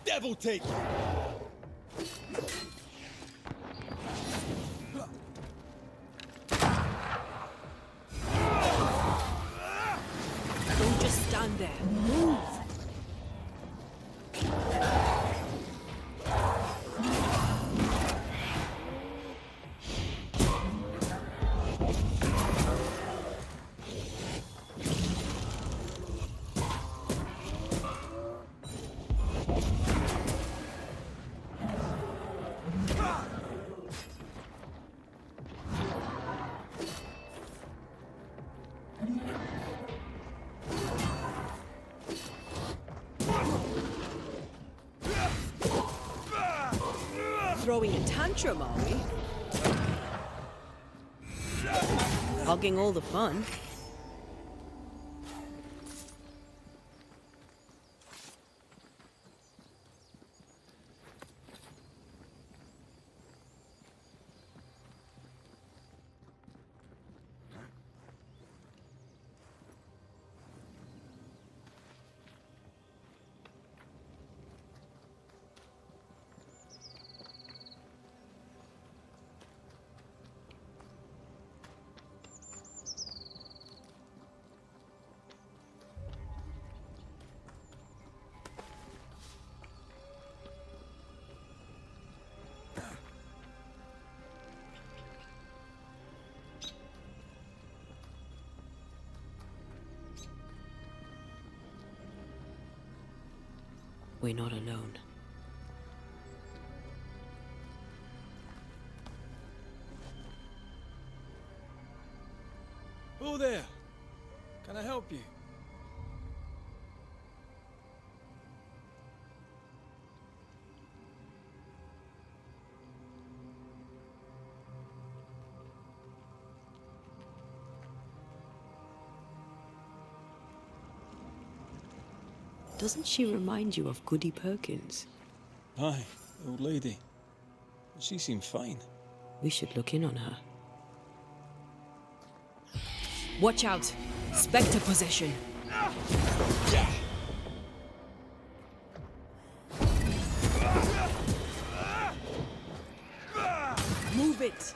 Devil take you! Don't just stand there. Move! Throwing a tantrum, are we? Hogging all the fun. We're not alone. Who there? Can I help you? Doesn't she remind you of Goody Perkins? Aye, the old lady. She seemed fine. We should look in on her. Watch out! Spectre possession! Move it!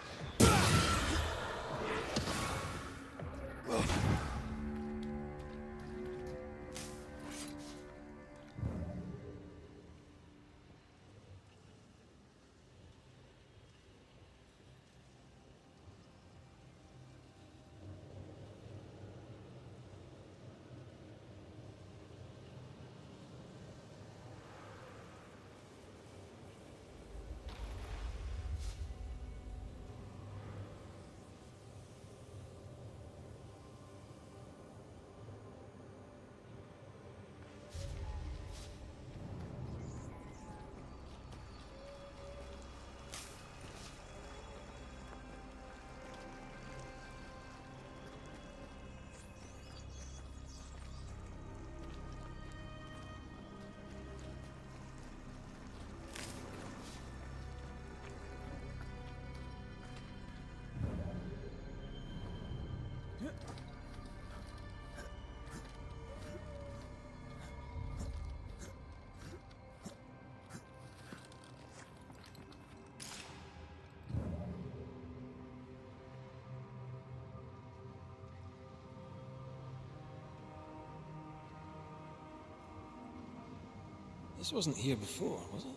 This wasn't here before, was it?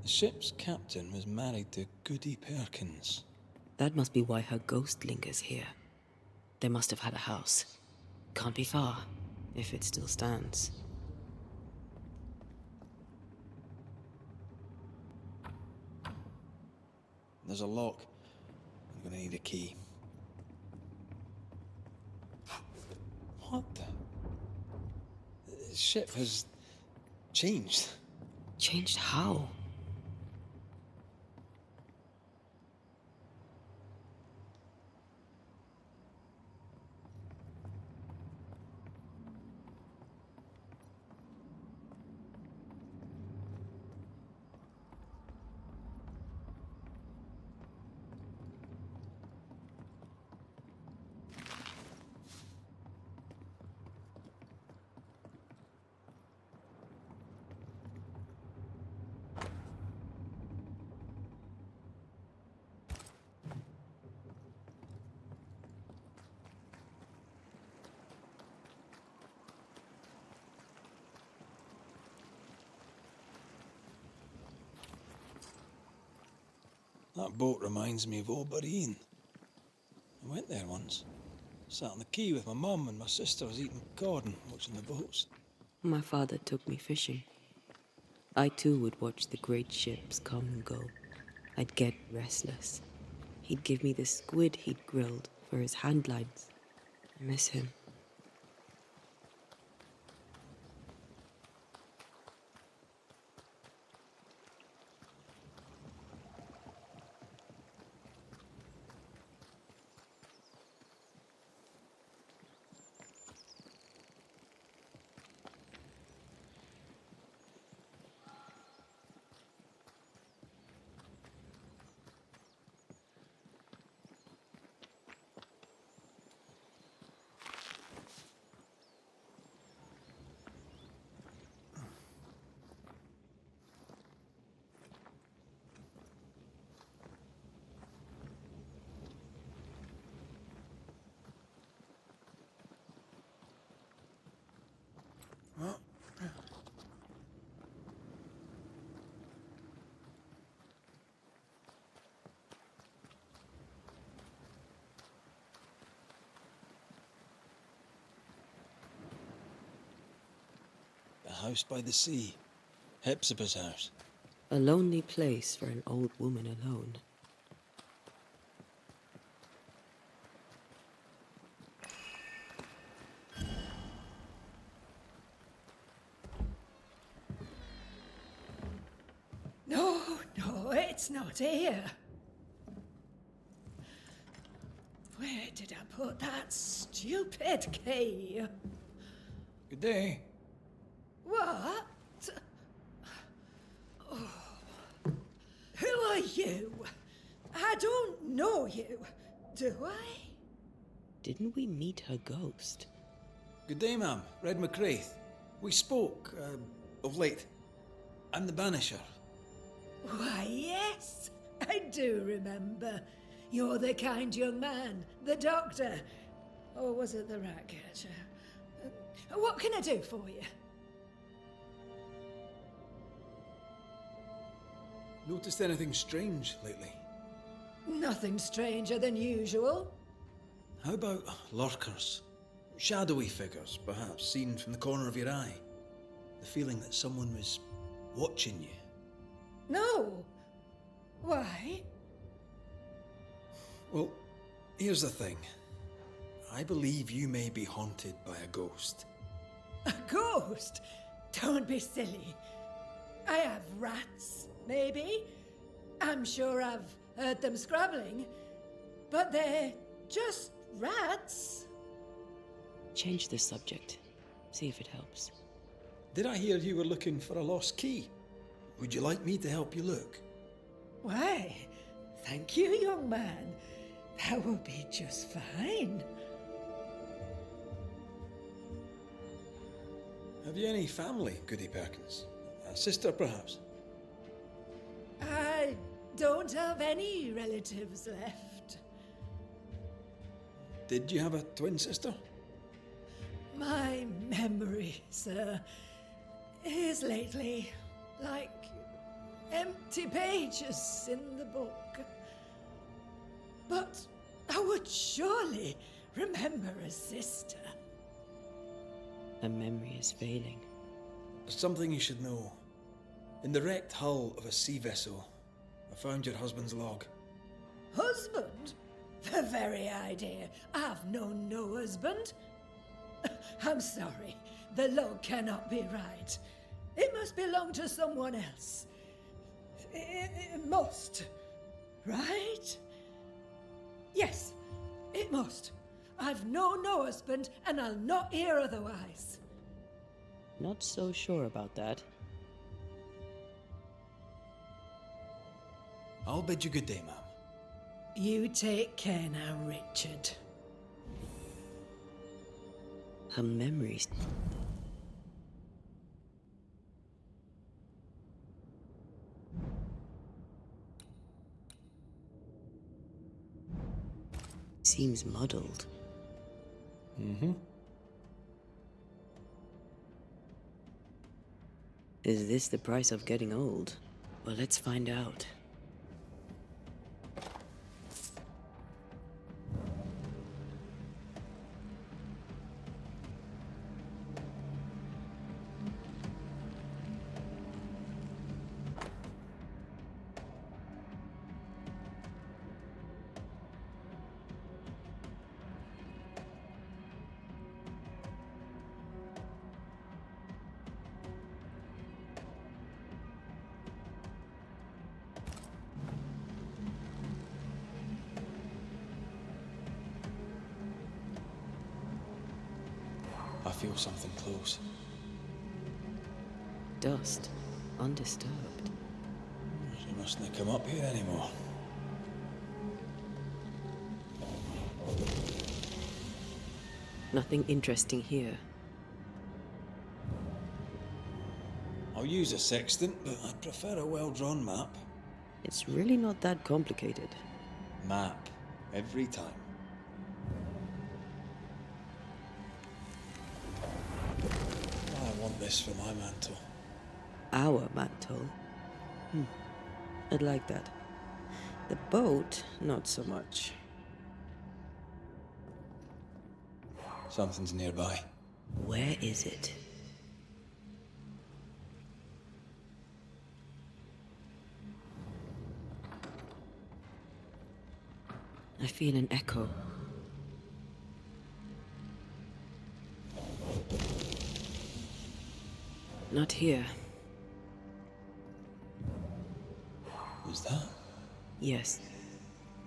The ship's captain was married to Goody Perkins. That must be why her ghost lingers here. They must have had a house. Can't be far. if it still stands. There's a lock. I'm gonna need a key. What the ship has changed. Changed how? That boat reminds me of old Buddy. I went there once. Sat on the quay with my mum and my sister was eating cod and watching the boats. My father took me fishing. I too would watch the great ships come and go. I'd get restless. He'd give me the squid he'd grilled for his handlines. I miss him. The house by the sea. Hepzibah's house. A lonely place for an old woman alone. No, it's not here. Where did I put that stupid key? Good day. What? Oh. Who are you? I don't know you, do I? Didn't we meet her ghost? Good day, ma'am. Red McCraith. We spoke, of late. I'm the Banisher. Why, yes, I do remember. You're the kind young man, the doctor. Or was it the rat catcher? What can I do for you? Noticed anything strange lately? Nothing stranger than usual. How about lurkers? Shadowy figures, perhaps, seen from the corner of your eye. The feeling that someone was watching you. No. Why? Well, here's the thing. I believe you may be haunted by a ghost. A ghost? Don't be silly. I have rats, maybe. I'm sure I've heard them scrabbling. But they're just rats. Change the subject. See if it helps. Did I hear you were looking for a lost key? Would you like me to help you look? Why, thank you, young man. That will be just fine. Have you any family, Goody Perkins? A sister, perhaps? I don't have any relatives left. Did you have a twin sister? My memory, sir, is lately like empty pages in the book. But I would surely remember a sister. A memory is failing. There's something you should know. In the wrecked hull of a sea vessel, I found your husband's log. Husband? The very idea. I've known no husband. I'm sorry. The log cannot be right. It must belong to someone else. It must. Right? Yes, it must. I've known no husband, and I'll not hear otherwise. Not so sure about that. I'll bid you good day, ma'am. You take care now, Richard. Her memories. Seems muddled. Mm-hmm. Is this the price of getting old? Well, let's find out. I feel something close. Dust, undisturbed. She mustn't come up here anymore. Nothing interesting here. I'll use a sextant, but I'd prefer a well-drawn map. It's really not that complicated. Map. Every time. I want this for my mantle. Our mantle? I'd like that. The boat, not so much. Something's nearby. Where is it? I feel an echo. Not here. Is that? Yes,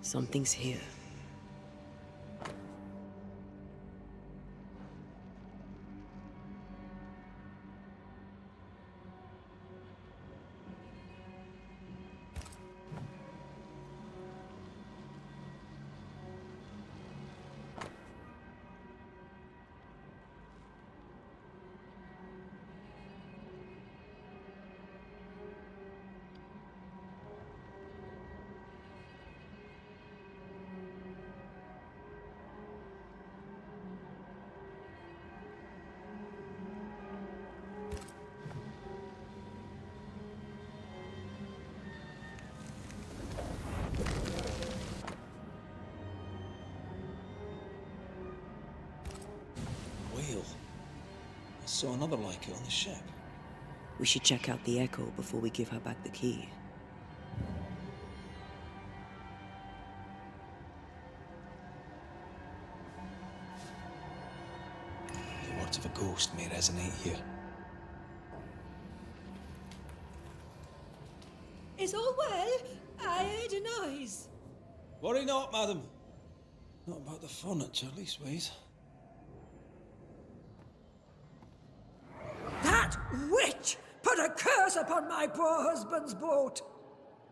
something's here. I saw another like it on the ship. We should check out the echo before we give her back the key. The words of a ghost may resonate here. Is all well? I heard a noise. Worry not, madam. Not about the furniture, leastways. That witch put a curse upon my poor husband's boat.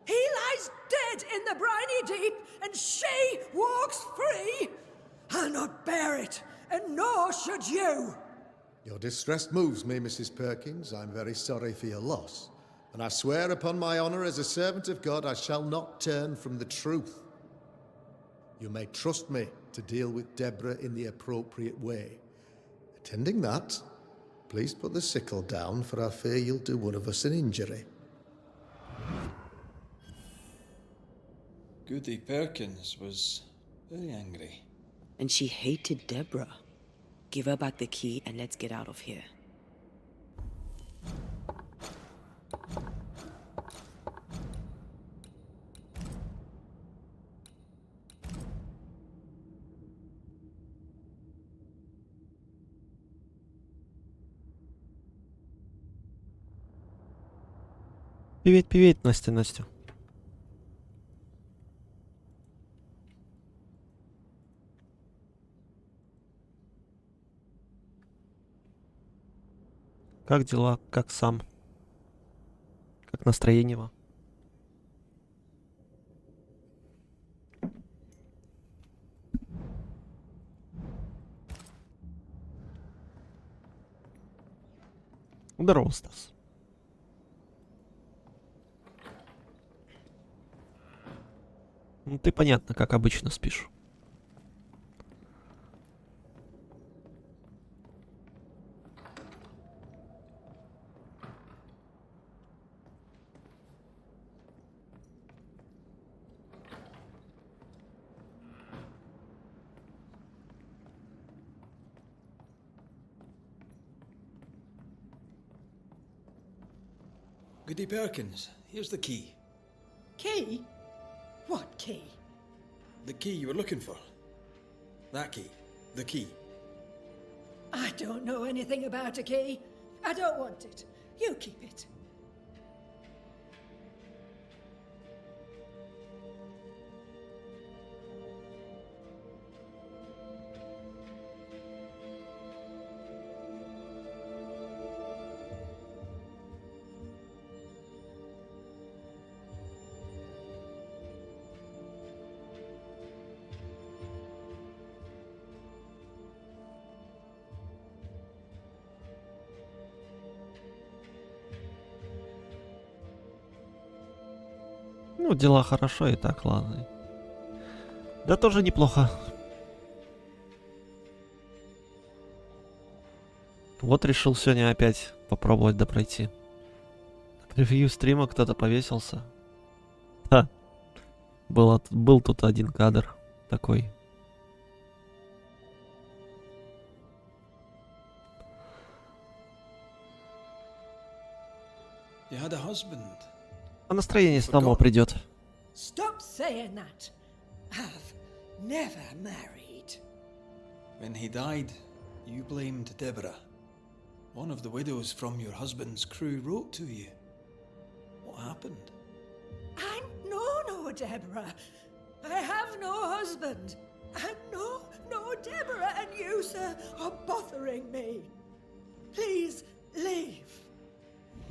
He lies dead in the briny deep, and she walks free. I'll not bear it, and nor should you. Your distress moves me, Mrs. Perkins. I'm very sorry for your loss. And I swear upon my honour as a servant of God, I shall not turn from the truth. You may trust me to deal with Deborah in the appropriate way. Attending that, please put the sickle down, for I fear you'll do one of us an injury. Goody Perkins was very angry. And she hated Deborah. Give her back the key and let's get out of here. Привет, привет, Настя, Настя. Как дела? Как сам? Как настроение? Здорово, Стас. Ну, ты, понятно, как обычно спишь. Goody Perkins, here's the key. Key? What key? The key you were looking for. That key. The key. I don't know anything about a key. I don't want it. You keep it. Ну, дела хорошо и так, ладно. Да тоже неплохо. Вот решил сегодня опять попробовать допройти. На превью стрима кто-то повесился. Да. Был тут один кадр такой. You had a husband. А настроение само придет. Stop saying that. I've never married. When he died, you blamed Deborah. One of the widows from your husband's crew wrote to you. What happened? I'm no Deborah. I have no husband. And no Deborah, and you, sir, are bothering me. Please leave.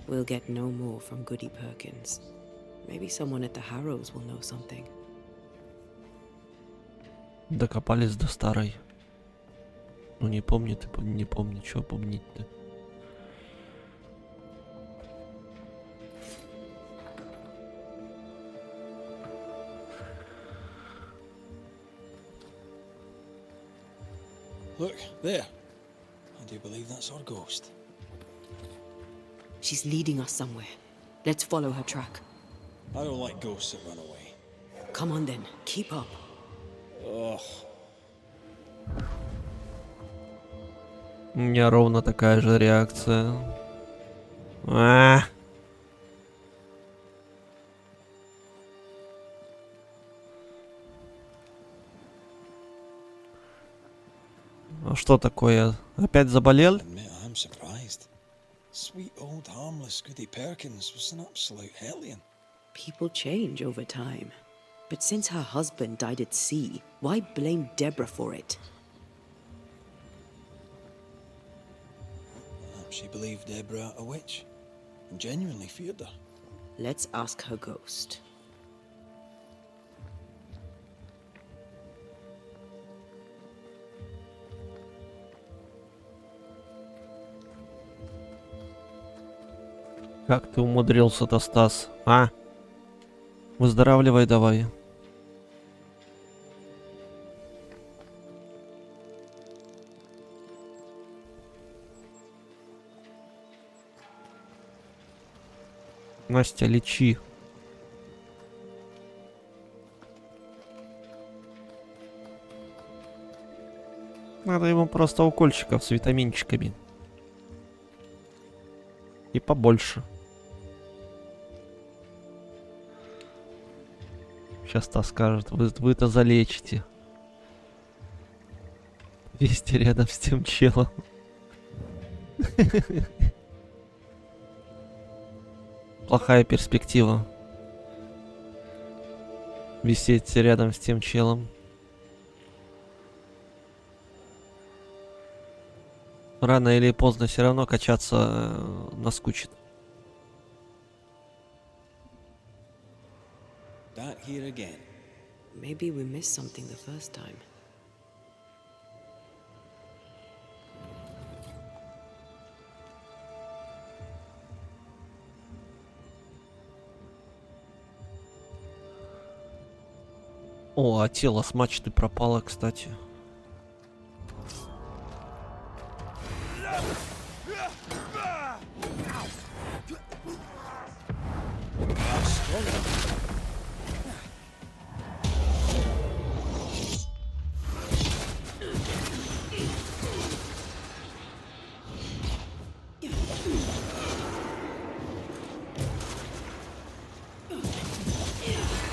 We'll get no more from Goody Perkins. Maybe someone at the Harrows will know something. Докопались до старой. Ну не помнит, не помню, что помнить-то. Look, there. I do believe that's our ghost. She's leading us somewhere. Let's follow her track. I don't like ghosts that run away. Come on then, keep up. Ugh. У меня ровно такая же реакция. А что такое? Опять заболел? Admit I'm surprised. Sweet old harmless Goody Perkins was an absolute hellion. People change over time. But since her husband died at sea, why blame Deborah for it? Perhaps she believed Deborah a witch and genuinely feared her. Let's ask her ghost. Как ты умудрился-то, Стас? А? Выздоравливай давай. Настя, лечи. надо ему просто укольчиков с витаминчиками. И побольше. Сейчас та скажет, вы-то залечите. Вести рядом с тем челом. Плохая перспектива. Висеть рядом с тем челом. Рано или поздно все равно качаться наскучит. That here again. Maybe we missed something the first time. О, а тело с мачты пропало, кстати.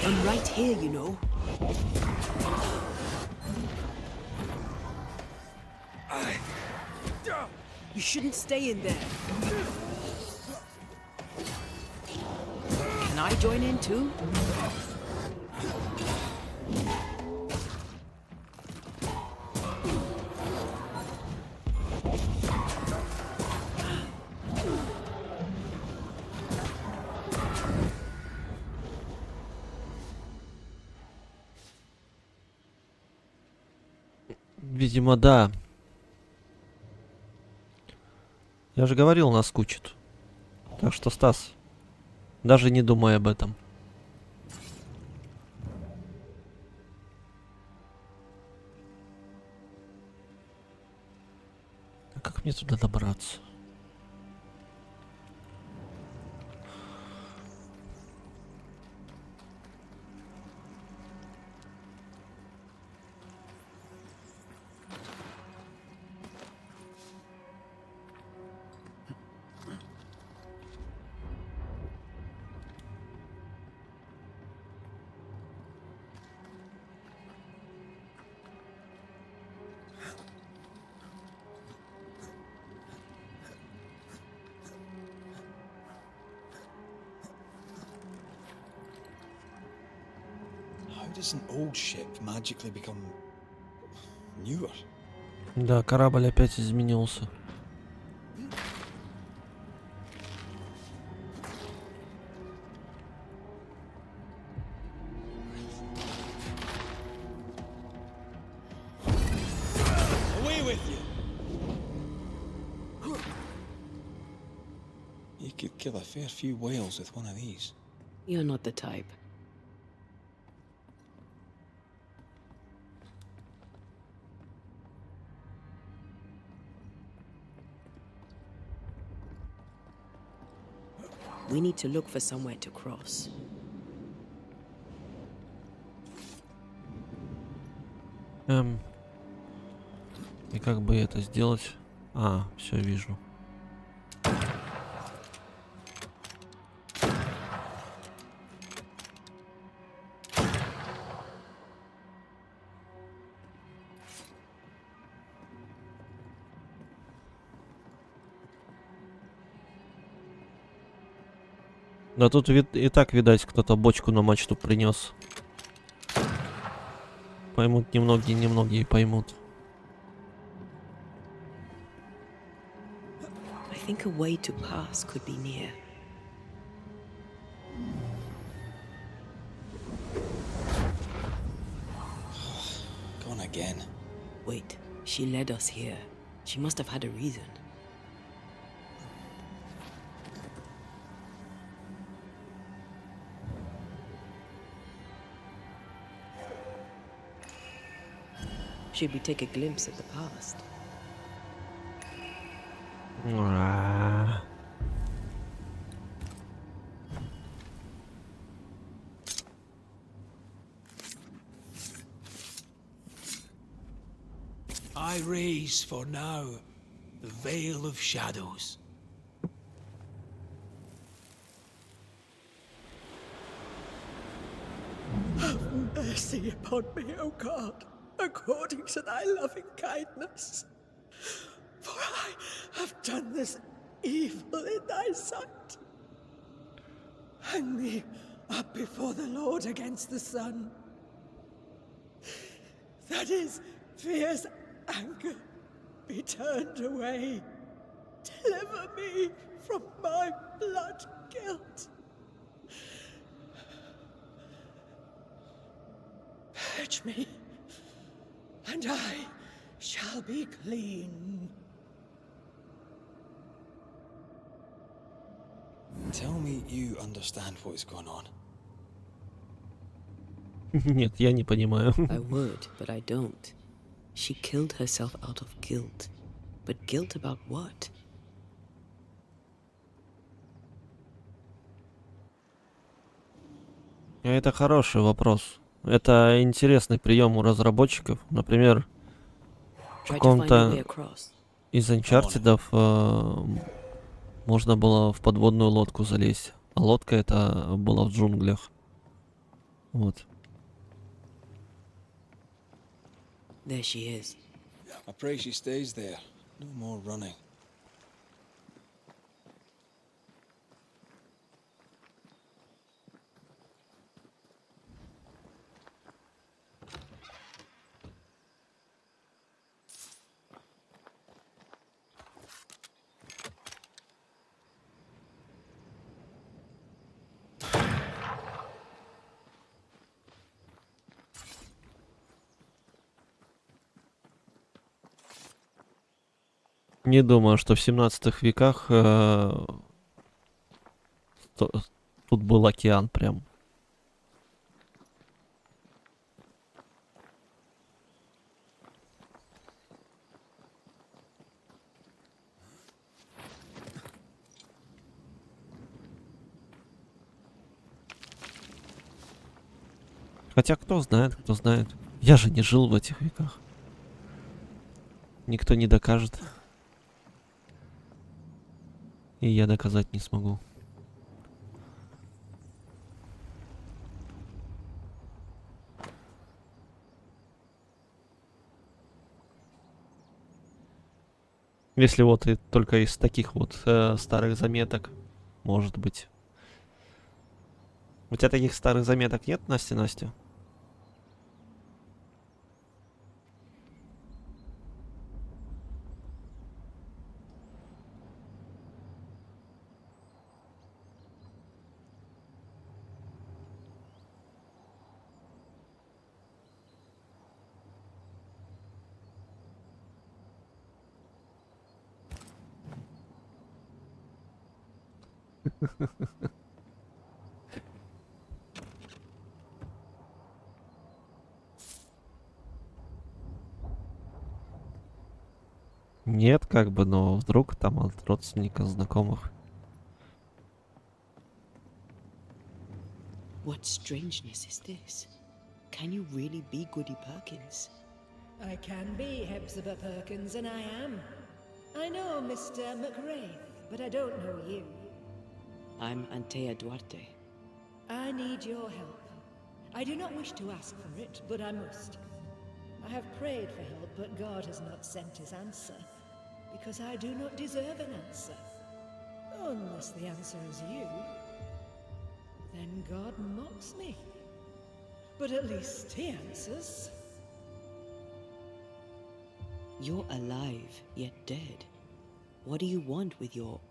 I'm right here, you know. You shouldn't stay in there. Can I join in too? Видимо, да. Я же говорил, наскучит. Так что, Стас, даже не думай об этом. А как мне туда добраться? How does an old ship magically become newer? Да, корабль опять изменился. Away with you! You could kill a fair few whales with one of these. You're not the type. We need to look for somewhere to cross. И как бы это сделать? А, все вижу. Да тут и так, видать, кто-то бочку на мачту принес. Поймут немногие поймут. I think a way to pass could be near. Gone again. Wait, she led us here. She must have had a reason. Should we take a glimpse at the past? I raise for now the veil of shadows. Have mercy upon me, O God, according to thy loving kindness. For I have done this evil in thy sight. Hang me up before the Lord against the sun. That his fierce anger be turned away. Deliver me from my blood guilt. Purge me, and I shall be clean. Tell me you understand what is going on. Нет, я не понимаю. I would, but I don't. She killed herself out of guilt. But guilt about what? Это хороший вопрос. Это интересный прием у разработчиков. Например, в Try to find a way каком-то across. из анчартедов можно было в подводную лодку залезть. А лодка это была в джунглях. Вот. There she is. I pray she stays there. No more running. Не думаю, что в 17 веках тут был океан прям. Хотя кто знает, кто знает. Я же не жил в этих веках. Никто не докажет. И я доказать не смогу. Если вот и только из таких вот старых заметок, может быть. У тебя таких старых заметок нет, Настя? Нет, как бы, но вдруг там от родственников, знакомых. What strangeness is this? Can you really be Goody Perkins? I can be Hepzibah Perkins, and I am. I know Mr. McRae, but I don't know you. I'm Antea Duarte. I need your help. I do not wish to ask for it, but I must. I have prayed for help, but God has not sent his answer, because I do not deserve an answer. Unless the answer is you, then God mocks me. But at least he answers. You're alive, yet dead. What do you want with your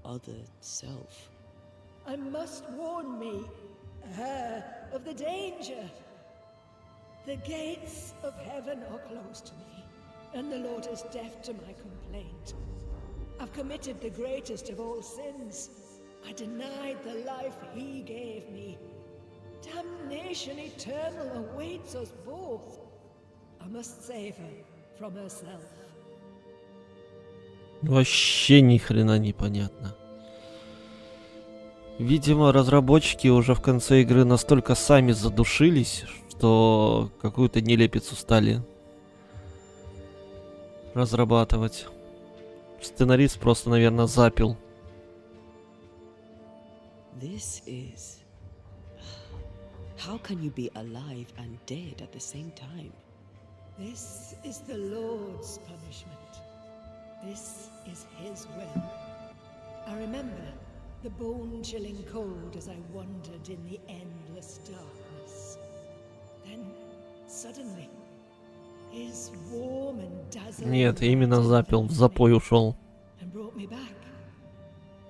other self? I must warn me, her, of the danger. The gates of heaven are closed to me, and the Lord is deaf to my complaint. I've committed the greatest of all sins. I denied the life he gave me. Damnation eternal awaits us both. I must save her from herself. Вообще ни хрена непонятно. Видимо, разработчики уже в конце игры настолько сами задушились, что какую-то нелепицу стали разрабатывать. Сценарист просто, наверное, запил. This is... How can you be alive and dead at the same time? This is the Lord's punishment. This is his will. I remember the bone-chilling cold as I wandered in the endless darkness. Then, suddenly, his warm and dazzling Нет, именно запил, в запой ушел. and brought me back.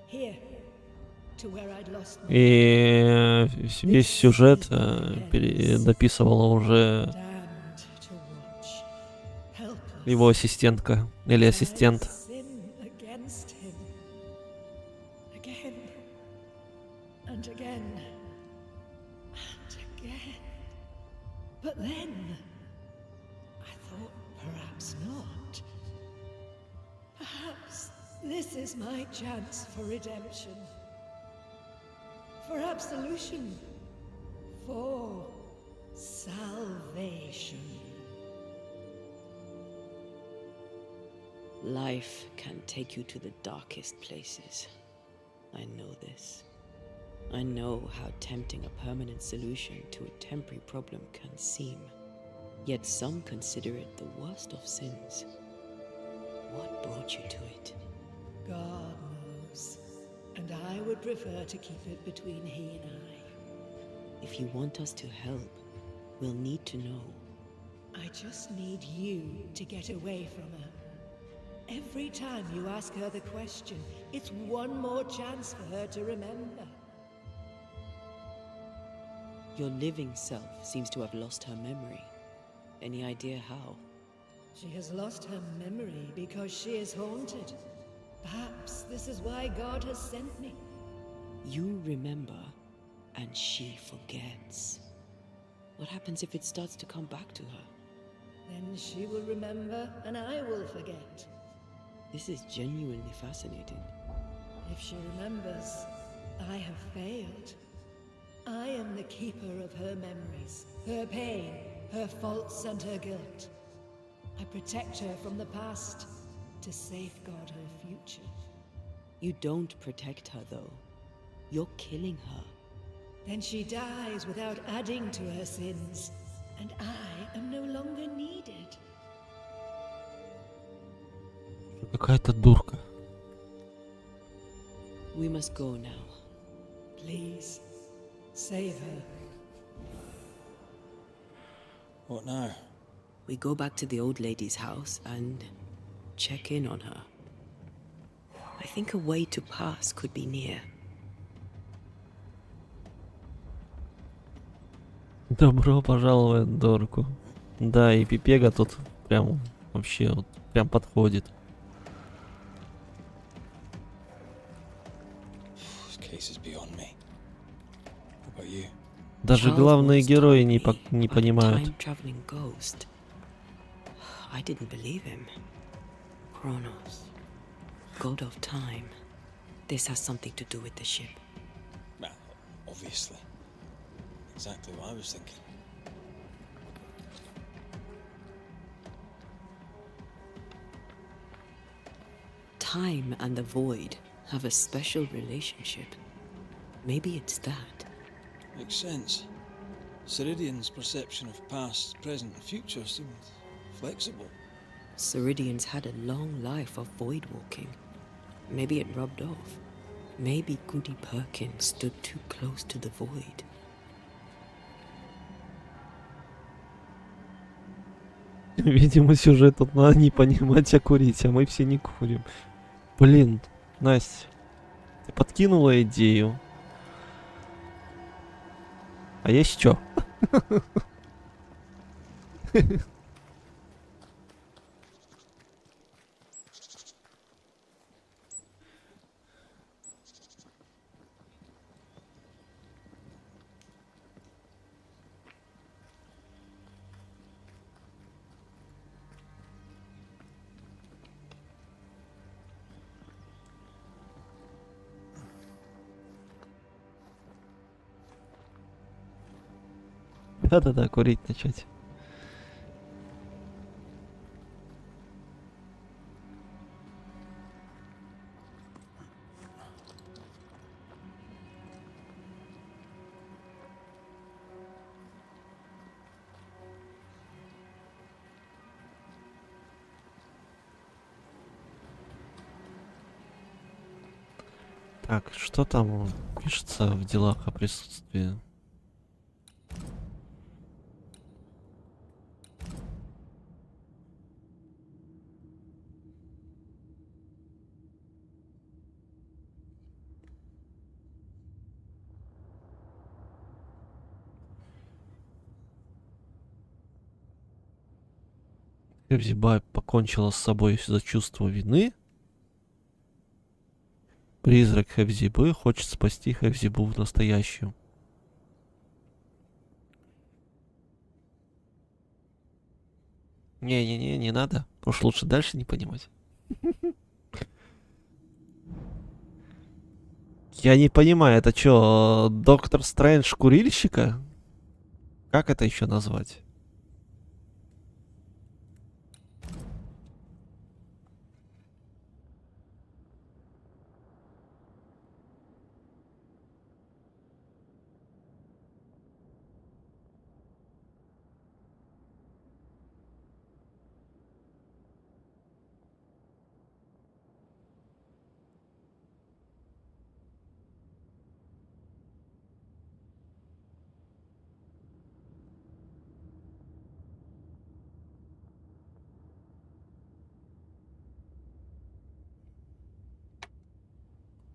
Here, to where I'd lost my И весь сюжет дописывала уже damned to watch, helpless. его ассистентка или ассистент. Sin against him. Again. And again. And again. But then I thought perhaps not. Perhaps this is my chance for redemption. For absolution. For salvation. Life can take you to the darkest places. I know this. I know how tempting a permanent solution to a temporary problem can seem. Yet some consider it the worst of sins. What brought you to it? God knows. And I would prefer to keep it between he and I. If you want us to help, we'll need to know. I just need you to get away from her. Every time you ask her the question, it's one more chance for her to remember. Your living self seems to have lost her memory. Any idea how? She has lost her memory because she is haunted. Perhaps this is why God has sent me. You remember, and she forgets. What happens if it starts to come back to her? Then she will remember and I will forget. This is genuinely fascinating. If she remembers, I have failed. I am the keeper of her memories, her pain, her faults and her guilt. I protect her from the past to safeguard her future. You don't protect her, though. You're killing her. Then she dies without adding to her sins, and I am no longer needed. Какая-то дурка. We must go now. Please, save her. What now? We go back to the old lady's house and check in on her. I think a way to pass could be near. Добро пожаловать, Дорку. Да, и Пипега тут прям вообще вот прям подходит. This case is beyond me. What about you? Даже Charles главные once герои told не me не about a понимают. time-traveling ghost. I didn't believe him. Kronos, god of time. This has something to do with the ship. Well, obviously. Exactly what I was thinking. Time and the void have a special relationship. Maybe it's that. Makes sense. Ceridian's perception of past, present, and future seemed flexible. Ceridians had a long life of void walking. Maybe it rubbed off. Maybe Goody Perkins stood too close to the void. Видимо, сюжет тут надо не понимать, а курить, а мы все не курим. Блин, Настя, ты подкинула идею. А есть чё? Да-да-да, курить начать. Так, что там пишется в делах о присутствии? Хевзиба покончила с собой из-за чувства вины. Призрак Хевзибы хочет спасти Хевзибу в настоящем. Не-не-не, не надо. Уж лучше дальше не понимать. Я не понимаю, это что, Доктор Стрэндж курильщика? Как это еще назвать?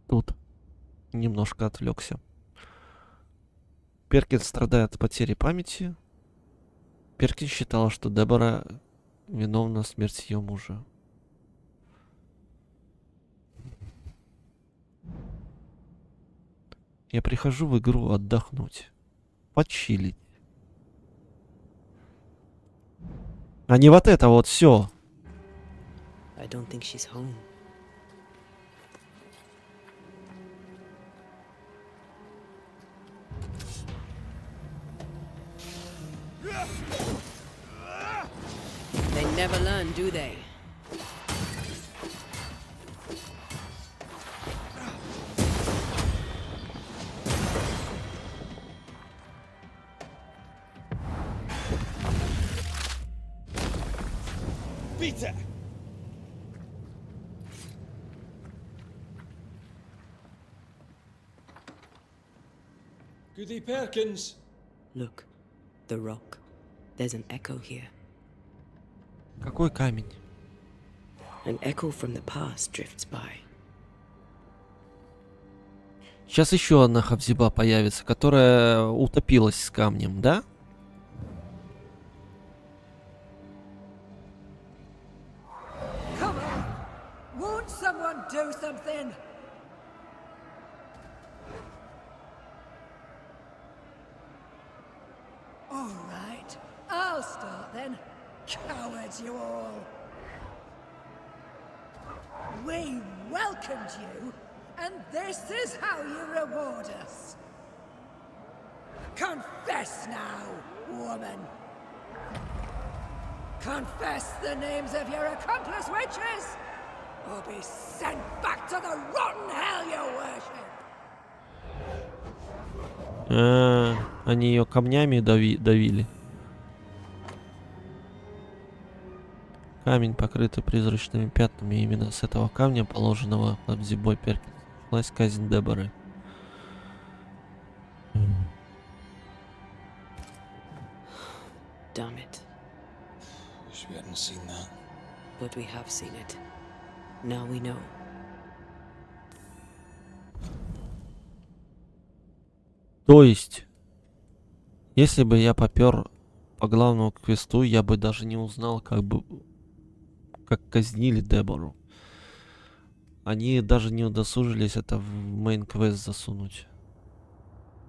Тут немножко отвлекся. Перкин страдает от потери памяти. Перкин считала, что Дебора виновна в смерти ее мужа. Я прихожу в игру отдохнуть, почилить. А не вот это вот все. I don't think she's home. They never learn, do they? Peter! Goody Perkins! Look, the rock. There's an echo here. Какой камень? An echo from the past drifts by. Сейчас еще одна Хавзиба появится, которая утопилась с камнем, да? Come on! Won't someone do something? All right, I'll start then. Cowards, you all! We welcomed you, and this is how you reward us. Confess now, woman. Confess the names of your accomplice witches, or be sent back to the rotten hell you worship. Они ее камнями давили. Камень, покрытый призрачными пятнами. Именно с этого камня, положенного Хавзибой Перкинс, началась казнь Деборы. Damn it. Wish we hadn't seen that. But we have seen it. Now we know. То есть, если бы я попер по главному квесту, я бы даже не узнал, как казнили Дебору. Они даже не удосужились это в мейн-квест засунуть.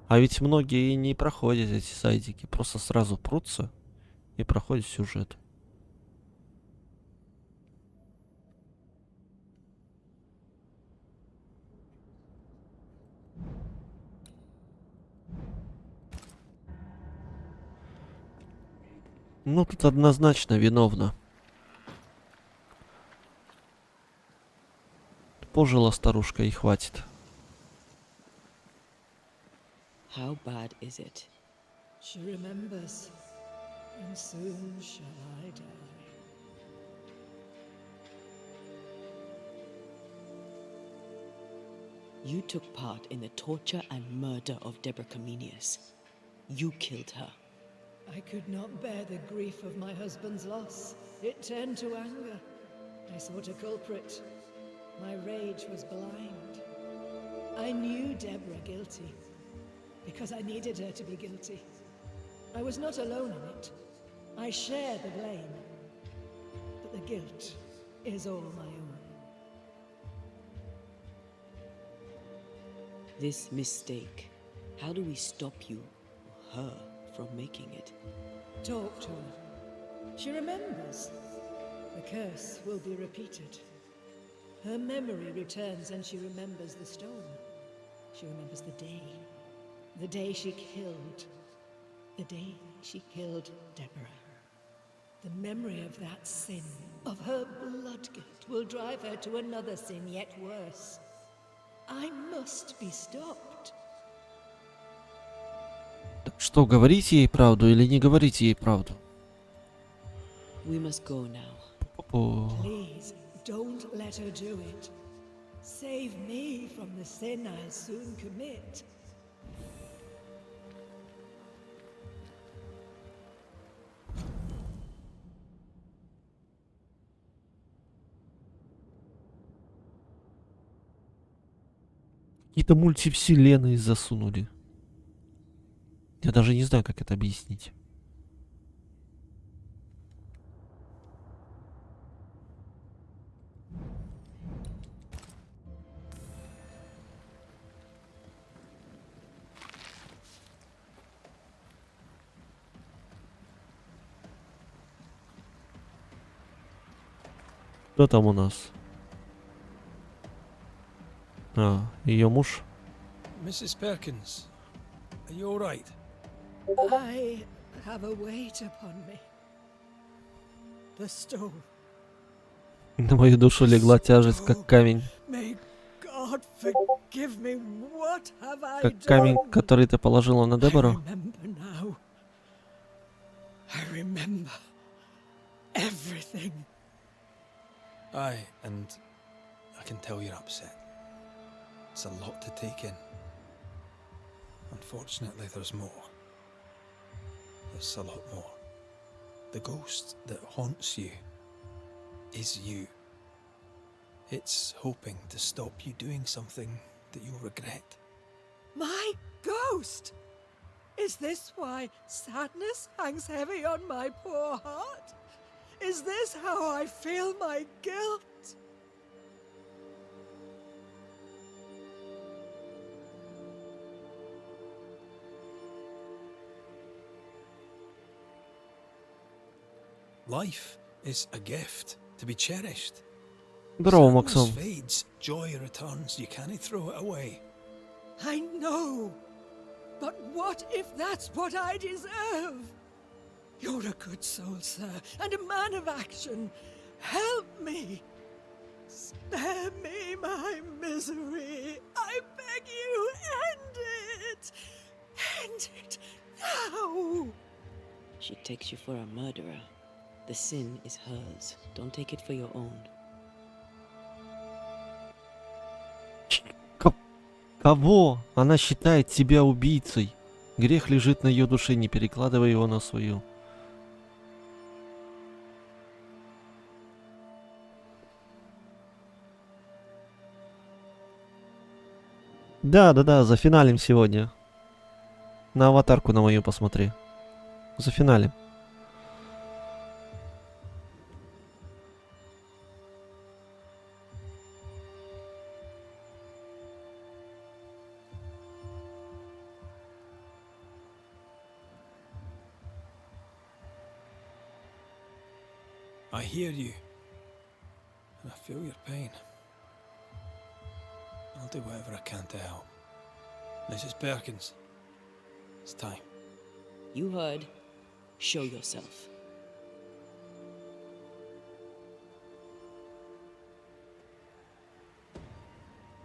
А ведь многие и не проходят эти сайтики, просто сразу прутся и проходят сюжет. Ну, тут однозначно виновна. Пожила старушка и хватит. How bad is it? She remembers, and soon shall I die. You took part in the torture and murder of Deborah Comenius. You killed her. I could not bear the grief of my husband's loss. It turned to anger. I sought a culprit. My rage was blind. I knew Deborah guilty, because I needed her to be guilty. I was not alone in it. I share the blame. But the guilt is all my own. This mistake, how do we stop you, her, from making it? Talk to her. She remembers. The curse will be repeated. Her memory returns and she remembers the stone. She remembers the day she killed. The day she killed Deborah. The memory of that sin, of her blood guilt, will drive her to another sin yet worse. I must be stopped. Что, говорите ей правду или не говорите ей правду? We must go now. Please, don't let her do it. Save me from the sin I'll soon commit. Какие-то мультивселенные засунули. Я даже не знаю, как это объяснить. Кто там у нас? А, ее муж. Mrs. Perkins, are you all right? I have a weight upon me. The stone. На мою душу легла тяжесть, как камень. May God forgive me. What have I Как камень, done? который ты положила на Дебору. I remember now. I remember everything. Aye, and I can tell you're upset. It's a lot to take in. Unfortunately, there's more. There's a lot more. The ghost that haunts you is you. It's hoping to stop you doing something that you'll regret. My ghost! Is this why sadness hangs heavy on my poor heart? Is this how I feel my guilt? Life is a gift to be cherished. Здорово, Sadness Максон. fades, joy returns. You can't throw it away. I know. But what if that's what I deserve? You're a good soul, sir, and a man of action. Help me. Spare me my misery. I beg you, end it. End it now. She takes you for a murderer. The sin is hers. Don't take it for your own. Кого? Она считает себя убийцей. Грех лежит на ее душе, не перекладывай его на свою. Да, зафиналим сегодня. На аватарку на мою посмотри. Зафиналим. I hear you, and I feel your pain. I'll do whatever I can to help. Mrs. Perkins, it's time. You heard. Show yourself.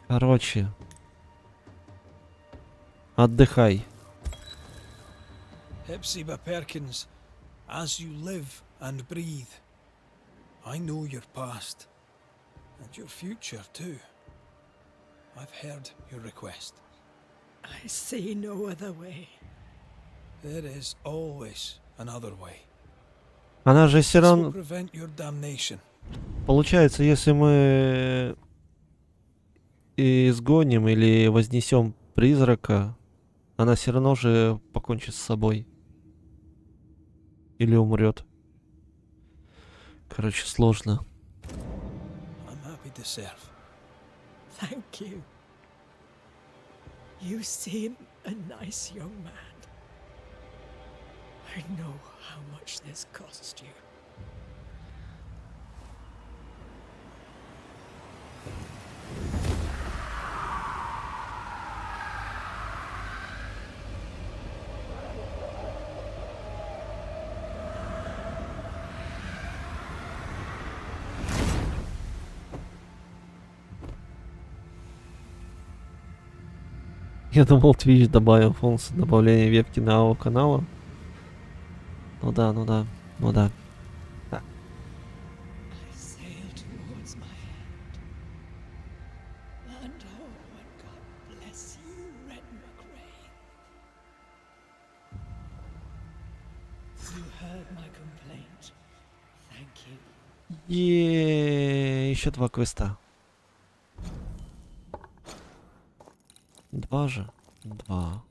Короче. Отдыхай. Hepzibah Perkins, as you live and breathe, I know your past, and your future too. I've heard your request. I see no other way. There is always another way. Она же все This will равно... prevent your damnation. Получается, если мы изгоним или вознесем призрака, она все равно же покончит с собой. Или умрет. Короче, сложно. I'm happy to serve. Thank you. You seem a nice young man. I know how much this cost you. Я думал, Twitch добавил функцию добавления вебки на АО канала. Ну да, ну да, ну да. I sail towards my end. Land ho and God bless you, Red McRae. You heard my complaint. Thank you. Еще 2 квеста. 2 же. 2.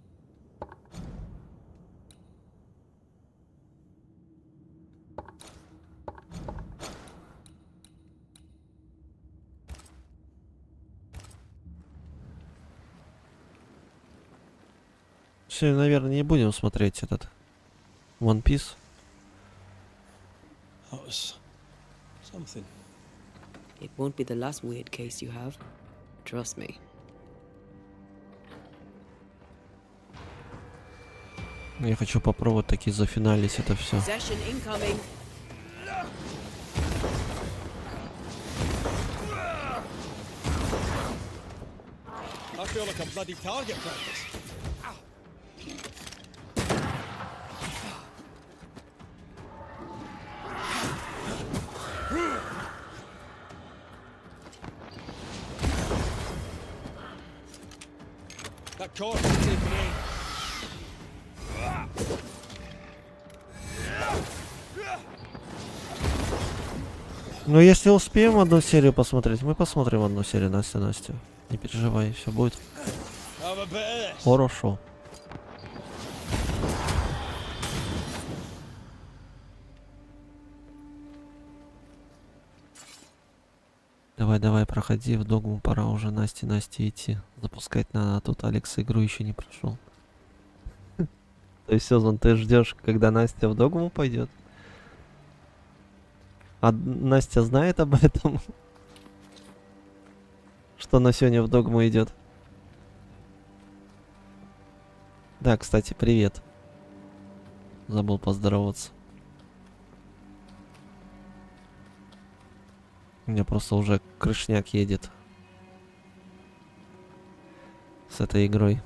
Все, наверное, не будем смотреть этот One Piece. That was something. It won't be the last weird case you have. Trust me. Я хочу попробовать таки зафиналить это все. Possession incoming. I feel like a bloody target practice. That cord is taking aim. Ну, если успеем одну серию посмотреть, мы посмотрим одну серию, Настя. Не переживай, все будет Have a bit of this. хорошо. Давай, проходи в догму, пора уже Насте идти. Запускать надо, а тут Алекс игру еще не прошел. То есть, Сезон, ты ждешь, когда Настя в догму пойдет? А Настя знает об этом? Что она сегодня в догму идет? Да, кстати, привет. Забыл поздороваться. У меня просто уже крышняк едет с этой игрой.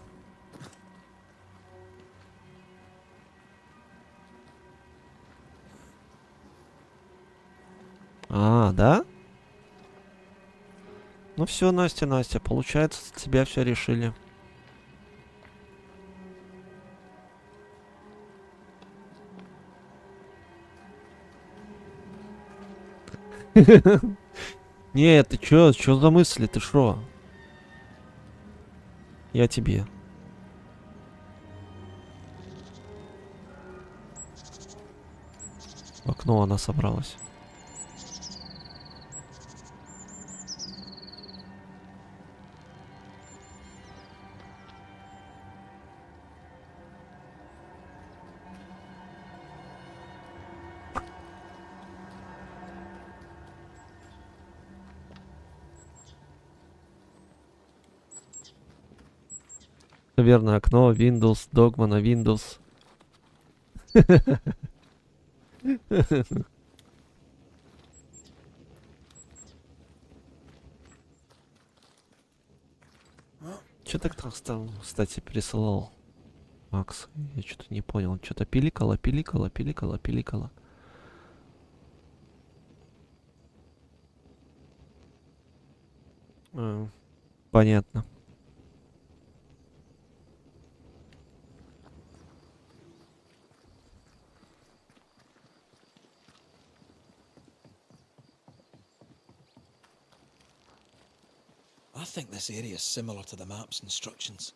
А, да? Ну все, Настя, получается, с тебя все решили. Не, ты чё за мысли, ты шо? Я тебе. В окно она собралась. Верно, окно, Windows, Dogma на Windows. Че так там, кстати, присылал Макс? Я что-то не понял. Что-то пиликало. Понятно. think this area is similar to the map's instructions.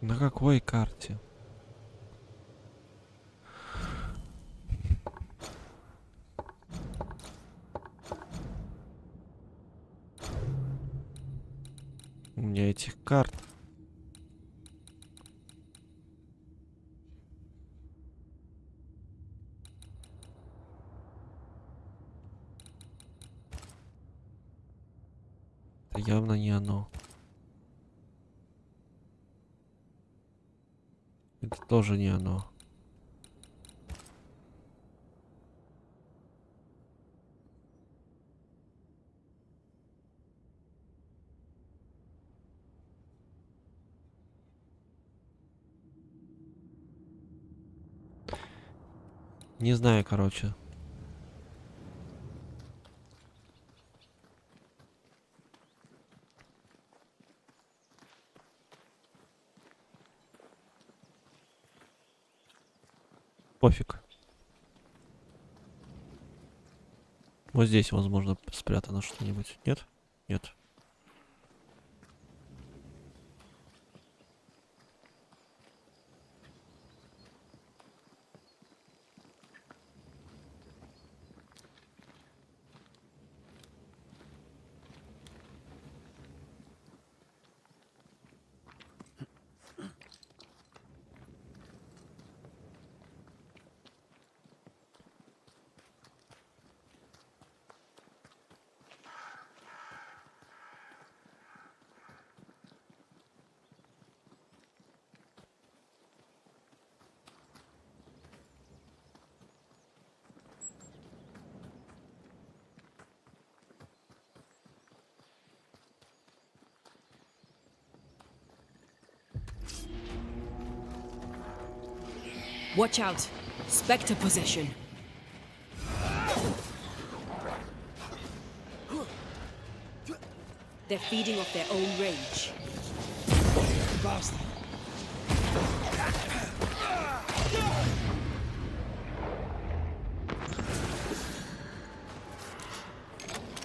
На какой карте? У меня этих карт. Это явно не оно. Это тоже не оно. Не знаю, короче. Пофиг. Вот здесь, возможно, спрятано что-нибудь. Нет? Нет. Watch out! Spectre possession. They're feeding off their own rage. Bastard.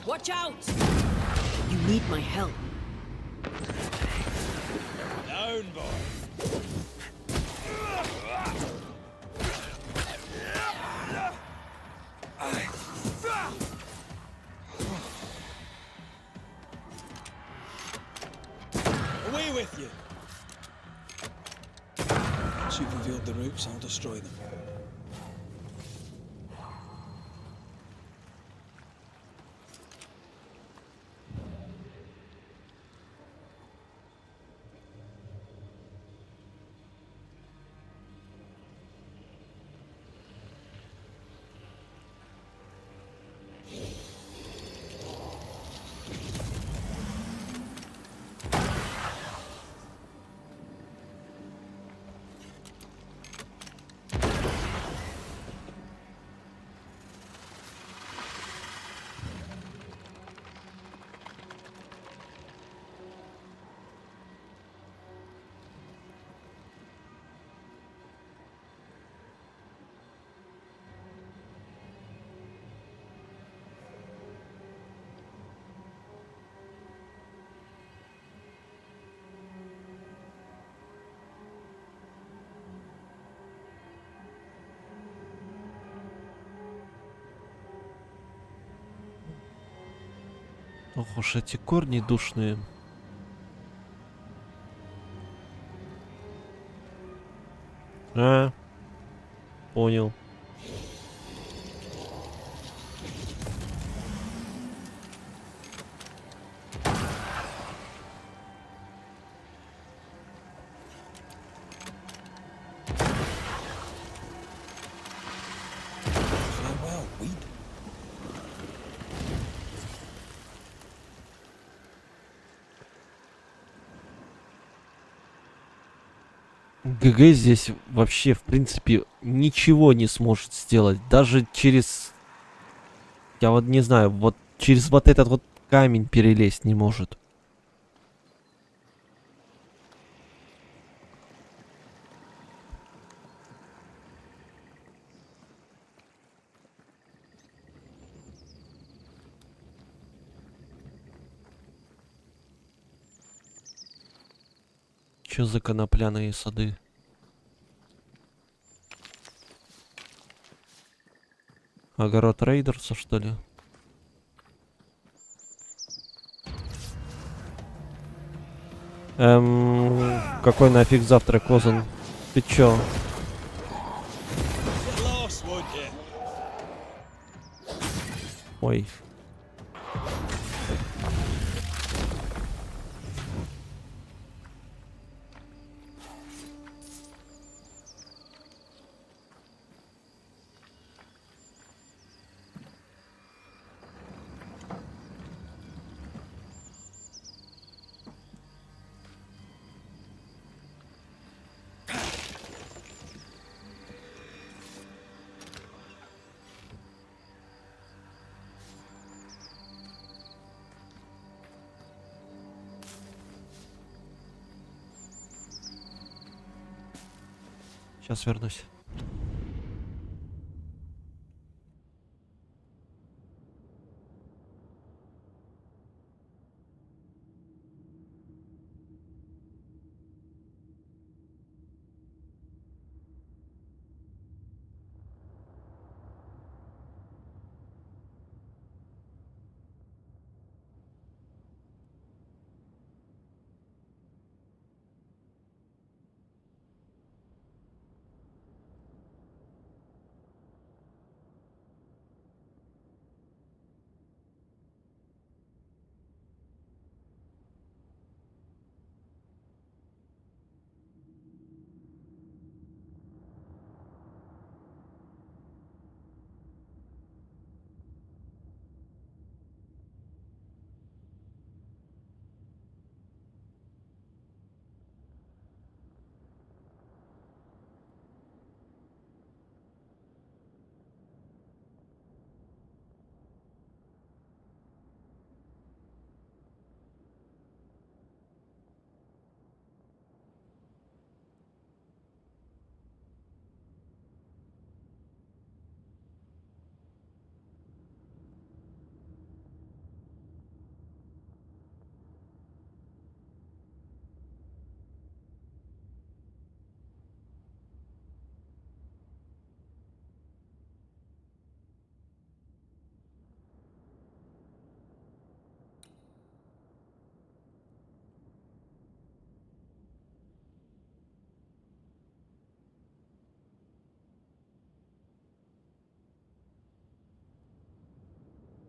Watch out! You need my help. Down, boy. Away with you! Once you've revealed the roots, I'll destroy them. Ох уж эти корни душные. А, понял. Farewell, weed. ГГ здесь вообще, в принципе, ничего не сможет сделать. Даже через... Я вот не знаю, вот через вот этот вот камень перелезть не может. Чё за конопляные сады? Огород рейдерса, что ли? Какой нафиг завтрак, Озан? Ты чё? Ой. Сейчас вернусь.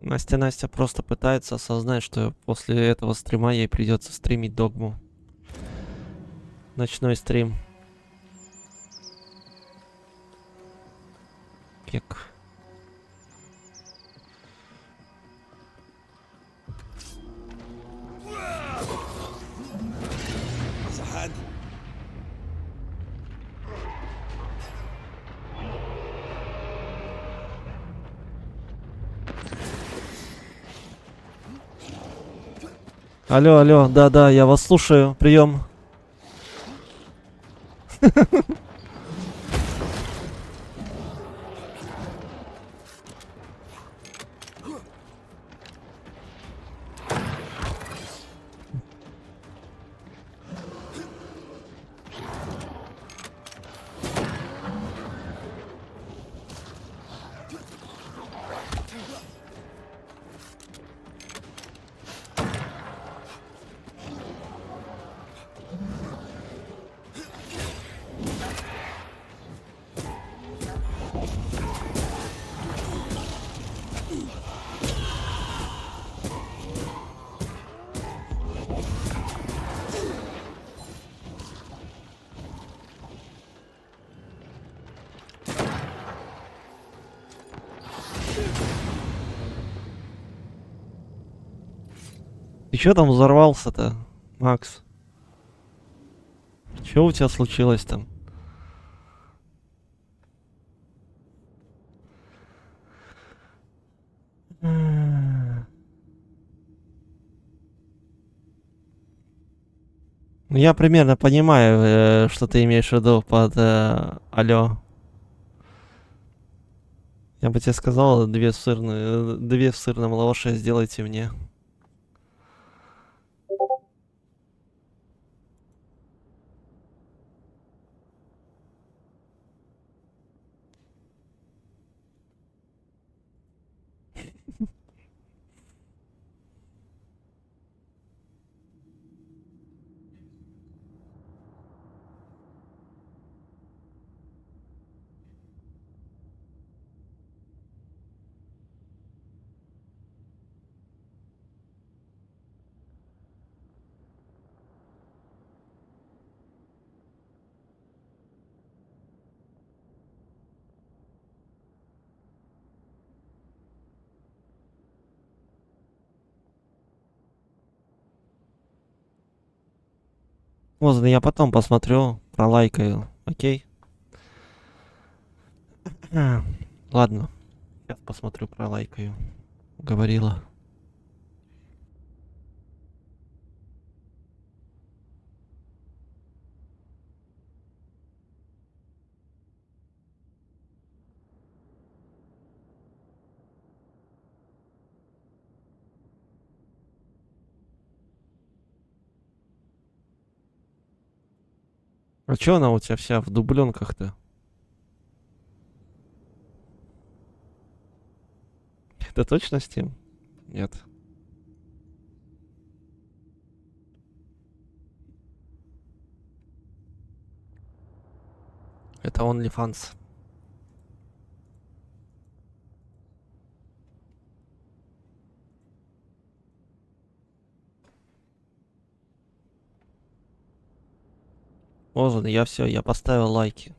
Настя просто пытается осознать, что после этого стрима ей придется стримить догму. Ночной стрим. Пек. Алло, да, я вас слушаю. Прием. Ты чё там взорвался-то, Макс? Чё у тебя случилось там? Ну, я примерно понимаю, что ты имеешь в виду под алло. Я бы тебе сказал, две в сырном лаваше сделайте мне. Можно я потом посмотрю, пролайкаю, окей? Ладно, сейчас посмотрю, пролайкаю. Говорила. А чё она у тебя вся в дубленках-то? Это точно Steam? Нет. Это OnlyFans. Можно, я все, я поставил лайки.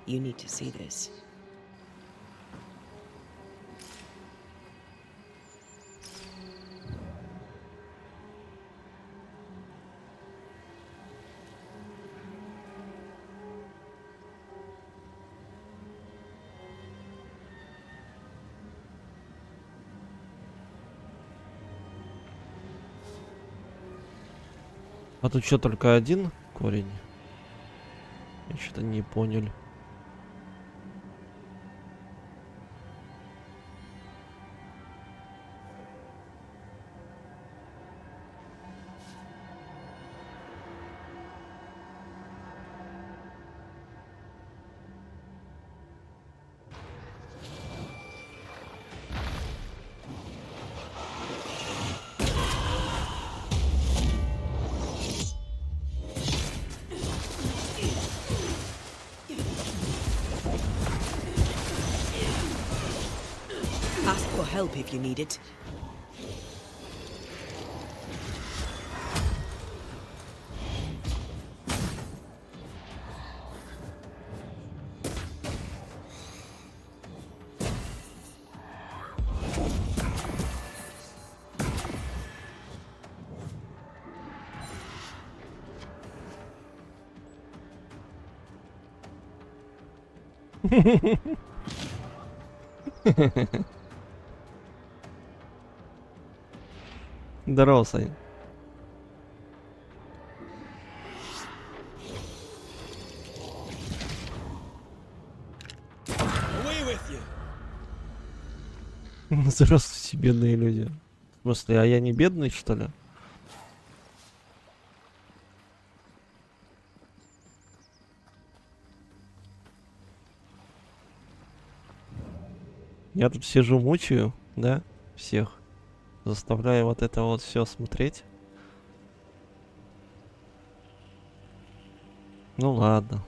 You need to see this. А тут что, только один корень? Я что-то не понял. Ask for help if you need it. Здорово, Сань. Здравствуйте, бедные люди. В смысле, а я не бедный, что ли? Я тут сижу, мучаю, да, всех. Заставляю вот это вот все смотреть. Ну ладно.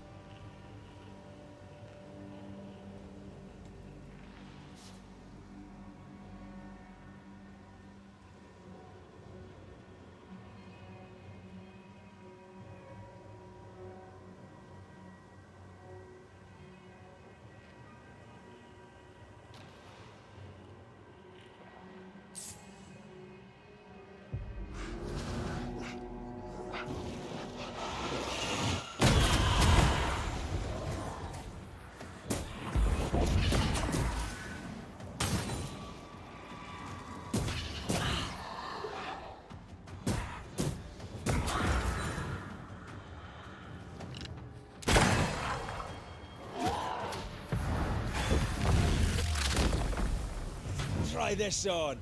Try this on.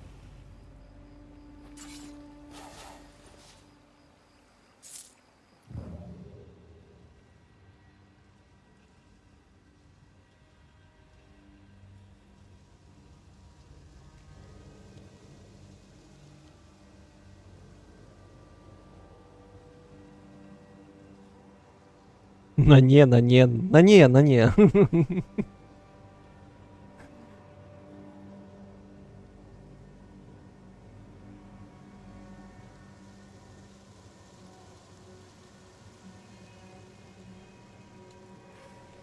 На не, на не, на не, на не.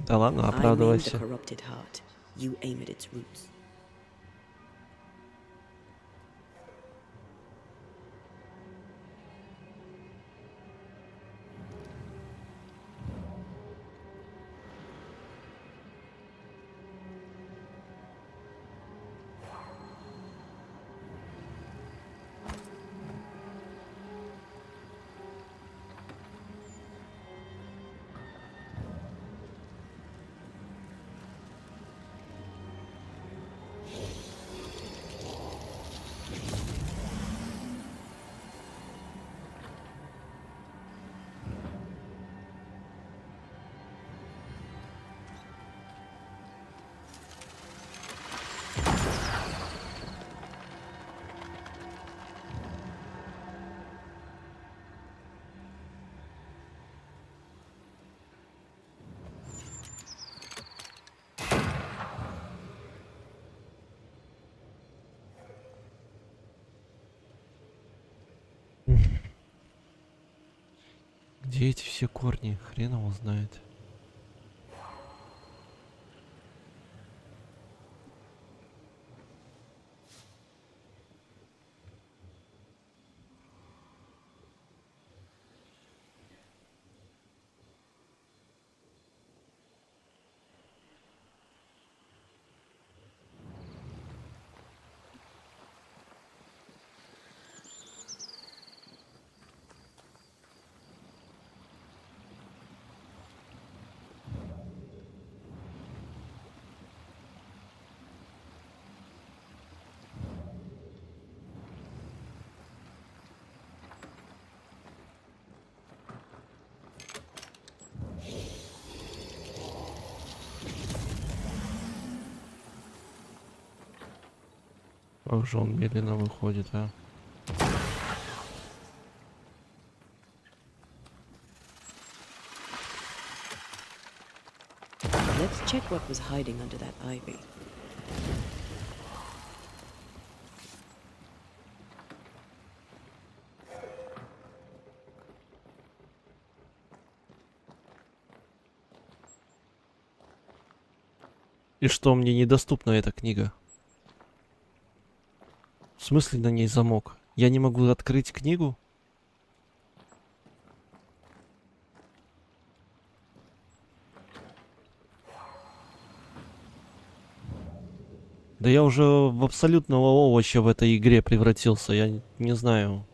Да ладно, I maimed the оправдывайся. corrupted heart. You aim at its roots. Где эти все корни? Хрен его знает. Как же он медленно выходит, а? Let's check what was hiding under that ivy. И что, мне недоступна эта книга? В смысле на ней замок? Я не могу открыть книгу? Да я уже в абсолютного овоща в этой игре превратился. Я не знаю.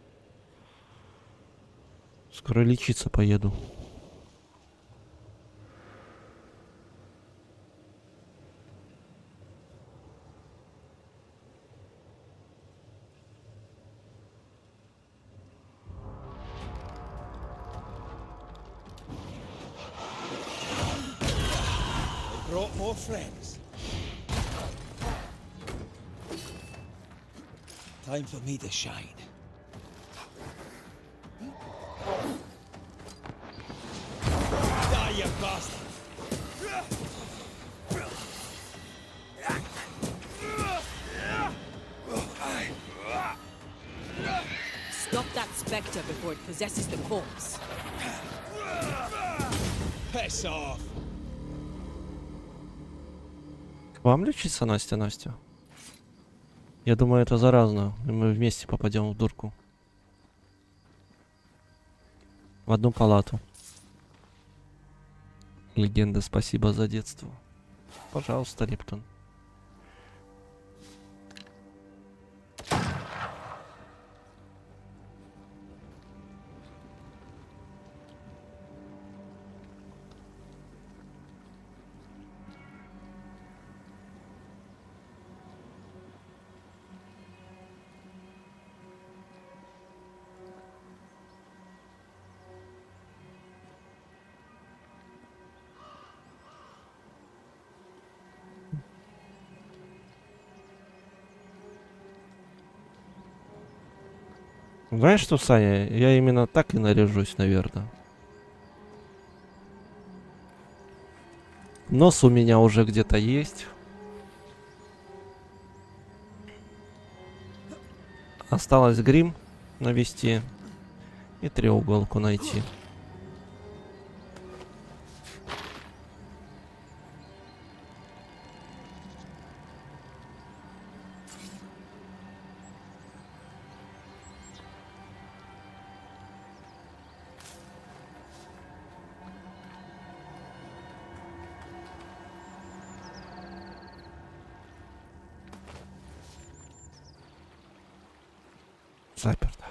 Скоро лечиться поеду. Brought more friends. Time for me to shine. Die, you bastard! Stop that spectre before it possesses the corpse. Piss off! К вам лечиться, Настя, Настя? Я думаю, это заразно, и мы вместе попадем в дурку. В одну палату. Легенда, спасибо за детство. Пожалуйста, Липтон. Знаешь что, Саня, я именно так и наряжусь, наверное. Нос у меня уже где-то есть. Осталось грим навести и треуголку найти. Заперто.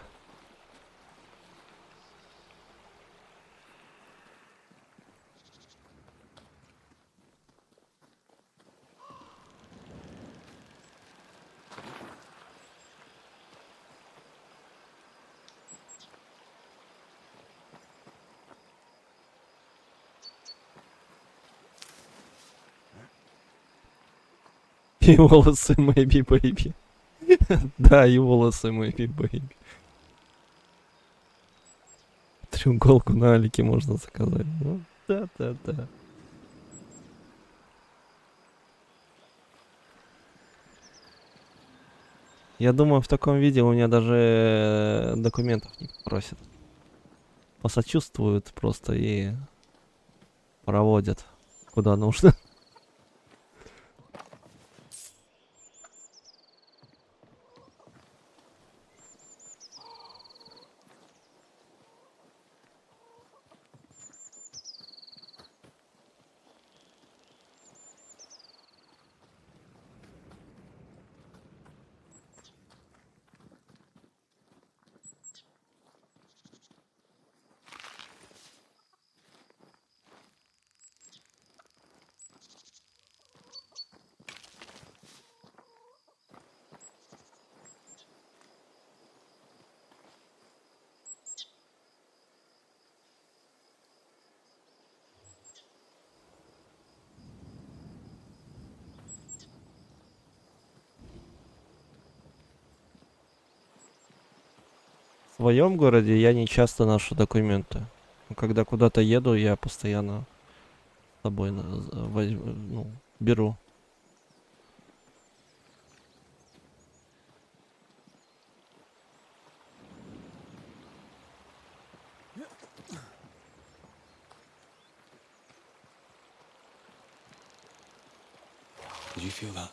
И волосы maybe baby. Да, и волосы maybe baby. Треуголку на Алике можно заказать. Ну, да. Я думаю, в таком виде у меня даже документов не просят. Посочувствуют просто и проводят куда нужно. В своем городе я не часто ношу документы. Но когда куда-то еду, я постоянно с собой беру. Did you feel that?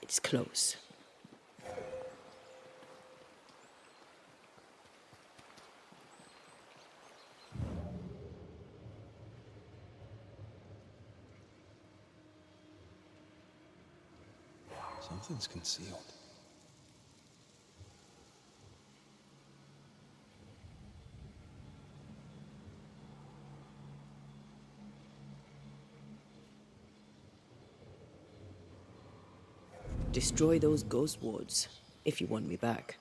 It's close. Something's concealed. Destroy those ghost wards if you want me back.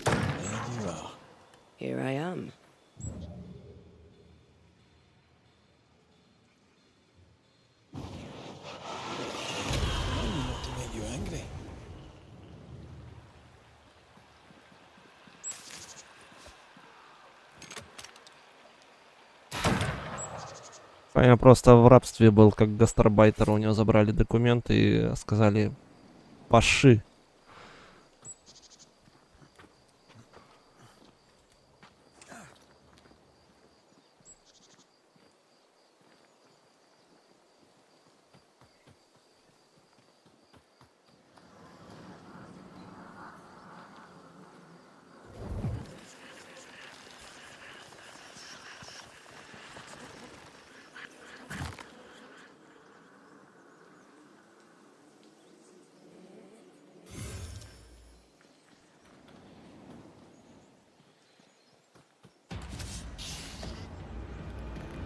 There you are. Here I am. Only not to make you angry. Я просто в рабстве был, как гастарбайтер. У него забрали документы и сказали: паши.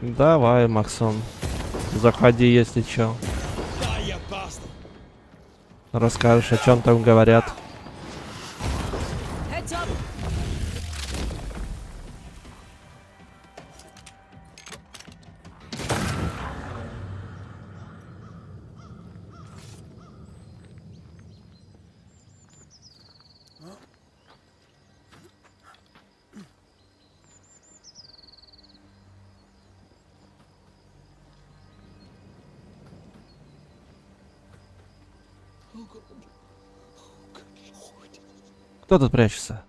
Давай, Максон. Заходи, если чё. Die, you bastard! Расскажешь, о чем там говорят. Heads up! Кто тут прячется?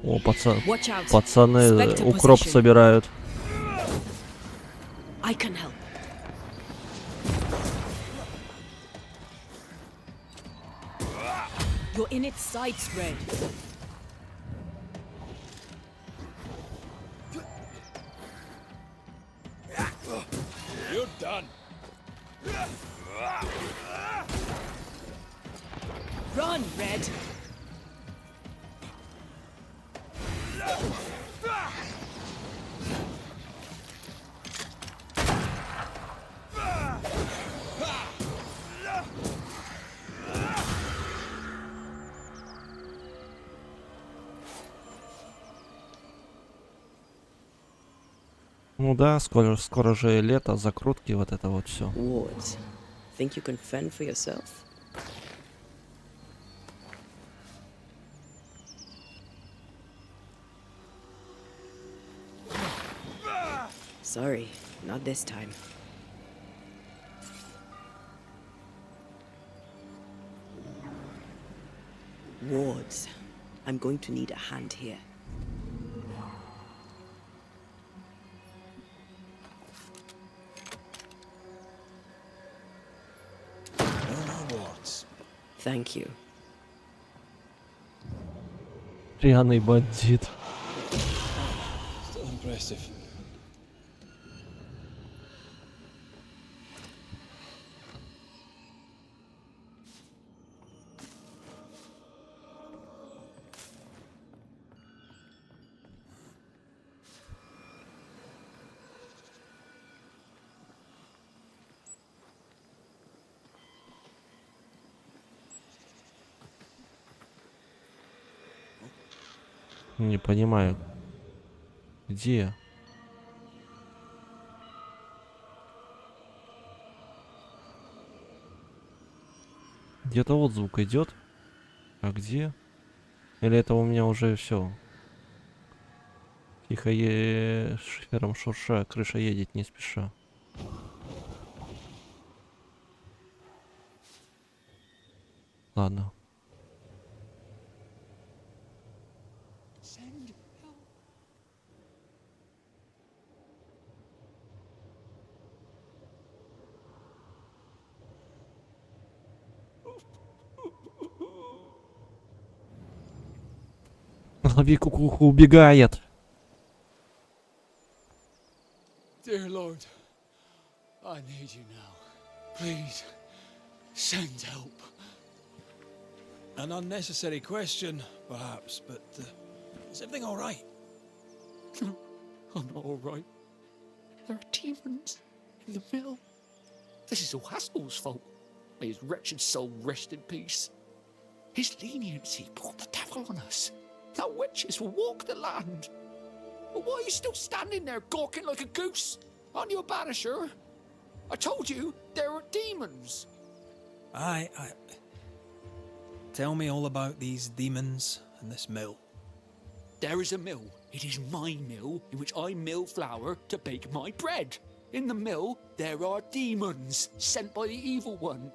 О, Watch out. пацаны Spectre укроп possession. собирают. I can help. You're in its sights, Red. You're done. Run, Red. Ну да, скоро же лето, закрутки, вот это вот все. Wards, think you can fend for yourself? Sorry, not this time. Wards, I'm going to need a hand here. No more wards. Thank you. Пьяный бандит. Still impressive. Не понимаю. Где? Где-то вот звук идет. А где? Или это у меня уже все? Тихо шифером шурша, крыша едет не спеша. Ладно. Лови кукуху, убегает. Dear Lord, I need you now. Please, send help. An unnecessary question, perhaps, but is everything all right? No, I'm not all right. There are demons in the mill. This is all Haskell's fault. May his wretched soul rest in peace. His leniency brought the devil on us. Now witches will walk the land. But why are you still standing there gawking like a goose? Aren't you a banisher? I told you there are demons. Aye. Tell me all about these demons and this mill. There is a mill. It is my mill in which I mill flour to bake my bread. In the mill, there are demons sent by the evil one.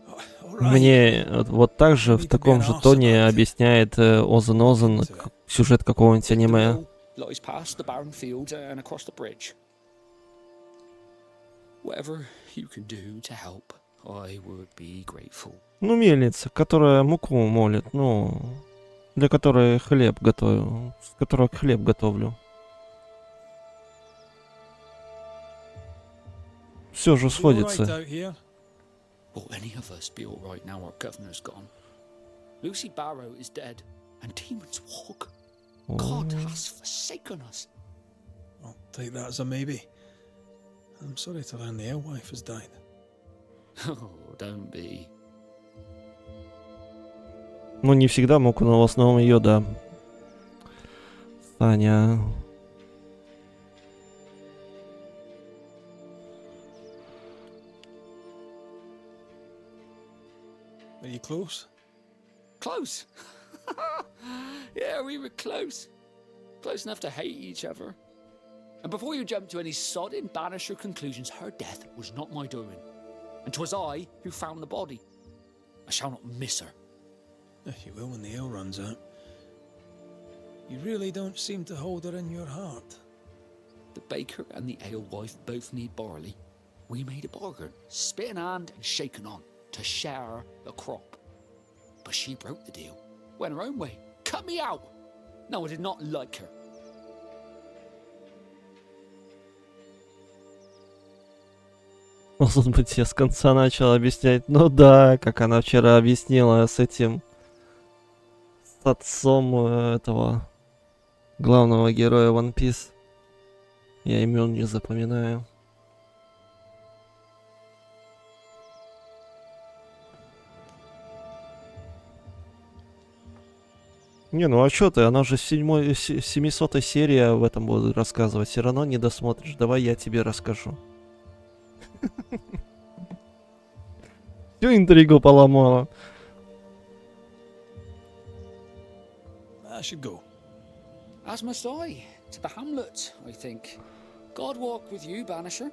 All right. Мне вот так же в таком же тоне объясняет Озен Озен сюжет какого-нибудь The аниме. mill lies past the barren fields and across the bridge. Whatever you can do to help, I would be grateful. Ну, мельница, которая муку молит, ну, для которой хлеб готовлю, с которой хлеб готовлю. Все же You all right сходится. out here? Will any of us be all right now our governor's gone? Lucy Barrow is dead, and demons walk. God has forsaken us. I'll take that as a maybe. I'm sorry to learn the alewife has died. Oh, don't be. Ну, не всегда муку, но в основном ее, да. Саня. Are you close? Close. Yeah, we were close. Close enough to hate each other. And before you jump to any sodding Banisher conclusions, her death was not my doing. And 'twas I who found the body. I shall not miss her. You will when the ale runs out. You really don't seem to hold her in your heart. The baker and the alewife both need barley. We made a bargain, spit in hand and shaken on, to share the crop. But she broke the deal, went her own way, cut me out. No, I did not like her. Может быть, я с конца начал объяснять. Ну да, как она вчера объяснила с этим... С отцом этого... главного героя One Piece. Я имен не запоминаю. Не, ну а чё ты? Она же 700-й серия в этом будет рассказывать. Все равно не досмотришь. Давай я тебе расскажу. Всю интригу поломала. I should go. As must I, to the hamlet, I think. God walk with you, Banisher.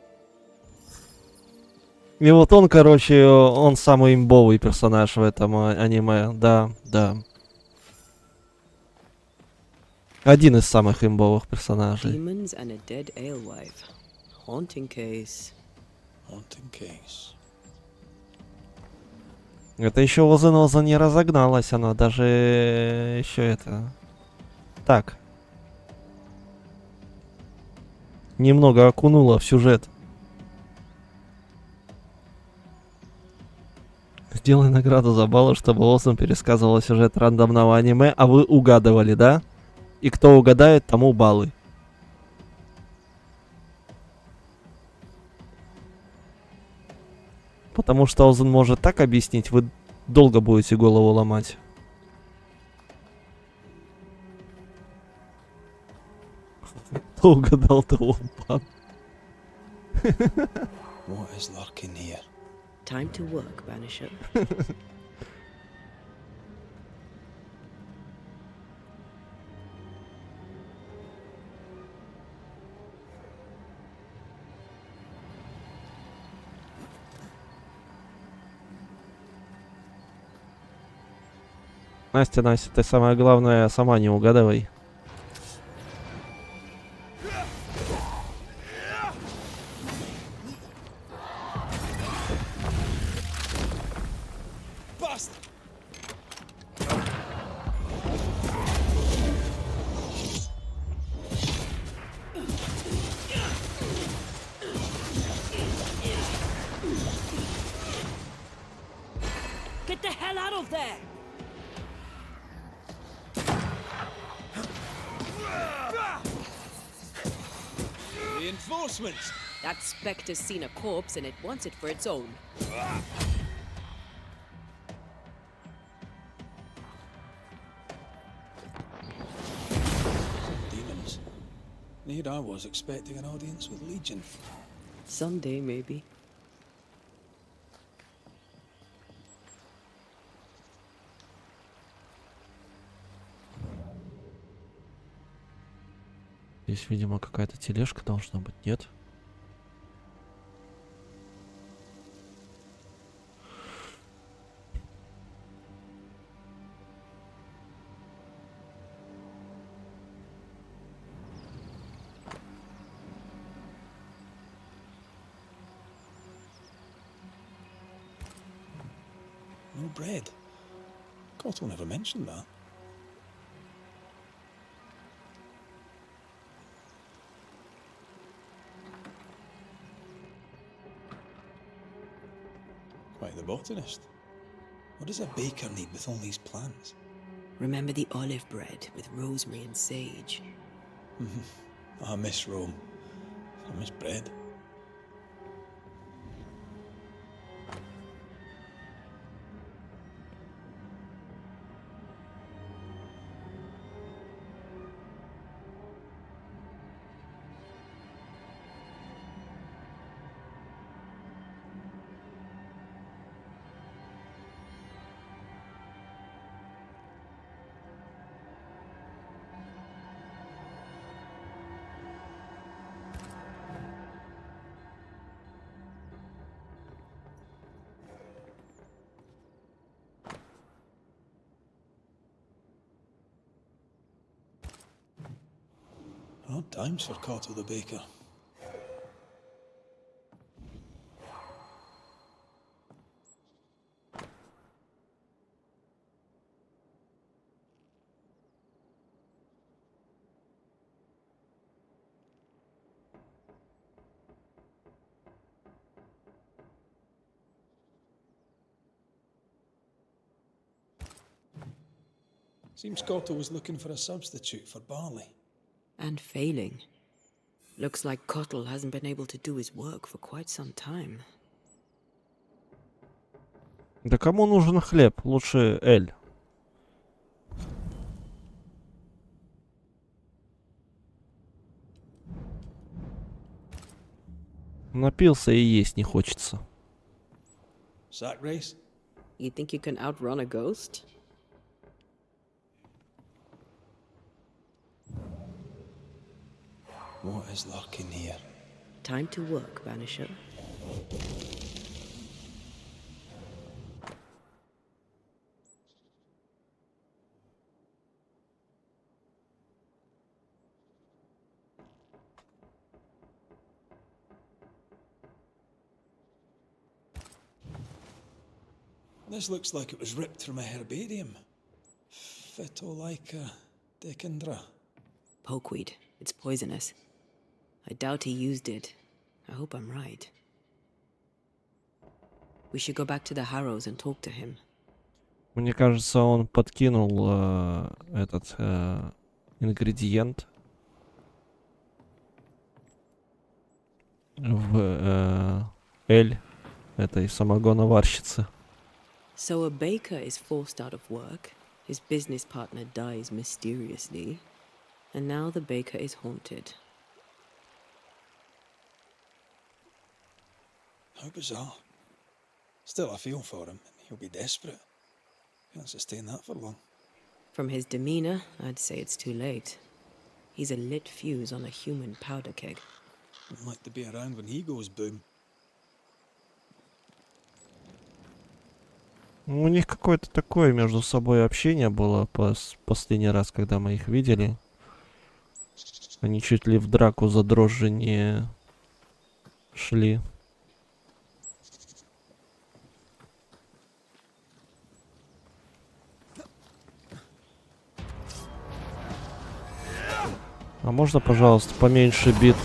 И вот он, короче, он самый имбовый персонаж в этом аниме. Да, да. Один из самых имбовых персонажей. Demons and a dead alewife. Haunting case. Haunting case. Это еще Озеноза не разогналась, она даже еще это... Так. Немного окунула в сюжет. Сделай награду за баллы, чтобы Озен пересказывала сюжет рандомного аниме, а вы угадывали, да? И кто угадает, тому баллы. Потому что Озен может так объяснить, вы долго будете голову ломать. Кто угадал, того бан. What is lurking here? Time to work, Banisher. Настя, Настя, ты самое главное сама не угадывай. Get the hell out of there! Reinforcements! That specter's seen a corpse and it wants it for its own. Demons. Here I was expecting an audience with Legion. Someday, maybe. Здесь, видимо, какая-то тележка должна быть, нет? No bread. Cotto never mentioned that. Quite the botanist. What does a baker need with all these plants? Remember the olive bread with rosemary and sage? I miss Rome. I miss bread. Odd times for Cotto the baker. Seems Cotto was looking for a substitute for barley. And failing. Looks like Cottle hasn't been able to do his work for quite some time. Да кому нужен хлеб? Лучше Эль. Напился и есть не хочется. Sack race? You think you can outrun a ghost? What is lurking here? Time to work, Banisher. This looks like it was ripped from a herbarium. Phytolaica decandra. Pokeweed. It's poisonous. I doubt he used it. I hope I'm right. We should go back to the Harrows and talk to him. Мне кажется, он подкинул этот ингредиент в Эль этой самогоноварщицы. So a baker is forced out of work, his business partner dies mysteriously, and now the baker is haunted. How bizarre. Still, I feel for him. He'll be desperate. Can't sustain that for long. From his demeanor, I'd say it's too late. He's a lit fuse on a human powder keg. Wouldn't like to be around when he goes boom. У них какое-то такое между собой общение было последний раз, когда мы их видели. Они чуть ли в драку за дрожжи не шли. А можно, пожалуйста, поменьше бит?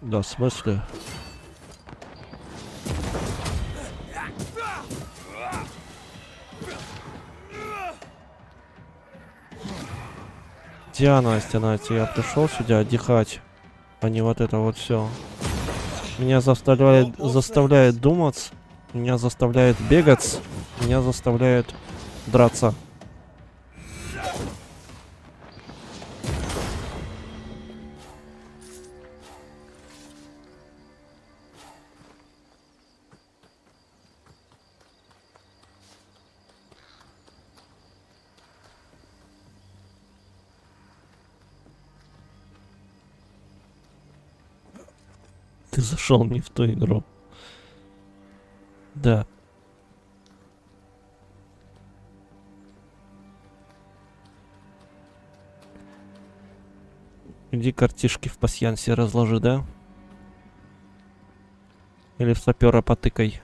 Да, в смысле? Настя, я пришел сюда отдыхать, а не вот это вот все. Меня заставляет думать, меня заставляет бегать, меня заставляет драться. Ты зашел не в ту игру. Да. Иди картишки в пасьянсе разложи, да? Или в сапера потыкай.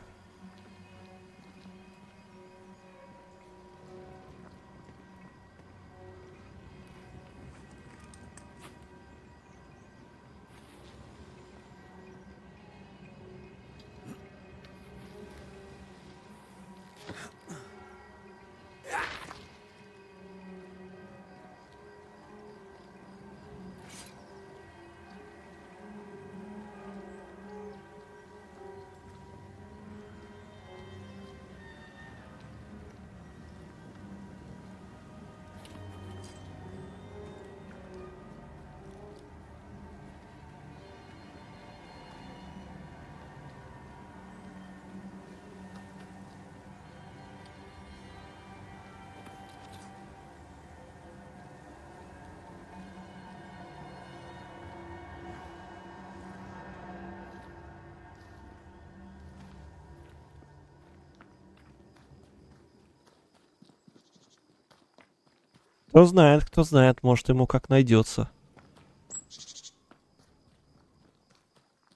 кто знает, может ему как найдется.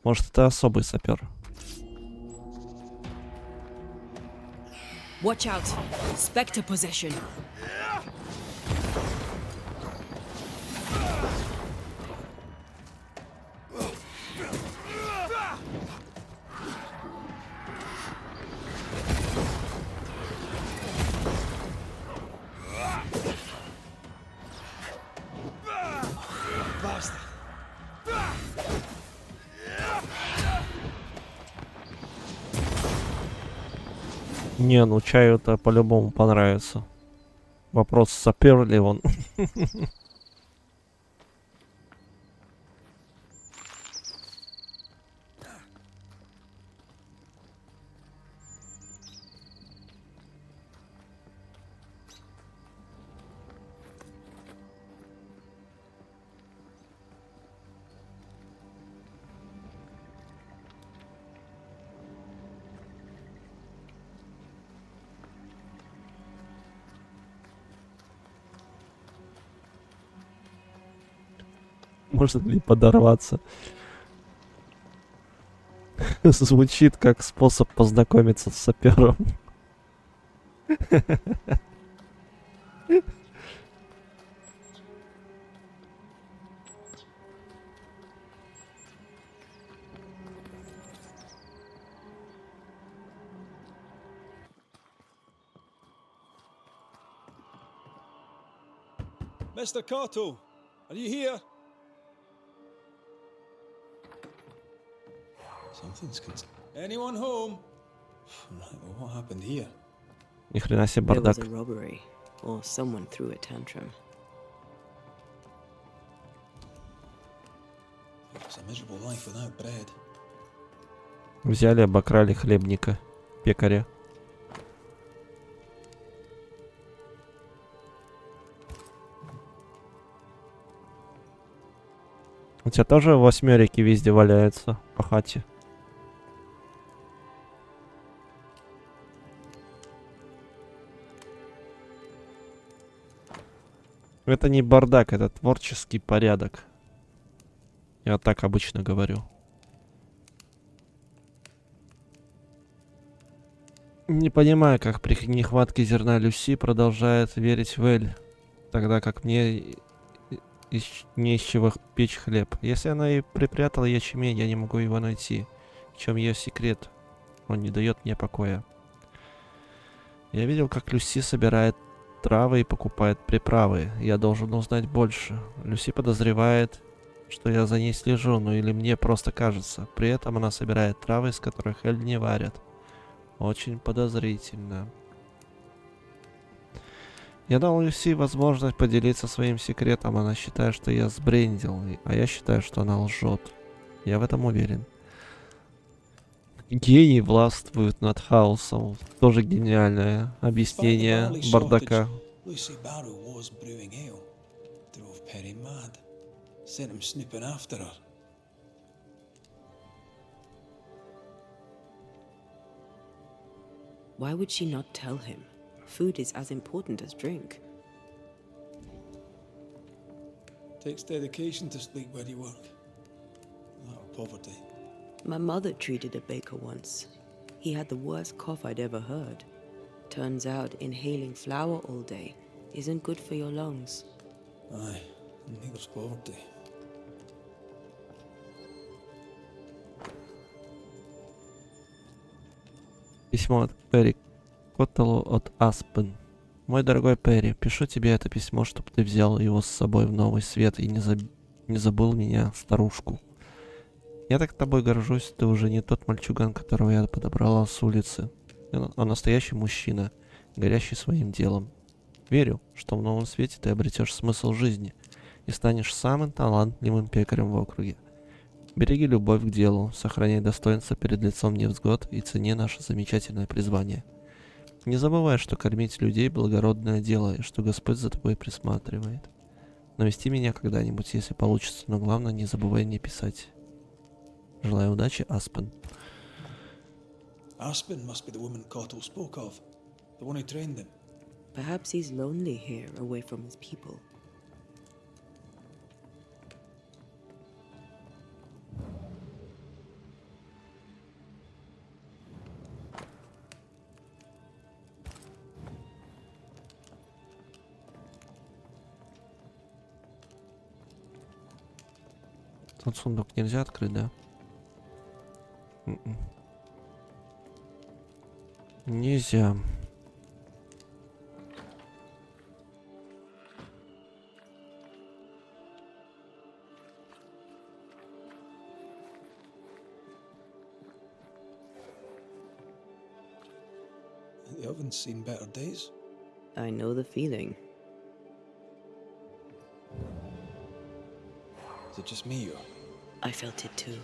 Может, это особый сапер. Watch out! Spectre possession! Не, ну чаю-то по-любому понравится. Вопрос, сапер ли он. Может ли подорваться? Звучит как способ познакомиться с сапером. Mr. Cato, are you here? Anyone home? Right, well, what happened here? Ни хрена себе There was бардак. a robbery, or someone threw a tantrum. It's a miserable life without bread. Взяли, обокрали хлебника, пекаря. У тебя тоже восьмерики везде валяются по хате? Это не бардак, это творческий порядок. Я так обычно говорю. Не понимаю, как при нехватке зерна Люси продолжает верить в Эль, тогда как мне не из чего печь хлеб. Если она и припрятала ячмень, я не могу его найти. В чем ее секрет? Он не дает мне покоя. Я видел, как Люси собирает травы и покупает приправы. Я должен узнать больше. Люси подозревает, что я за ней слежу, ну или мне просто кажется. При этом она собирает травы, из которых Эль не варят. Очень подозрительно. Я дал Люси возможность поделиться своим секретом. Она считает, что я сбрендил, а я считаю, что она лжет. Я в этом уверен. Гений властвует над хаосом. Тоже гениальное объяснение бардака. Lucy Barrow was brewing ale. Drove Perry mad. Sent him snooping after her. Why would she not tell him? Food is as important as drink. Takes dedication to sleep where you work. That or poverty. My mother treated a baker once. He had the worst cough I'd ever heard. Turns out inhaling flour all day isn't good for your lungs. Aye, and neither's poverty. Письмо от Перри Коттелу от Аспен. Мой дорогой Перри, пишу тебе это письмо, чтобы ты взял его с собой в новый свет и не забыл меня, старушку. Я так тобой горжусь, ты уже не тот мальчуган, которого я подобрала с улицы, а настоящий мужчина, горящий своим делом. Верю, что в новом свете ты обретешь смысл жизни и станешь самым талантливым пекарем в округе. Береги любовь к делу, сохраняй достоинство перед лицом невзгод и цени наше замечательное призвание. Не забывай, что кормить людей — благородное дело, и что Господь за тобой присматривает. Навести меня когда-нибудь, если получится, но главное, не забывай мне писать. Желаю удачи, Аспен. Aspen must be the woman Cottle spoke of. The one who trained him. Perhaps he's lonely here, away from his people. Тот сундук нельзя открыть, да? Нельзя. The oven's seen better days. I know the feeling. Is it just me or? I felt it too.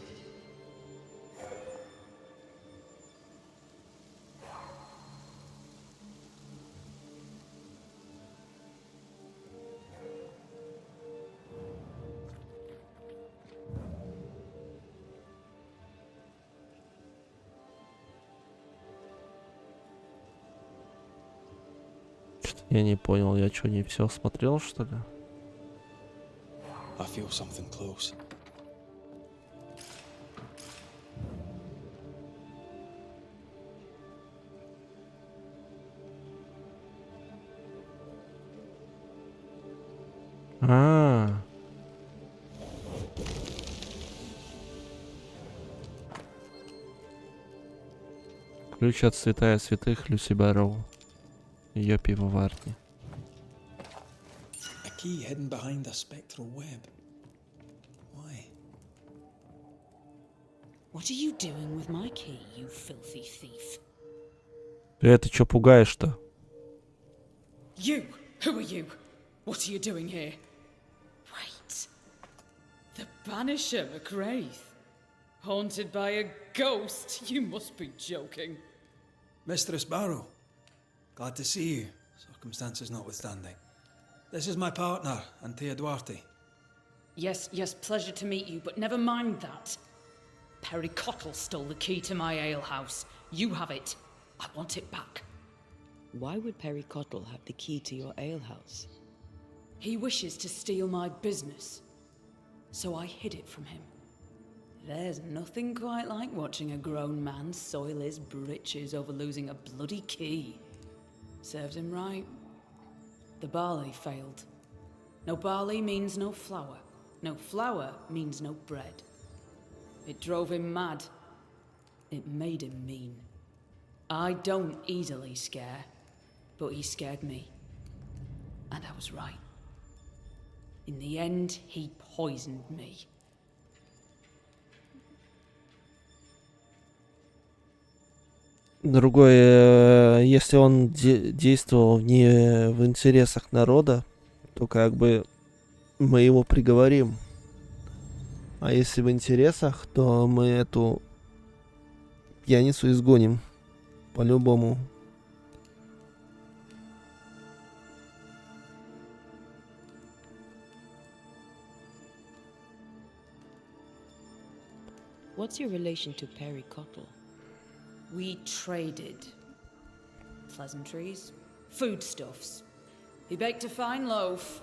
Что-то я не понял, я что, не все смотрел, что ли? I feel something close. А. Ключ от святая святых Люси Барроу. Ее пивоварни. A key hidden behind a spectral web. Why? What are you doing with my key, you filthy thief? Ты это чё пугаешь-то? You! Who are you? What are you doing here? Wait. The Banisher McGrath. Haunted by a ghost? You must be joking. Mistress Barrow, glad to see you, circumstances notwithstanding. This is my partner, Antea Duarte. Yes, pleasure to meet you, but never mind that. Perry Cottle stole the key to my alehouse. You have it. I want it back. Why would Perry Cottle have the key to your alehouse? He wishes to steal my business, so I hid it from him. There's nothing quite like watching a grown man soil his britches over losing a bloody key. Serves him right. The barley failed. No barley means no flour. No flour means no bread. It drove him mad. It made him mean. I don't easily scare, but he scared me. And I was right. In the end, he poisoned me. Другое, если он действовал не в интересах народа, то как бы мы его приговорим. А если в интересах, то мы эту пьяницу изгоним. По-любому. What's your relation to Perry Cottle? We traded. Pleasantries, foodstuffs. He baked a fine loaf.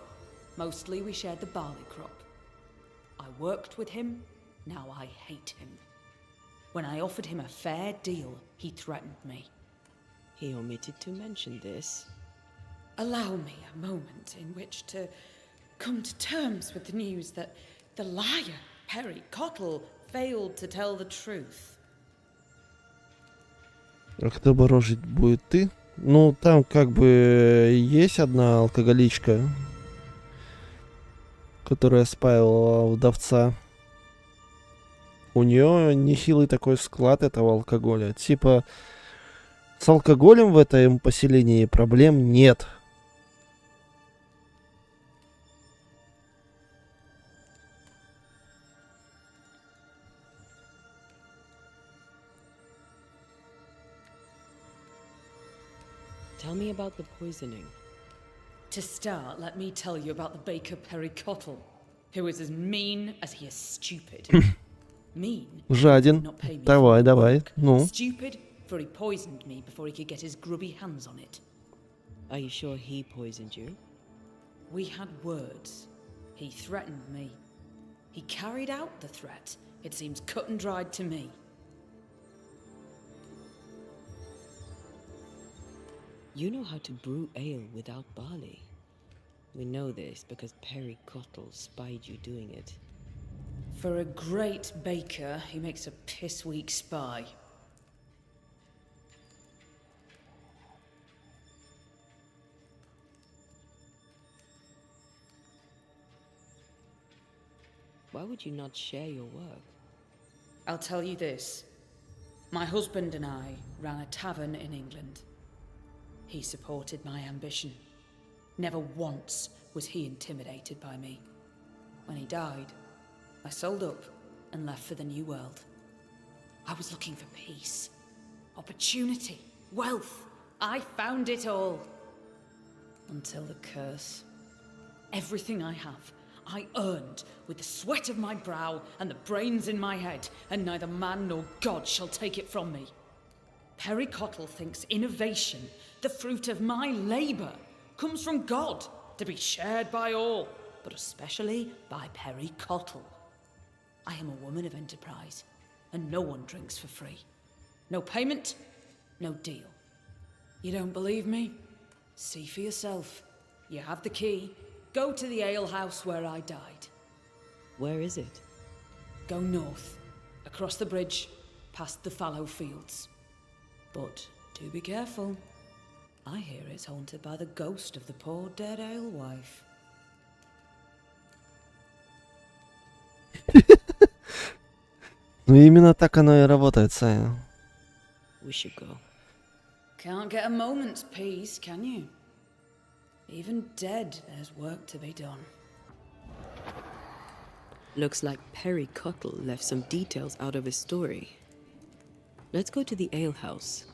Mostly we shared the barley crop. I worked with him, now I hate him. When I offered him a fair deal, he threatened me. He omitted to mention this. Allow me a moment in which to come to terms with the news that the liar, Perry Cottle, failed to tell the truth. А кто бы рожить будет ты? Ну, там как бы есть одна алкоголичка, которая спаивала вдовца. У нее нехилый такой склад этого алкоголя. Типа, с алкоголем в этом поселении проблем нет. Tell me about the poisoning. To start, let me tell you about the baker Perry Cottle, who is as mean as he is stupid. Mean? Жаден. Not pay me Давай, for давай. work. Ну. Stupid, for he poisoned me before he could get his grubby hands on it. Are you sure he poisoned you? We had words. He threatened me. He carried out the threat. It seems cut and dried to me. You know how to brew ale without barley. We know this because Perry Cottle spied you doing it. For a great baker, he makes a piss-weak spy. Why would you not share your work? I'll tell you this. My husband and I ran a tavern in England. He supported my ambition. Never once was he intimidated by me. When he died, I sold up and left for the New World. I was looking for peace, opportunity, wealth. I found it all. Until the curse. Everything I have, I earned with the sweat of my brow and the brains in my head, and neither man nor God shall take it from me. Perry Cottle thinks innovation, the fruit of my labour, comes from God, to be shared by all, but especially by Perry Cottle. I am a woman of enterprise, and no one drinks for free. No payment, no deal. You don't believe me? See for yourself. You have the key. Go to the alehouse where I died. Where is it? Go north, across the bridge, past the fallow fields. But do be careful. I hear it's haunted by the ghost of the poor dead alewife. Ну именно так оно и работает, Саня. We should go. Can't get a moment's peace, can you? Even dead, there's work to be done. Looks like Perry Cottle left some details out of his story. Let's go to the alehouse.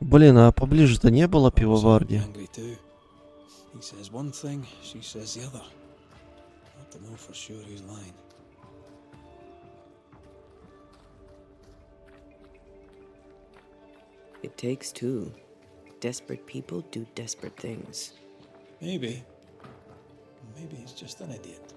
Блин, а поближе-то не было I was пивоварни? angry too. He says one thing, she says the other. Not to know for sure who's lying. It takes two. Desperate people do desperate things. Maybe. Maybe he's just an idiot.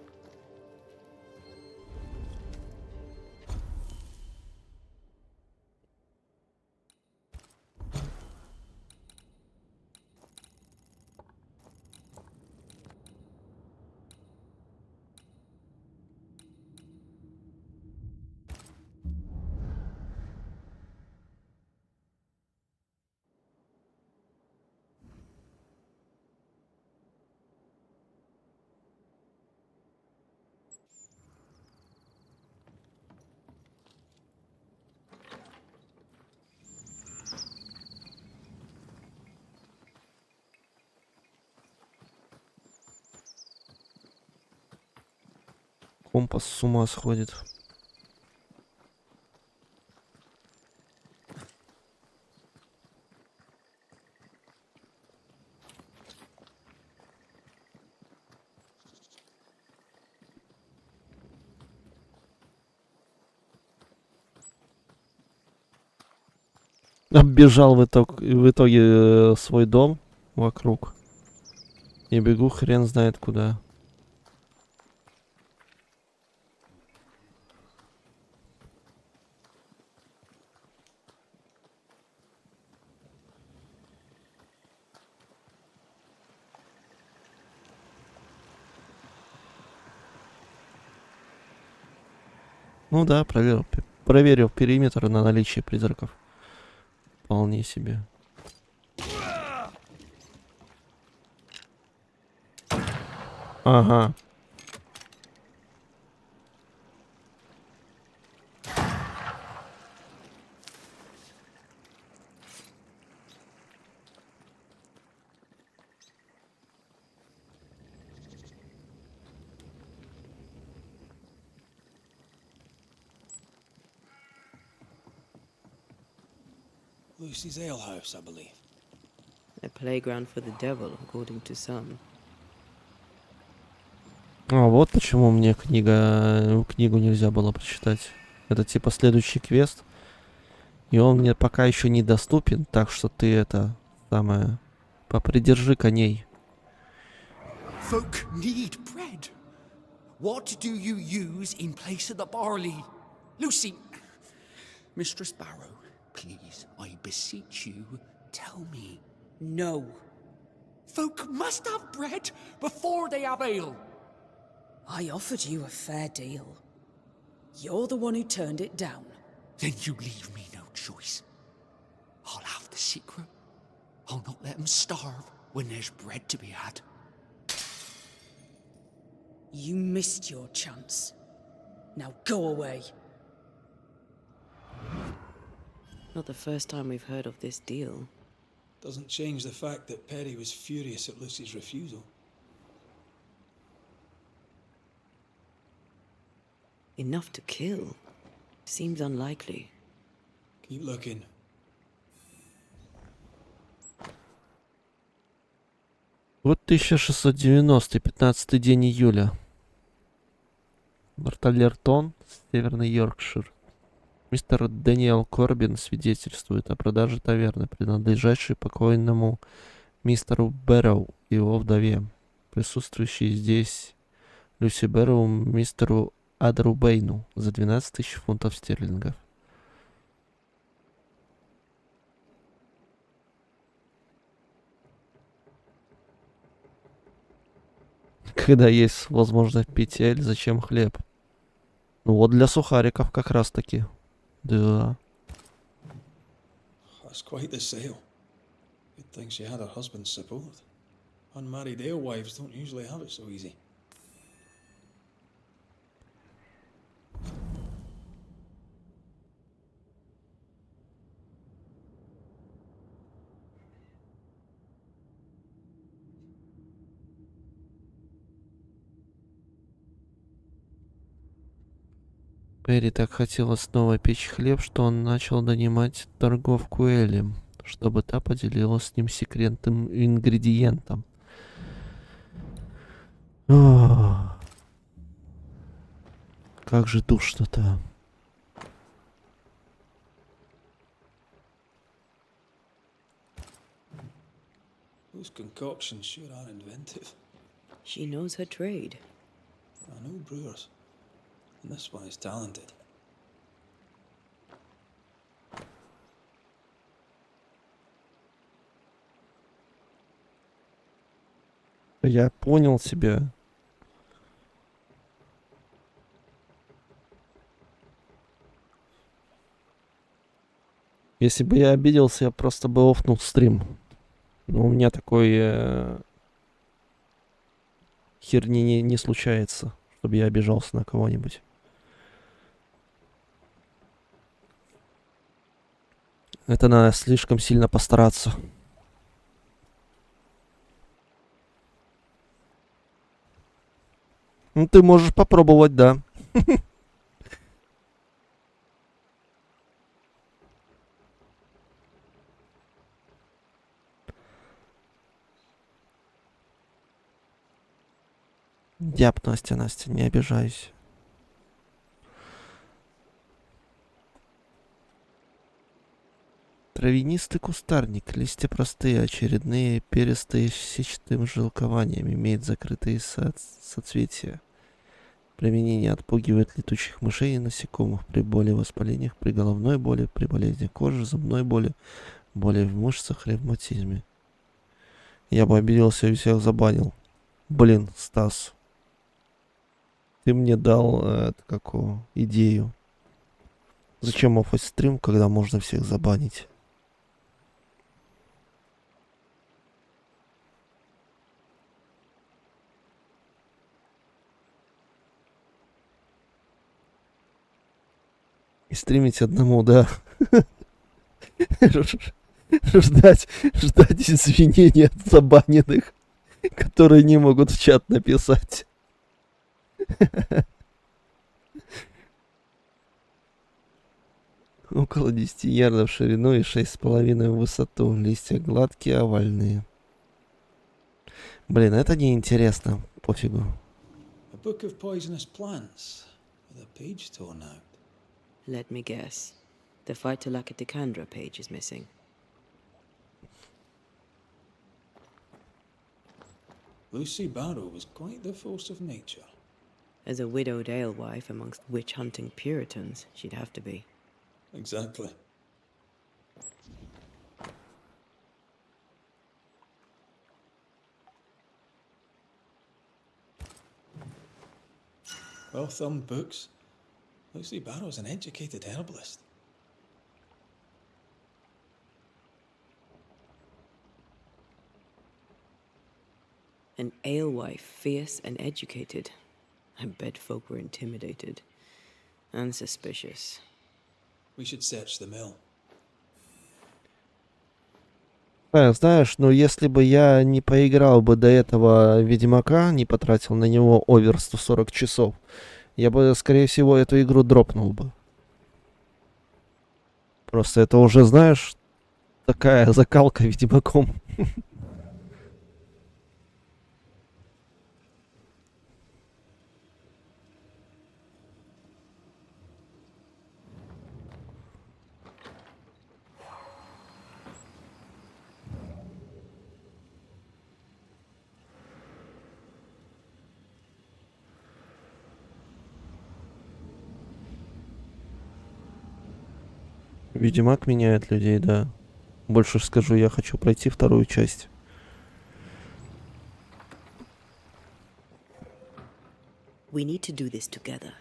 Компас с ума сходит. Оббежал в итоге свой дом вокруг. И бегу хрен знает куда. Ну да, проверил периметр на наличие призраков. Вполне себе. Ага. Lucy's alehouse, I believe. A playground for the devil, according to some. А, вот почему мне книгу нельзя было прочитать. Это типа следующий квест. И он мне пока еще недоступен, так что ты это самое... Попридержи коней. Folk need bread. What do you use in place of the barley? Lucy, Mistress Barrow, please, I beseech you, tell me. No. Folk must have bread before they have ale. I offered you a fair deal. You're the one who turned it down. Then you leave me no choice. I'll have the secret. I'll not let them starve when there's bread to be had. You missed your chance. Now go away. Not the first time we've heard of this deal. Doesn't change the fact that Perry was furious at Lucy's refusal. Enough to kill? Seems unlikely. Keep looking. Вот 1690, 15 день июля. Бартолертон, Северный Йоркшир. Мистер Дэниел Корбин свидетельствует о продаже таверны, принадлежащей покойному мистеру Бэрроу и его вдове. Присутствующие здесь Люси Бэрроу мистеру Адру Бэйну за 12 тысяч фунтов стерлингов. Когда есть возможность пить эль, зачем хлеб? Ну вот для сухариков как раз таки. Да. That's quite the sale. Good thing she had her husband's support. Unmarried alewives don't usually have it so easy. Перри так хотела снова печь хлеб, что он начал нанимать торговку элем, чтобы та поделилась с ним секретным ингредиентом. Ох, как же душно-то. Those concoctions sure are inventive. She knows her trade. I know brewers, and this one is talented. Я понял тебя. Если бы я обиделся, я просто бы офнул стрим. Но у меня такой херни не случается, чтобы я обижался на кого-нибудь. Это надо слишком сильно постараться. Ну, ты можешь попробовать, да. Дяб, Настя, не обижайся. Травянистый кустарник, листья простые, очередные, перистые, с сетчатым жилкованием, имеет закрытые соцветия. Применение отпугивает летучих мышей и насекомых при боли, воспалениях, при головной боли, при болезни кожи, зубной боли, боли в мышцах, ревматизме. Я бы обиделся и всех забанил. Блин, Стас. Ты мне дал идею. Зачем оффать стрим, когда можно всех забанить? И стримить одному, да. Ждать извинений от забаненных, которые не могут в чат написать. Около 10 ярдов в ширину и 6,5 в высоту. Листья гладкие, овальные. Блин, это неинтересно. Пофигу. A book of poisonous plants with a page torn out. Let me guess. The Phytolacticandra page is missing. Lucy Barrow was quite the force of nature. As a widowed alewife amongst witch-hunting Puritans, she'd have to be. Exactly. Well-thumbed books. Lucy Barrow's an educated herbalist. An alewife, fierce and educated. I bet folk were intimidated. And suspicious. We should search the mill. Знаешь, ну если бы я не поиграл бы до этого Ведьмака, не потратил на него овер 140 часов, я бы, скорее всего, эту игру дропнул бы. Просто это уже, знаешь, такая закалка Ведьмаком. Ведьмак меняет людей, да. Больше скажу, я хочу пройти вторую часть. We need to do this together.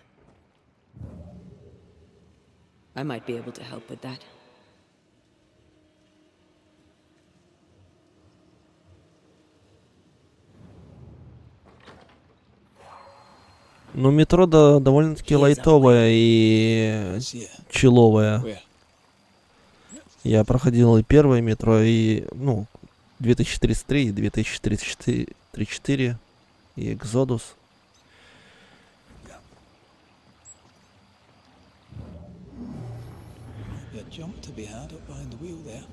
I might be able to help with that. Ну, метро довольно-таки лайтовое и чилловое. Where? Я проходил и первое метро, и, ну, 2033, и 2034, и Экзодус. Be a jump to be had up behind the wheel there.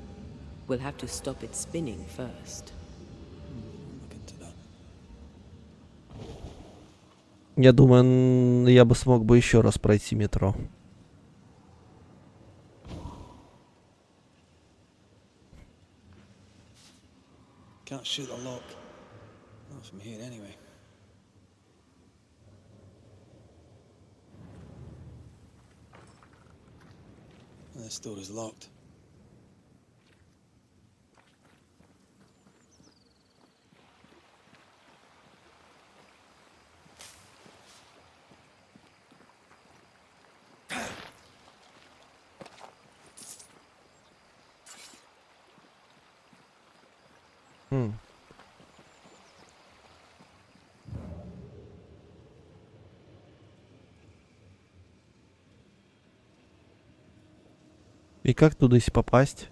We'll have to stop it spinning first. Look into that. Я думаю, я бы смог бы еще раз пройти метро. Can't shoot the lock. Not from here anyway. And this door is locked. И как туда попасть?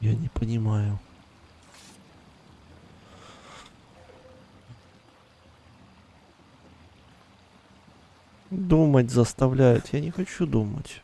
Я не понимаю. Думать заставляют. Я не хочу думать.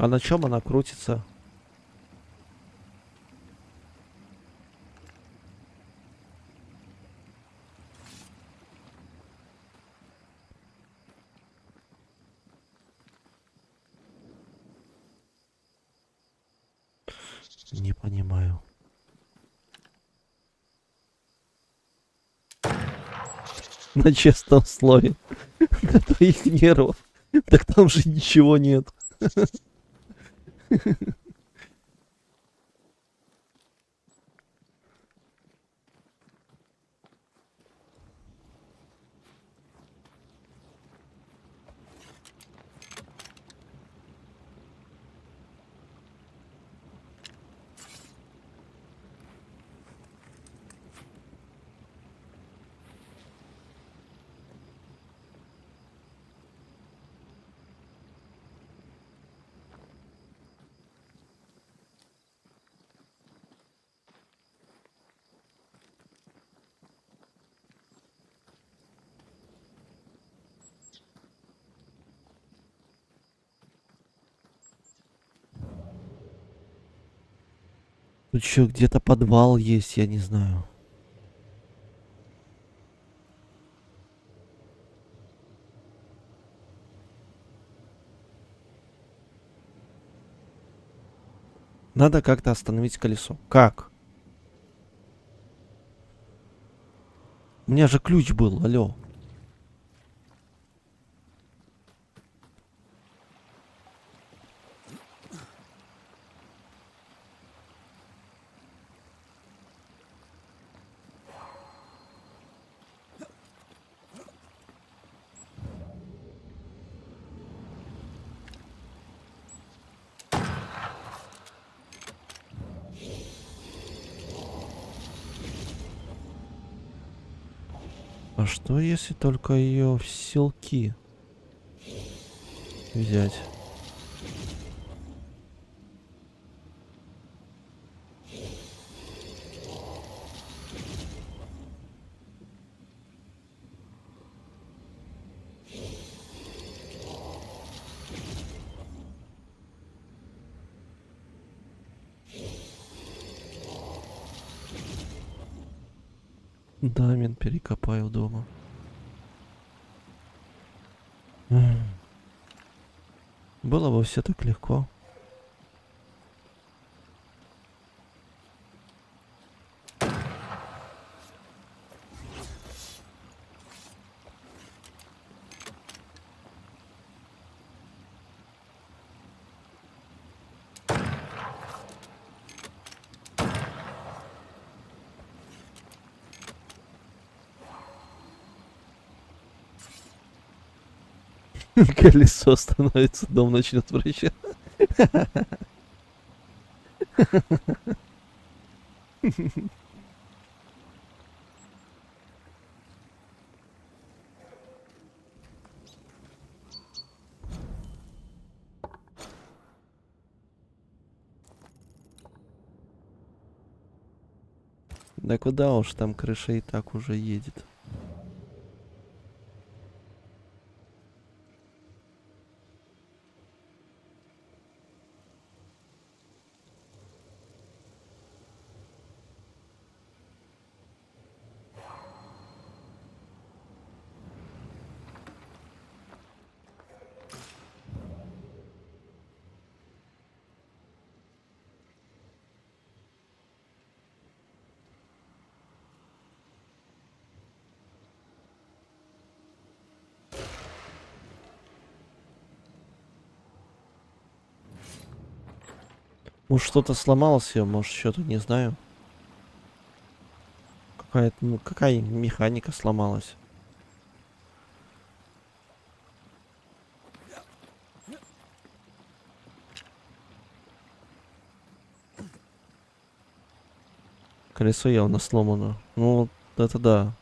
А на чем она крутится? Не понимаю. На честном слове. Для твоих нервов. Так там же ничего нет. Тут еще где-то подвал есть, я не знаю. Надо как-то остановить колесо. Как? У меня же ключ был, алло. А что если только ее в селки взять? Да, мен перекопаю дома. Было бы все так легко. Колесо становится, дом начнет вращаться. Да куда уж, там крыша и так уже едет. Может, что-то сломалось, я, может, что-то не знаю. Какая-то, ну, какая механика сломалась? Колесо явно сломано. Ну, это да.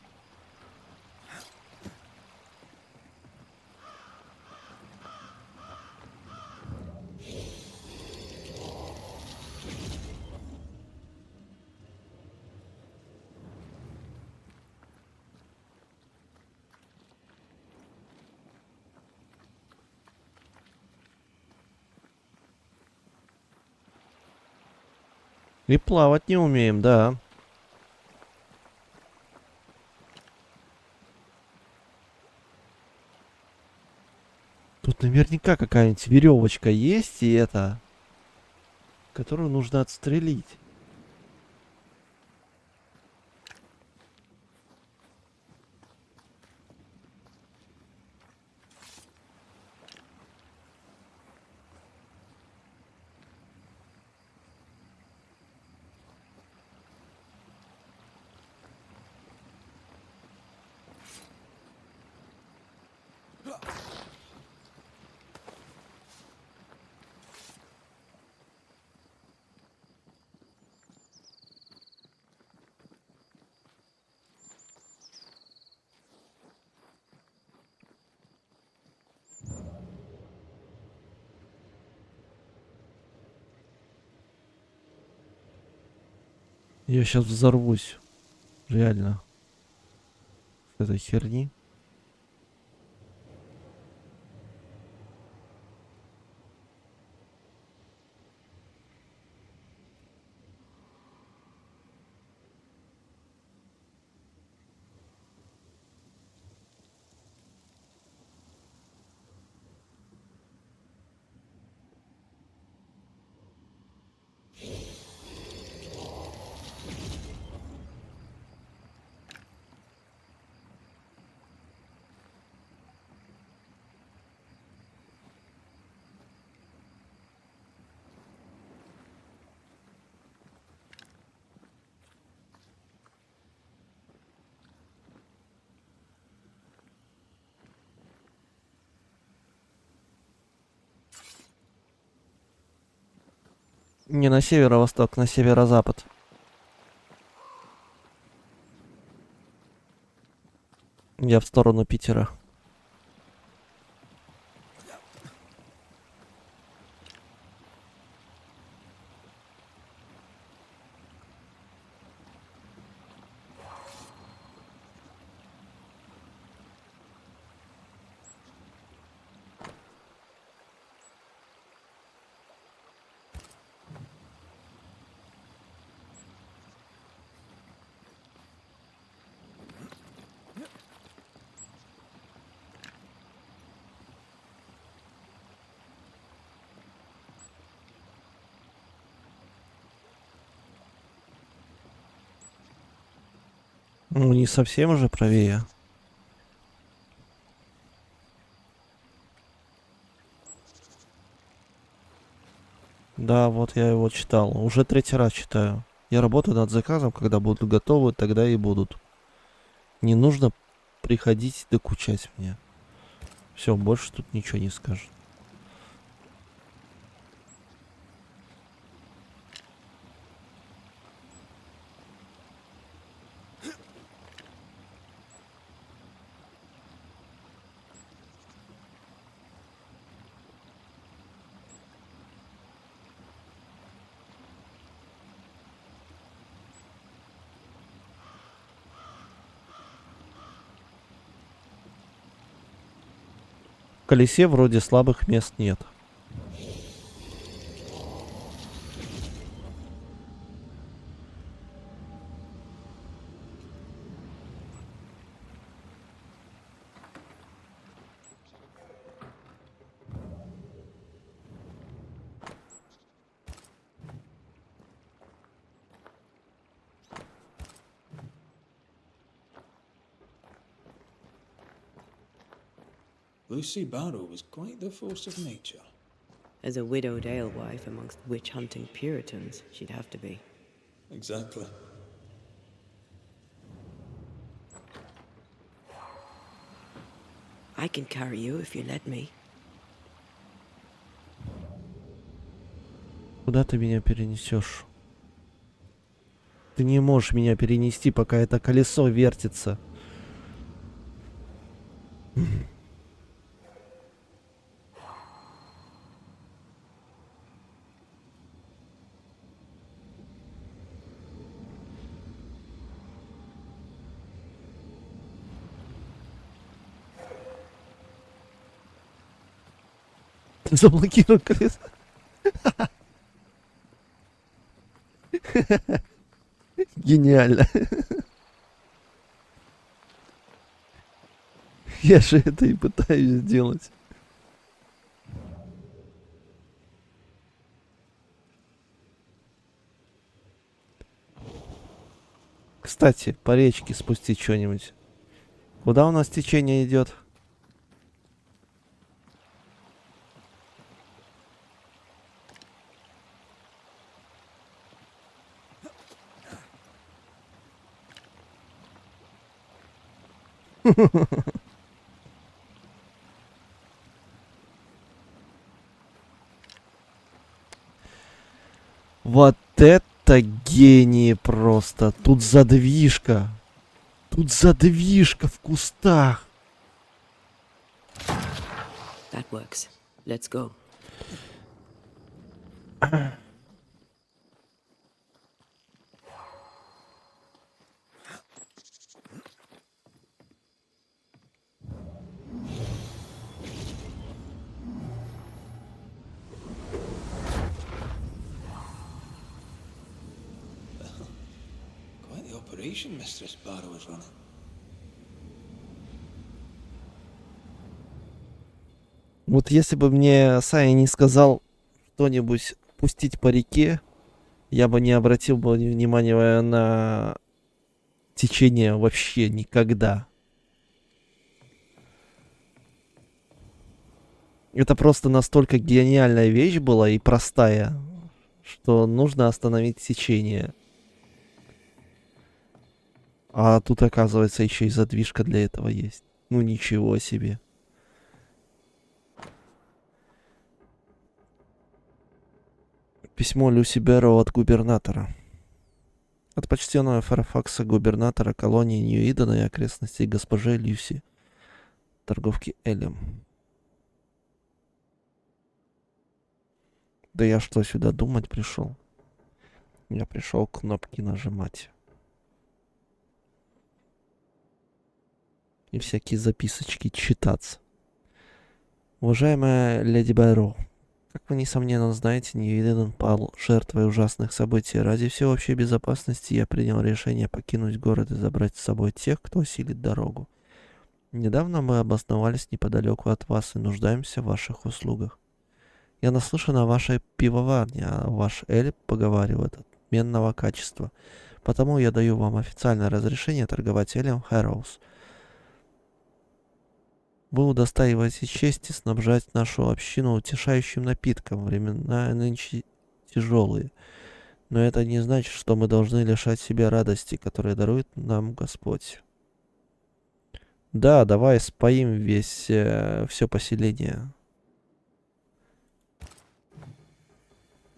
И плавать не умеем, да. Тут наверняка какая-нибудь веревочка есть, и это, которую нужно отстрелить. Я сейчас взорвусь. Реально. С этой херни. Не на северо-восток, на северо-запад. Я в сторону Питера. Ну, не совсем уже правее. Да, вот я его читал. Уже третий раз читаю. Я работаю над заказом, когда будут готовы, тогда и будут. Не нужно приходить докучать мне. Все, больше тут ничего не скажет. В колесе вроде слабых мест нет. Lucy Barrow was quite the force of nature. As a widowed alewife amongst witch-hunting Puritans, she'd have to be. Exactly. I can carry you if you let me. Куда ты меня перенесешь? Ты не можешь меня перенести, пока это колесо вертится. Заблокировал колесо. гениально. Я же это и пытаюсь сделать. Кстати, по речке спустить что-нибудь. Куда у нас течение идет? Вот это гении просто. Тут задвижка. Тут задвижка в кустах. That works. Let's go. Quite the operation Mistress Barrow is running. Вот если бы мне Сай не сказал что-нибудь пустить по реке, я бы не обратил бы внимания на течение вообще никогда. Это просто настолько гениальная вещь была и простая, что нужно остановить течение. А тут, оказывается, еще и задвижка для этого есть. Ну ничего себе. Письмо Люси Берроу от губернатора. От почтенного Фарфакса губернатора колонии Нью-Идена и окрестностей госпоже Люси, торговки Элем. Да я что, сюда думать пришел? Я пришел кнопки нажимать. И всякие записочки читаться. Уважаемая леди Берроу, как вы, несомненно, знаете, Нью-Иден пал жертвой ужасных событий. Ради всеобщей безопасности я принял решение покинуть город и забрать с собой тех, кто осилит дорогу. Недавно мы обосновались неподалеку от вас и нуждаемся в ваших услугах. Я наслышан о вашей пивоварне, а ваш эль, поговаривает, отменного качества. Потому я даю вам официальное разрешение торговать элем Хэрроуз. Вы удостаиваете чести снабжать нашу общину утешающим напитком. Времена нынче тяжелые. Но это не значит, что мы должны лишать себя радости, которые дарует нам Господь. Да, давай споим все поселение.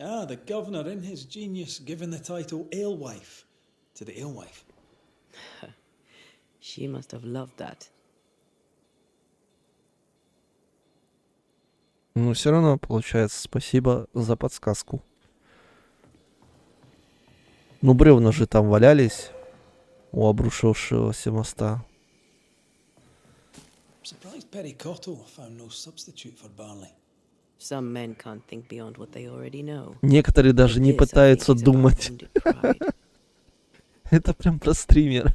Ah, the governor in his genius given the title Alewife to the alewife. She must have loved that. Но все равно, получается, спасибо за подсказку. Ну, бревна же там валялись у обрушившегося моста. Surprised Perry Cotto found no substitute for Barley. Some men can't think beyond what they already know. Некоторые даже не This, I think, пытаются is about думать. wounded pride. Это прям про стримера.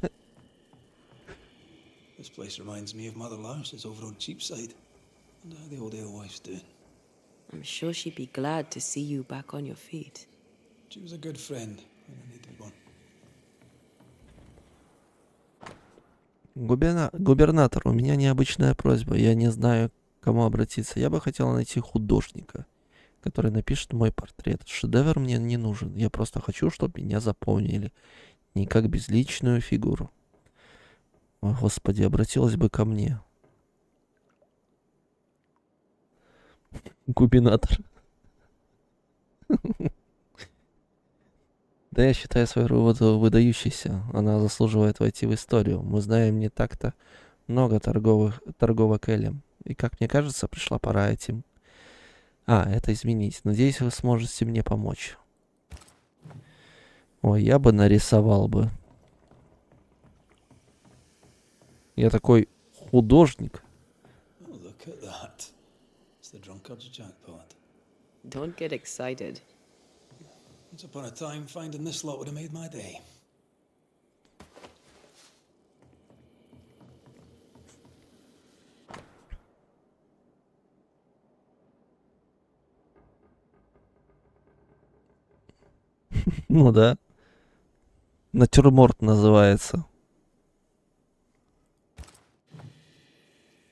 This place reminds me of Mother Louse's over on Cheapside. And how the old alewife's doing. I'm sure she'd be glad to see you back on your feet. She was a good friend when I needed one. Губернатор, у меня необычная просьба. Я не знаю, к кому обратиться. Я бы хотел найти художника, который напишет мой портрет. Шедевр мне не нужен. Я просто хочу, чтобы меня запомнили. Не как безличную фигуру. О, Господи, обратилась бы ко мне. Губернатор. Да, я считаю свою работу выдающейся. Она заслуживает войти в историю. Мы знаем не так-то много торговок элем. И, как мне кажется, пришла пора этим... это изменить. Надеюсь, вы сможете мне помочь. Ой, я бы нарисовал бы. Я такой художник. Oh, look at that. It's the drunkard's jackpot. Don't get excited. Once upon a time, finding this lot would have made my day. Ну да. Натюрморт называется.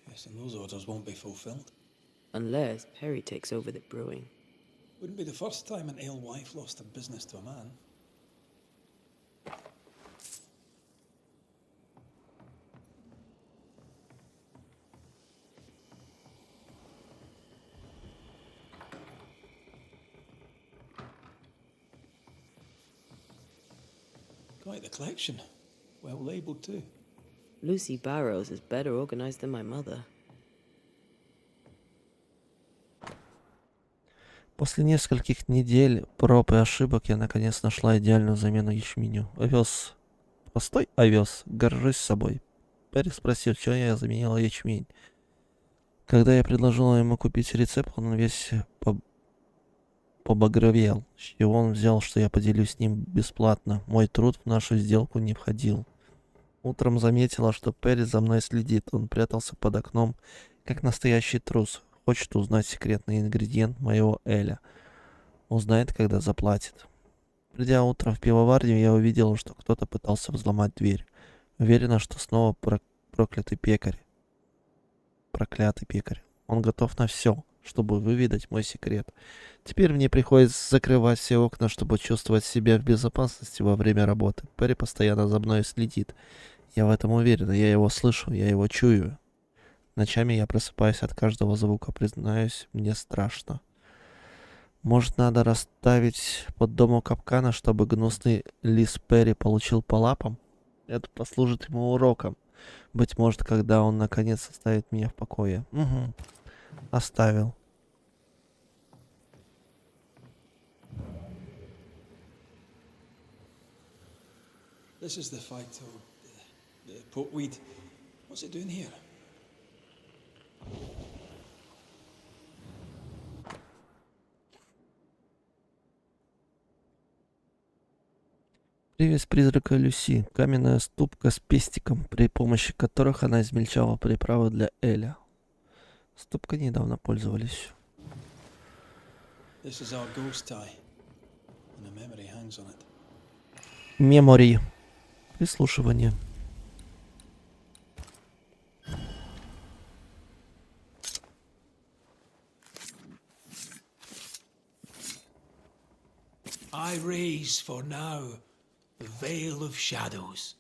Yes, and those orders won't be fulfilled. Unless Perry takes over the brewing. Wouldn't be the first time an alewife lost her business to a man. Quite the collection. Well labelled too. Lucy Barrows is better organized than my mother. После нескольких недель проб и ошибок я наконец нашла идеальную замену ячменю. Овес. Простой овес. Горжусь собой. Перри спросил, что я заменила ячмень. Когда я предложила ему купить рецепт, он весь побагровел, с чего он взял, что я поделюсь с ним бесплатно. Мой труд в нашу сделку не входил. Утром заметила, что Перри за мной следит. Он прятался под окном, как настоящий трус. Хочет узнать секретный ингредиент моего эля. Узнает, когда заплатит. Придя утром в пивоварню, я увидела, что кто-то пытался взломать дверь. Уверена, что снова проклятый пекарь. Проклятый пекарь. Он готов на все, чтобы выведать мой секрет. Теперь мне приходится закрывать все окна, чтобы чувствовать себя в безопасности во время работы. Перри постоянно за мной следит. Я в этом уверена. Я его слышу, я его чую. Ночами я просыпаюсь от каждого звука. Признаюсь, мне страшно. Может, надо расставить под домом капкана, чтобы гнусный лис Перри получил по лапам? Это послужит ему уроком. Быть может, когда он наконец оставит меня в покое. Угу. Оставил. This is the phyto... the portweed. What's it doing here? Привес призрака Люси. Каменная ступка с пестиком, при помощи которых она измельчала приправы для Эля. Ступкой недавно пользовались. This is our ghost tie, and a memory hangs on it. Мемори. Прислушивание. I raise for now the veil of shadows.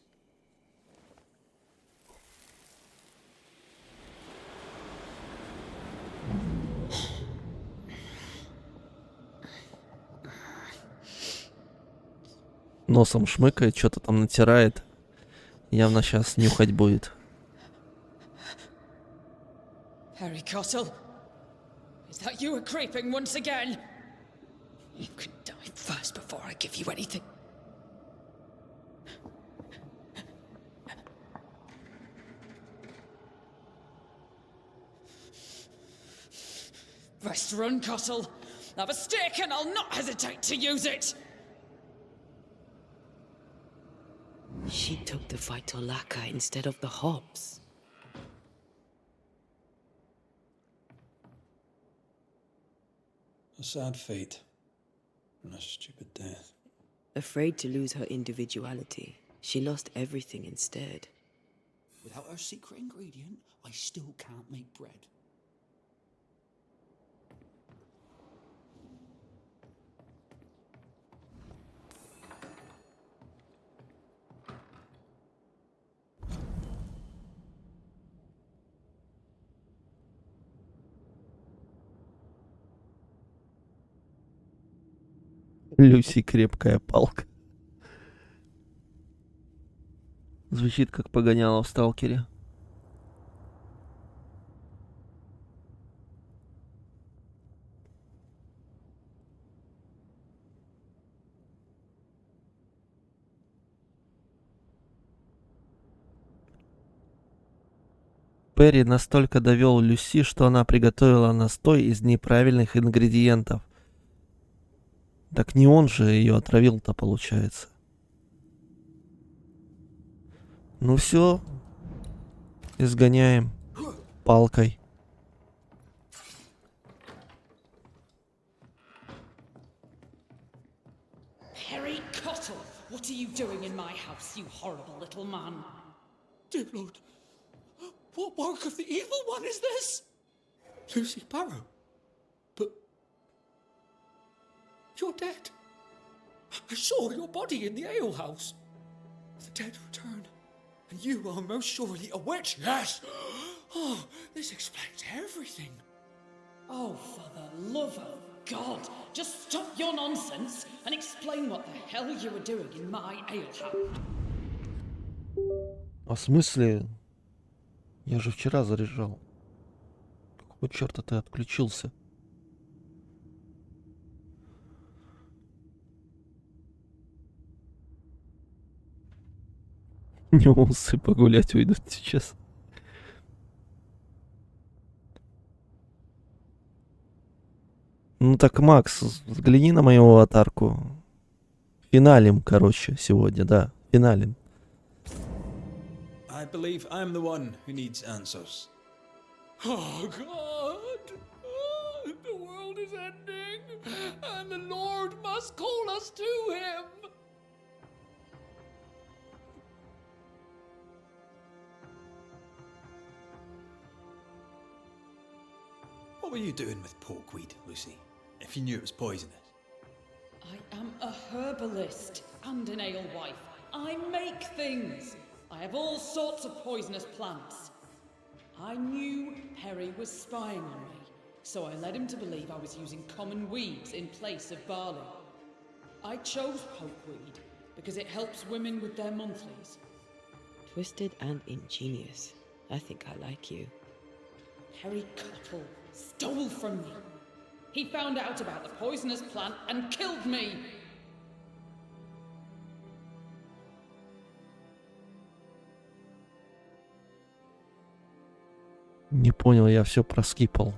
Носом шмыкает, что-то там натирает. Явно сейчас нюхать будет. Harry Cottle, is that you creeping once again? You can die first before I give you anything. Best run, Cottle. Have a stick and I'll not hesitate to use it. She took the Vitolacca instead of the hops. A sad fate, and a stupid death. Afraid to lose her individuality, she lost everything instead. Without her secret ingredient, I still can't make bread. Люси крепкая палка. Звучит как погоняло в Сталкере. Перри настолько довел Люси, что она приготовила настой из неправильных ингредиентов. Так не он же ее отравил-то, получается. Ну все, изгоняем палкой. Harry face, you horrible little man. Dear Lord, what work of the evil one is this? Lucy Barrow? But you're dead. I saw your body in the alehouse. The dead return, and you are most surely a witch. Yes! Oh, this explains everything. Oh, for the love of God, just stop your nonsense and explain what the hell you were doing in my alehouse. А в смысле? Я же вчера заряжал. Какого черта ты отключился? Нюансы погулять уйдут сейчас. Ну так, Макс, взгляни на мою аватарку. Финалим, короче, сегодня, да. Финалим. I believe I'm the one who needs answers. Oh, God! Oh, the world is ending, and the Lord must call us to him! What were you doing with porkweed, Lucy, if you knew it was poisonous? I am a herbalist and an alewife. I make things. I have all sorts of poisonous plants. I knew Perry was spying on me, so I led him to believe I was using common weeds in place of barley. I chose pokeweed because it helps women with their monthlies. Twisted and ingenious. I think I like you. Perry Cottle stole from me. He found out about the poisonous plant and killed me. Не понял, я все проскипал.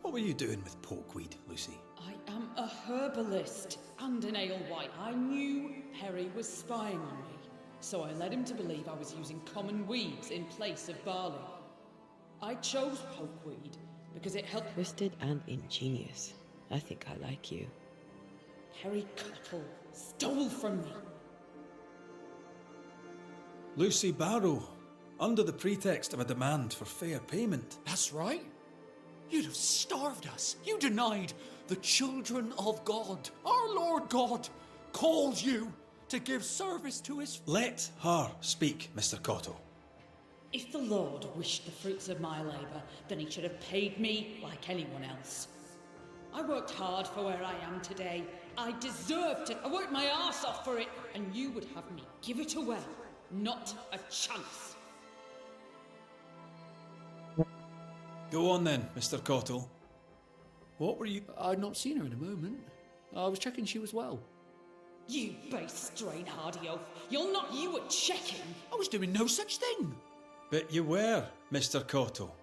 What were you doing with porkweed, Lucy? I am a herbalist and an alewife. I knew Perry was spying on me, so I led him to believe I was using common weeds in place of barley. I chose pokeweed because it helped. Twisted and ingenious. I think I like you. Perry Cottle stole from me. Lucy Barrow, under the pretext of a demand for fair payment. That's right. You'd have starved us. You denied the children of God. Our Lord God calls you to give service to his... Let her speak, Mr. Cottle. If the Lord wished the fruits of my labour, then he should have paid me like anyone else. I worked hard for where I am today. I deserved it. I worked my arse off for it, and you would have me give it away. Not a chance. Go on then, Mr. Cottle. What were you... I'd not seen her in a moment. I was checking she was well. You base strain-hardy oaf. You were checking. I was doing no such thing. But you were, Mr. Cottle.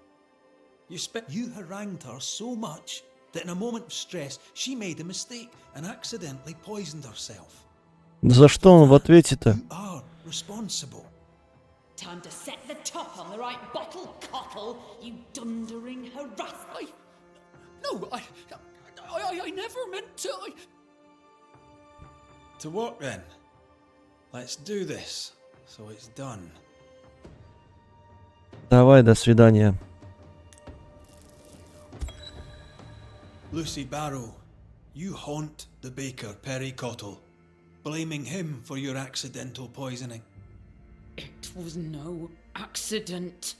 You harangued her so much that in a moment of stress she made a mistake and accidentally poisoned herself. За что он в ответе-то? You are responsible. Time to set the top on the right bottle, Cottle, you dundering harasser. I never meant to. To work then. Let's do this, so it's done. Давай, до свидания. Lucy Barrow, you haunt the baker Perry Cottle, blaming him for your accidental poisoning. It was no accident.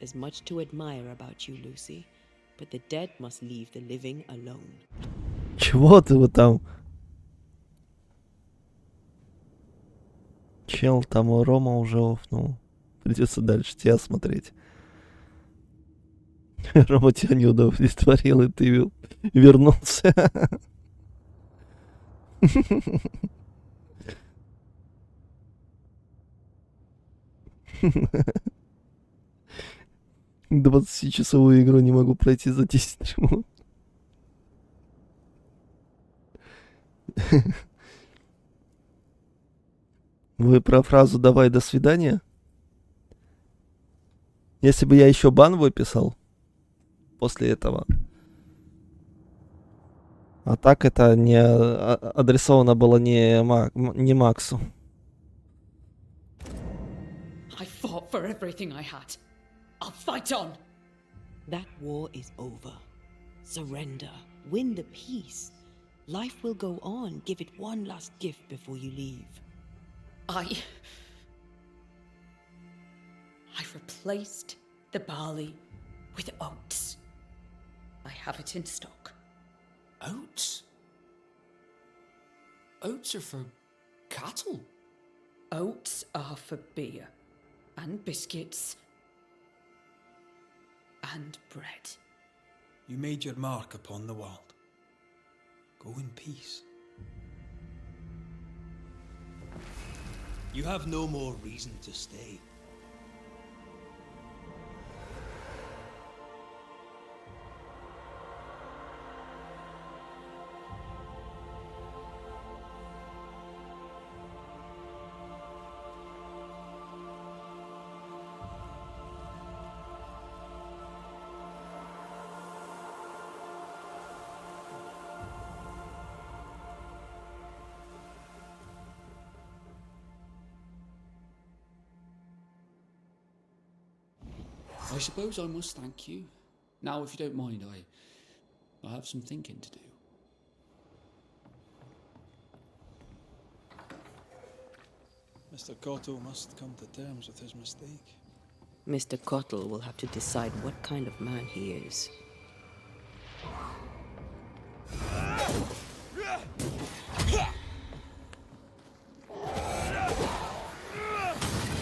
There's much to admire about you, Lucy, but the dead must leave the living alone. Чего ты вот там? Чел, там у Рома уже офнул. Придется дальше тебя смотреть. Рома тебя не удовлетворил, и ты вернулся. 20-часовую игру не могу пройти за 10 минут. Вы про фразу «давай, до свидания»? Если бы я еще бан выписал после этого. А так это не адресовано было не Максу. fought for everything I had. I'll fight on. That war is over. Surrender. Win the peace. Life will go on. Give it one last gift before you leave. I replaced the barley with oats. I have it in stock. Oats? Oats are for cattle. Oats are for beer and biscuits and bread. You made your mark upon the world. Go in peace. You have no more reason to stay. I suppose I must thank you. Now, if you don't mind, I have some thinking to do. Mr. Cotto must come to terms with his mistake. Mr. Cottle will have to decide what kind of man he is.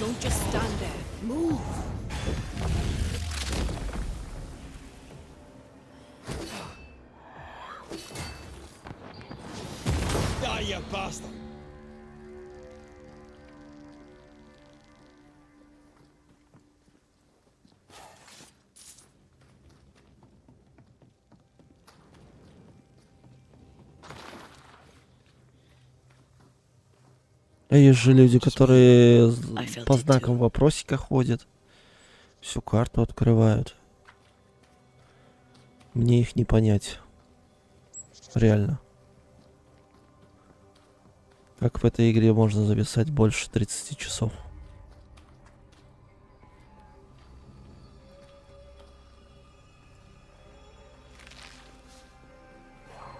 Don't just stand there. Move! Die, you bastard! А есть же люди, которые felt по it знакам too. вопросика ходят, всю карту открывают. Мне их не понять. Реально. Как в этой игре можно зависать больше 30 часов?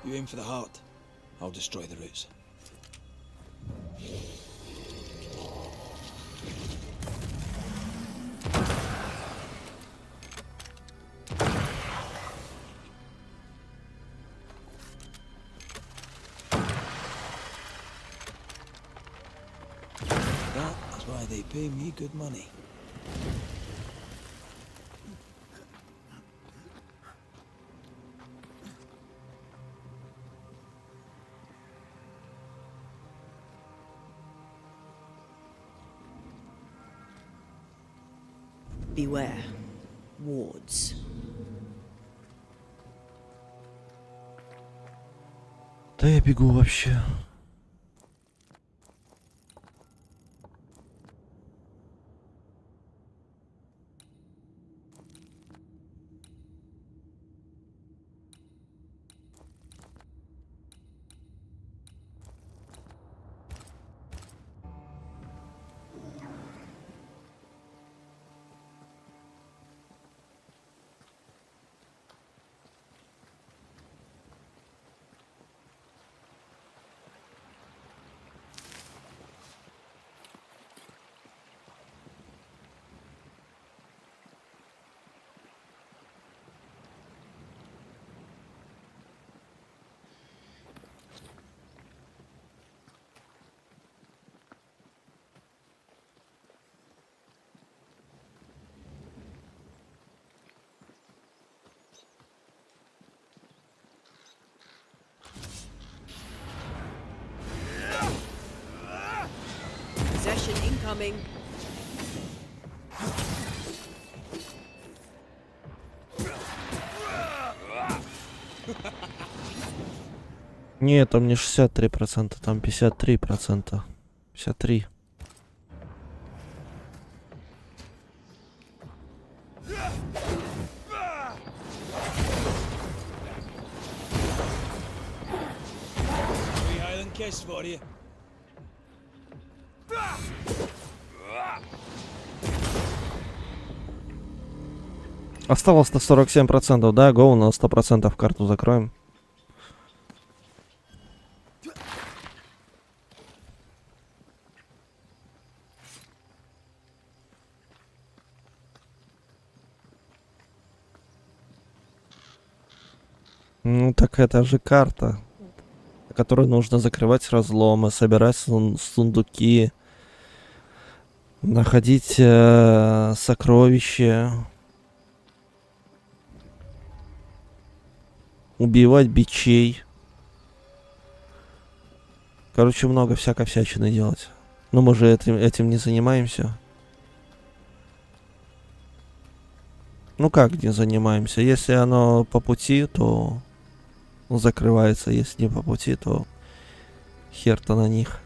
You aim for the heart, I'll destroy the roots. That's why they pay me good money. Beware. Wards. Да я бегу вообще. Possession incoming. Нет, там не 63%, там 53%. 53. Free Highland kiss for you. Осталось на 47%, да? Гоу на 100% карту закроем. Ну так это же карта, на которой нужно закрывать разломы, собирать сундуки, находить сокровища, убивать бичей. Короче, много всякой всячины делать. Но мы же этим не занимаемся. Ну как не занимаемся? Если оно по пути, то закрывается. Если не по пути, то хер-то на них.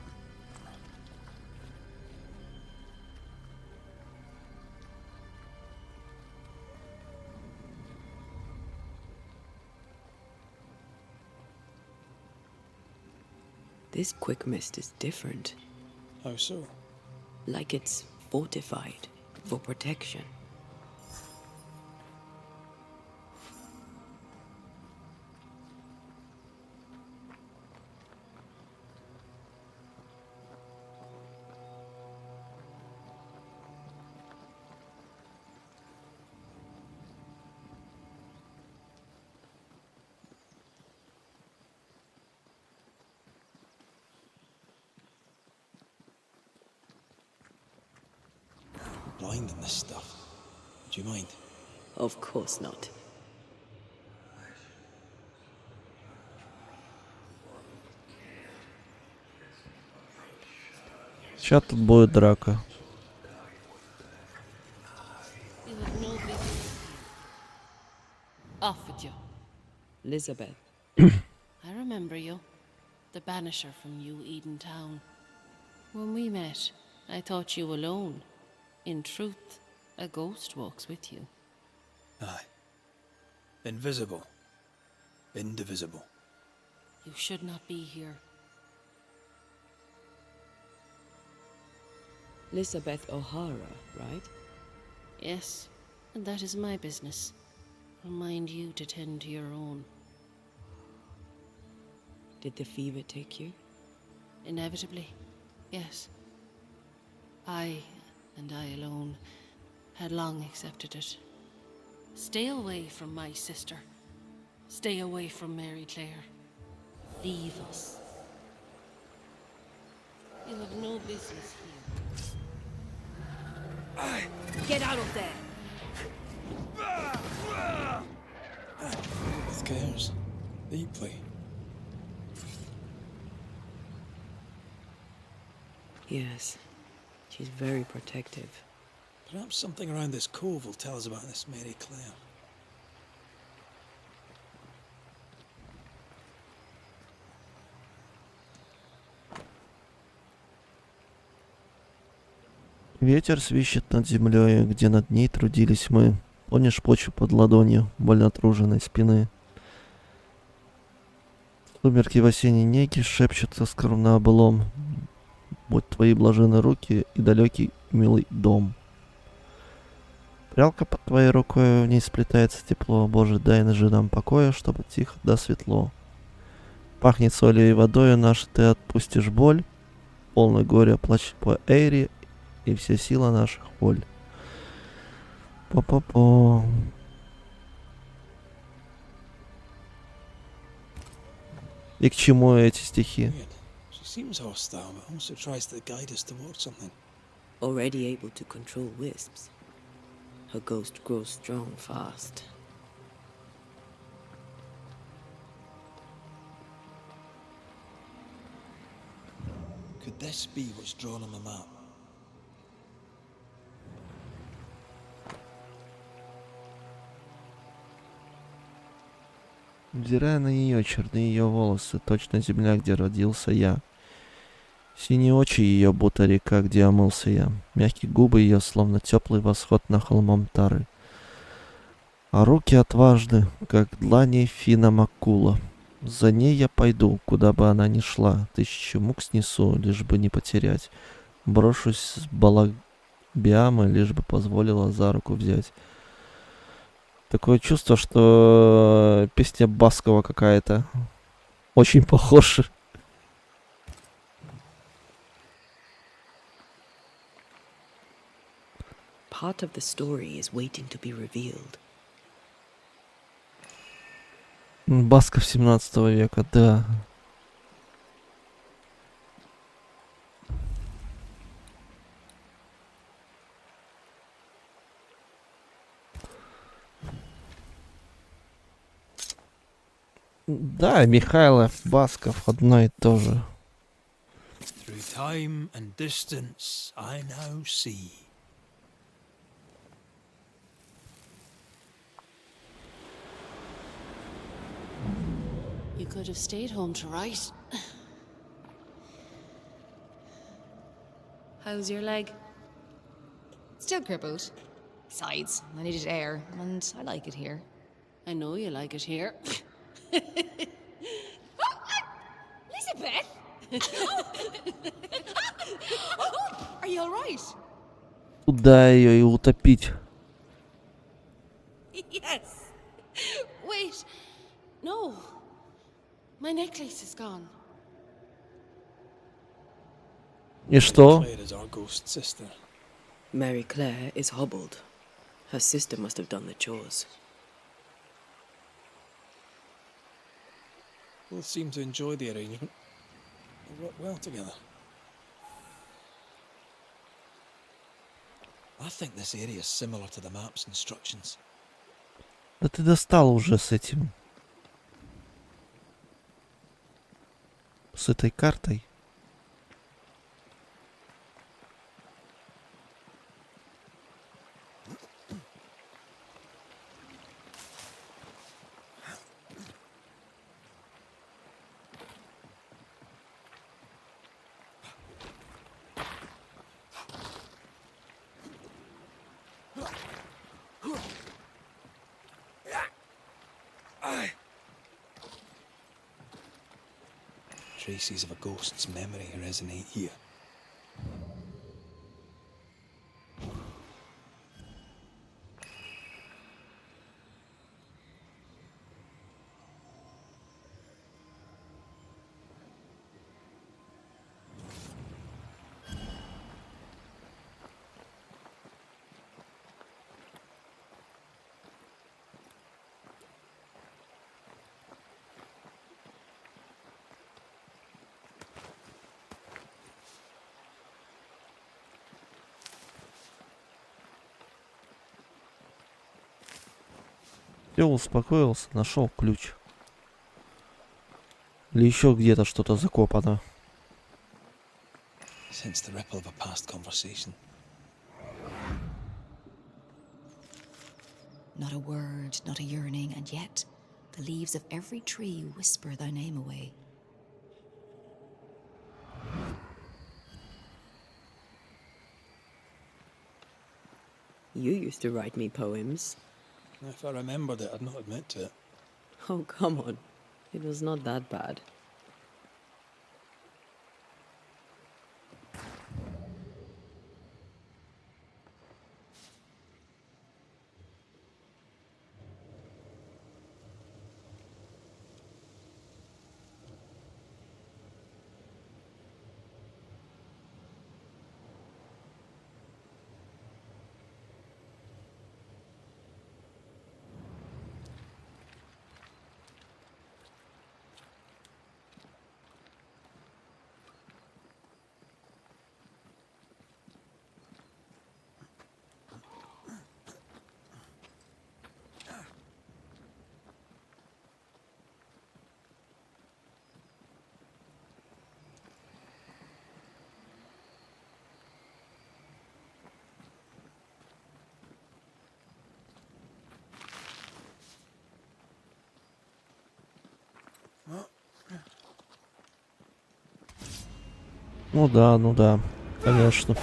This quick mist is different. How so? Like it's fortified for protection. Blind in this stuff. Do you mind? Of course not. Сейчас тут будет драка. Off with you. Elizabeth, I remember you. The Banisher from New Eden Town. When we met, I thought you alone. In truth, a ghost walks with you. Aye. Invisible. Indivisible. You should not be here. Elizabeth O'Hara, right? Yes, and that is my business. Remind you to tend to your own. Did the fever take you? Inevitably, yes. I, and I alone, had long accepted it. Stay away from my sister. Stay away from Mary Clare. Leave us. You have no business here. Get out of there! With cares. Deeply. Yes. She's very protective. Perhaps something around this cove will tell us about this Mary Clare. Ветер свищет над землей, где над ней трудились мы. Помнишь почву под ладонью, больно отруженной спины? Сумерки в осенней неге шепчутся скромно о былом. Будь твои блаженные руки и далекий милый дом. Прялка под твоей рукой, в ней сплетается тепло. Боже, дай же нам покоя, чтобы тихо да светло. Пахнет солью и водою, наш ты отпустишь боль. Полный горя плач по эйре, и вся сила наших воль. По-по-по. И к чему эти стихи? Weird. She seems hostile, but also tries to guide us towards something. Already able to control wisps. Her ghost grows strong fast. Could this be what's drawn on the map? Взирая на нее, черны ее волосы, точно земля, где родился я. Синие очи ее, будто река, где омылся я. Мягкие губы ее, словно теплый восход на холмом Тары. А руки отважны, как длани Фина Маккула. За ней я пойду, куда бы она ни шла. Тысячу мук снесу, лишь бы не потерять. Брошусь с Балабиамы, лишь бы позволила за руку взять. Такое чувство, что песня Баскова какая-то. Очень похожа. Part of the story is waiting to be revealed. Басков 17 века, да. Да, Михайлов, Басков, одно и то же. Through time and distance, I now see. You could have stayed home to write. How's your leg? Still crippled. Besides, I needed air, and I like it here. I know you like it here. Elizabeth! Are you alright? Куда ее и утопить? Yes. Wait. No. My necklace is gone. И что? Claire is our ghost sister. Mary Claire is hobbled. Her sister must have done the chores. Both seem to enjoy the arrangement. They work well together. I think this area is similar to the map's instructions. Да ты достал уже с этим. С этой картой. Traces of a ghost's memory resonate here. Все, успокоился, нашел ключ. Или еще где-то что-то закопано. Sense the ripple of a past conversation. Not a word, not a yearning, and yet the leaves of every tree whisper thy name away. You used to write me poems. If I remembered it, I'd not admit to it. Oh, come on. It was not that bad. Ну да, конечно.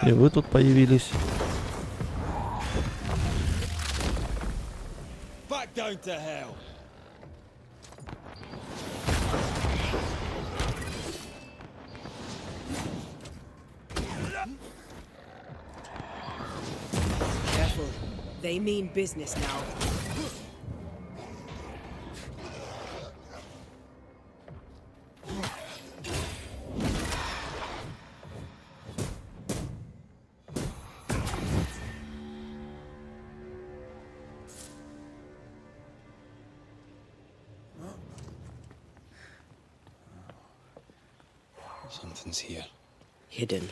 И вы тут появились. Back down to hell. They mean business now. Something's here. Hidden.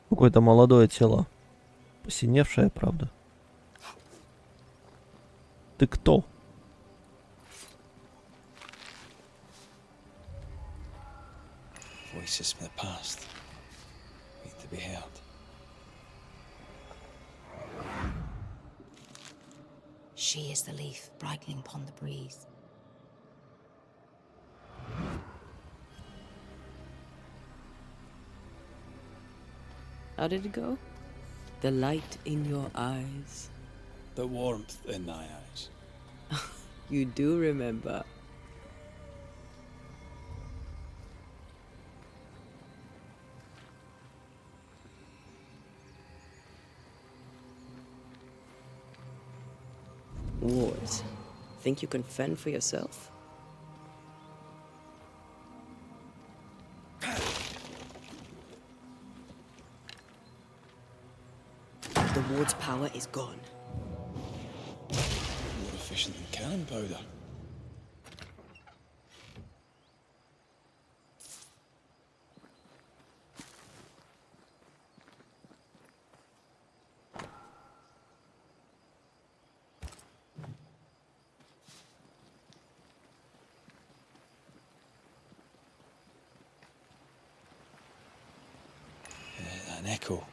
Какое-то молодое тело. Посиневшее, правда. Ты кто? Voices from the past. Wait to be heard. She is the leaf brightening upon the breeze. How did it go? The light in your eyes. The warmth in thy eyes. You do remember. What? Think you can fend for yourself? The ward's power is gone. More efficient than cannon powder. An echo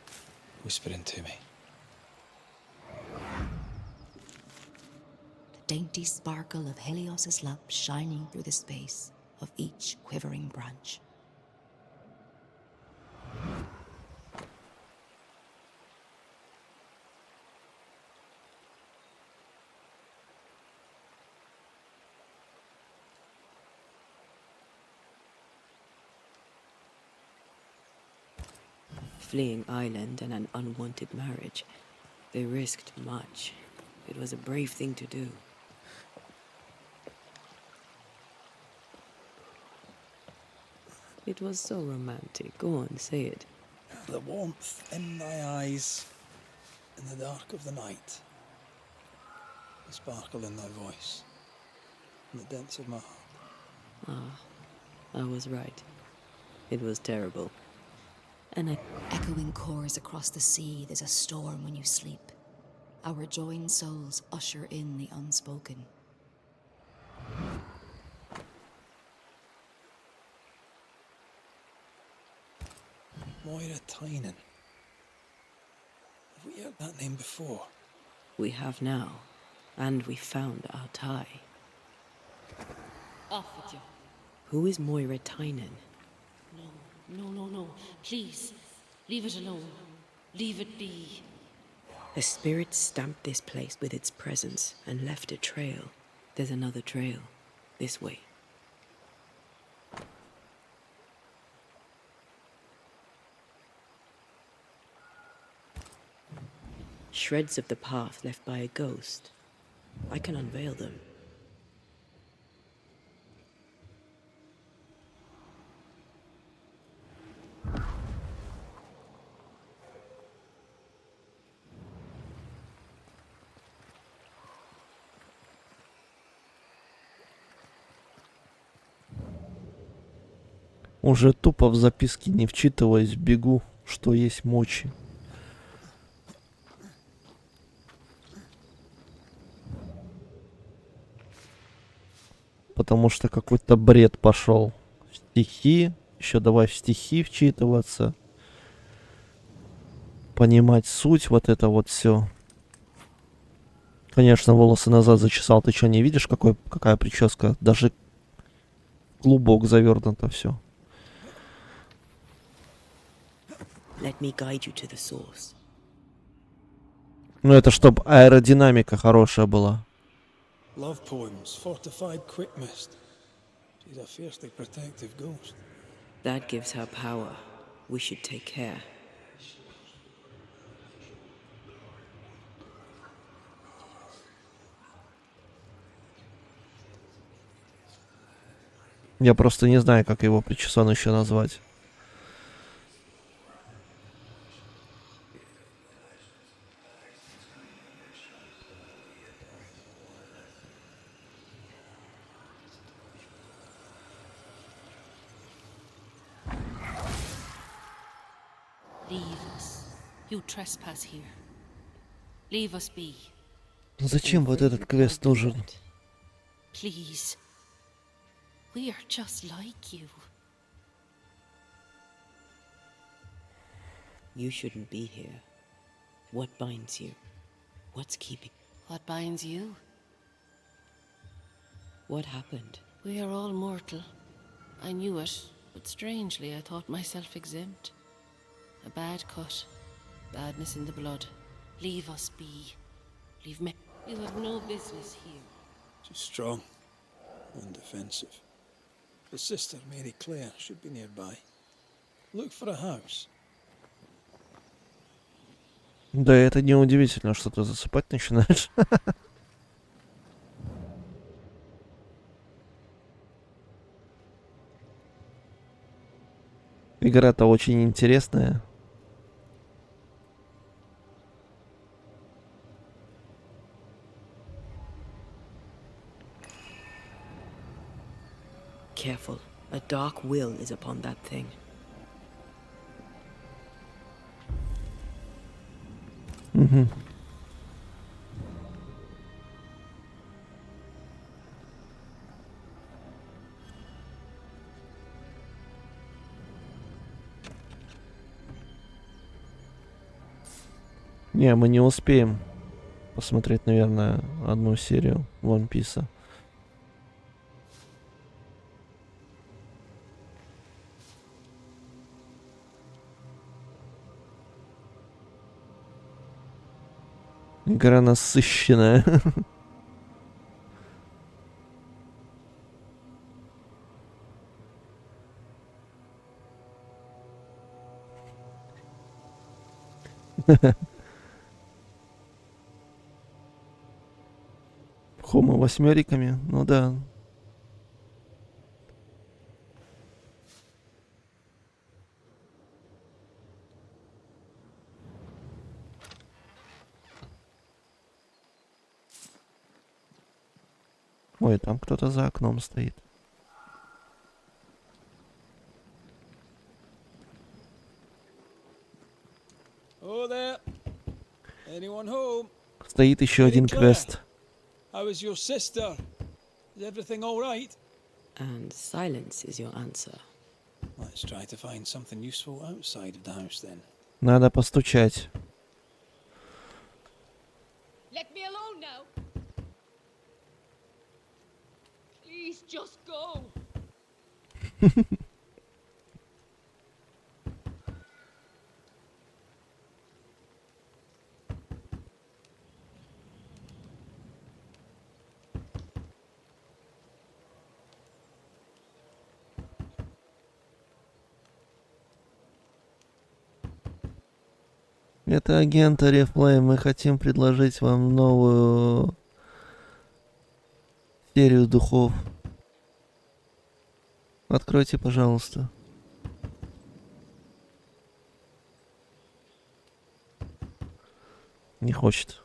whispering to me. Dainty sparkle of Helios's lamp shining through the space of each quivering branch. Fleeing island and an unwanted marriage. They risked much. It was a brave thing to do. It was so romantic. Go on, say it. The warmth in thy eyes, in the dark of the night. The sparkle in thy voice, in the depths of my heart. I was right. It was terrible. And Echoing chorus across the sea, there's a storm when you sleep. Our joined souls usher in the unspoken. Moira Tynan. Have we heard that name before? we have now, and we found our tie. Off with you. Who is Moira Tynan? No. Please, leave it alone. Leave it be. A spirit stamped this place with its presence and left a trail. There's another trail. This way. Shreds of the path left by a ghost. I can unveil them. Уже тупо в записки не вчитываясь, бегу, что есть мочи. Потому что какой-то бред пошел. Стихи, еще давай в стихи вчитываться. Понимать суть, вот это вот все. Конечно, волосы назад зачесал. Ты что, не видишь, какая прическа? Даже клубок завернуто все. Let me guide you to the source. Ну это чтоб аэродинамика хорошая была. Love poems, fortified quick mist. She's a fiercely protective ghost. That gives her power. We should take care. Я просто не знаю, как его причесон еще назвать. Leave us. You trespass here. Leave us be. Зачем вот этот квест нужен? Please. We are just like you. You shouldn't be here. What binds you? What's keeping? What binds you? What happened? We are all mortal. I knew it, but strangely I thought myself exempt. A bad cut. Badness in the blood. Leave us be. Leave me. You have no business here. She's strong and defensive. The sister, Mary Claire, should be nearby. Look for a house. Да, это неудивительно, что ты засыпать начинаешь. Игра-то очень интересная. Careful. A dark will is upon that thing. Угу. Не, мы не успеем посмотреть, наверное, одну серию One Piece. Игра насыщенная. Хома восьмериками, ну да. Ой, там кто-то за окном стоит. Oh there. Anyone home? Стоит еще один Claire. квест. How is your sister? Is everything all right? And silence is your answer. Let's try to find something useful outside of the house then. Надо постучать. Let me alone now. Please just go. Это агент Oriflame. Мы хотим предложить вам новую серию духов. Откройте, пожалуйста. Не хочет.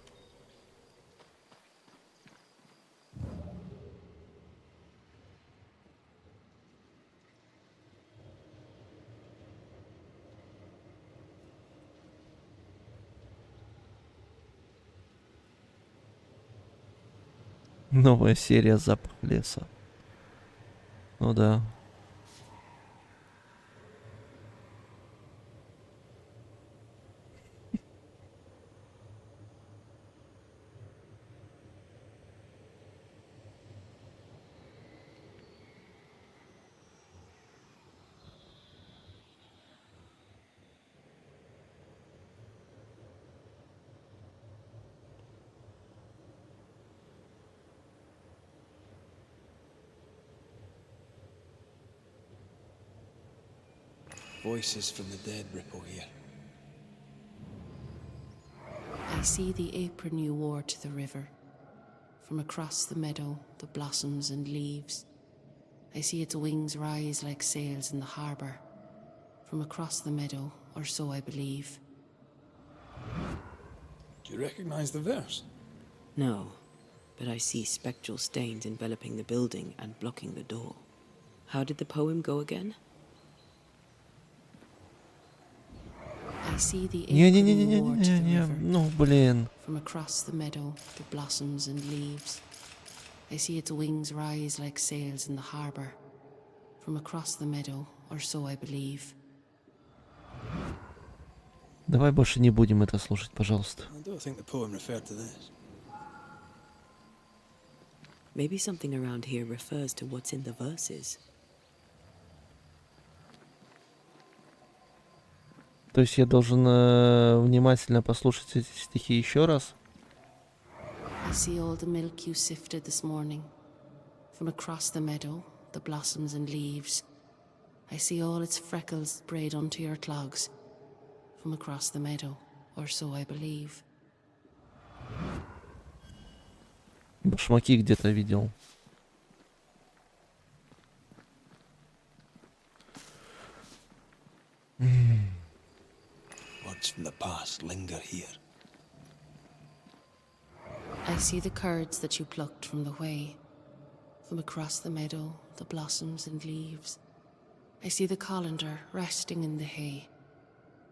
Новая серия «Запах леса». Ну да. Voices from the dead ripple here. I see the apron you wore to the river. From across the meadow, the blossoms and leaves. I see its wings rise like sails in the harbour. From across the meadow, or so I believe. Do you recognize the verse? No, but I see spectral stains enveloping the building and blocking the door. How did the poem go again? I see the apron you wore to the Не-не-не-не-не-не-не. river. Ну, блин. From across the meadow, the blossoms and leaves. I see its wings rise like sails in the harbour. From across the meadow, or so I believe. Давай больше не будем это слушать, пожалуйста. I don't think the poem referred to this. Maybe something around here refers to what's in the verses. То есть я должен внимательно послушать эти стихи еще раз? I see all the milk you sifted this morning. From across the meadow, the blossoms and leaves. I see all its freckles braid onto your clogs. From across the meadow, or so I believe. Башмаки где-то видел. Words from the past linger here. I see the curds that you plucked from the way. From across the meadow, the blossoms and leaves. I see the colander resting in the hay.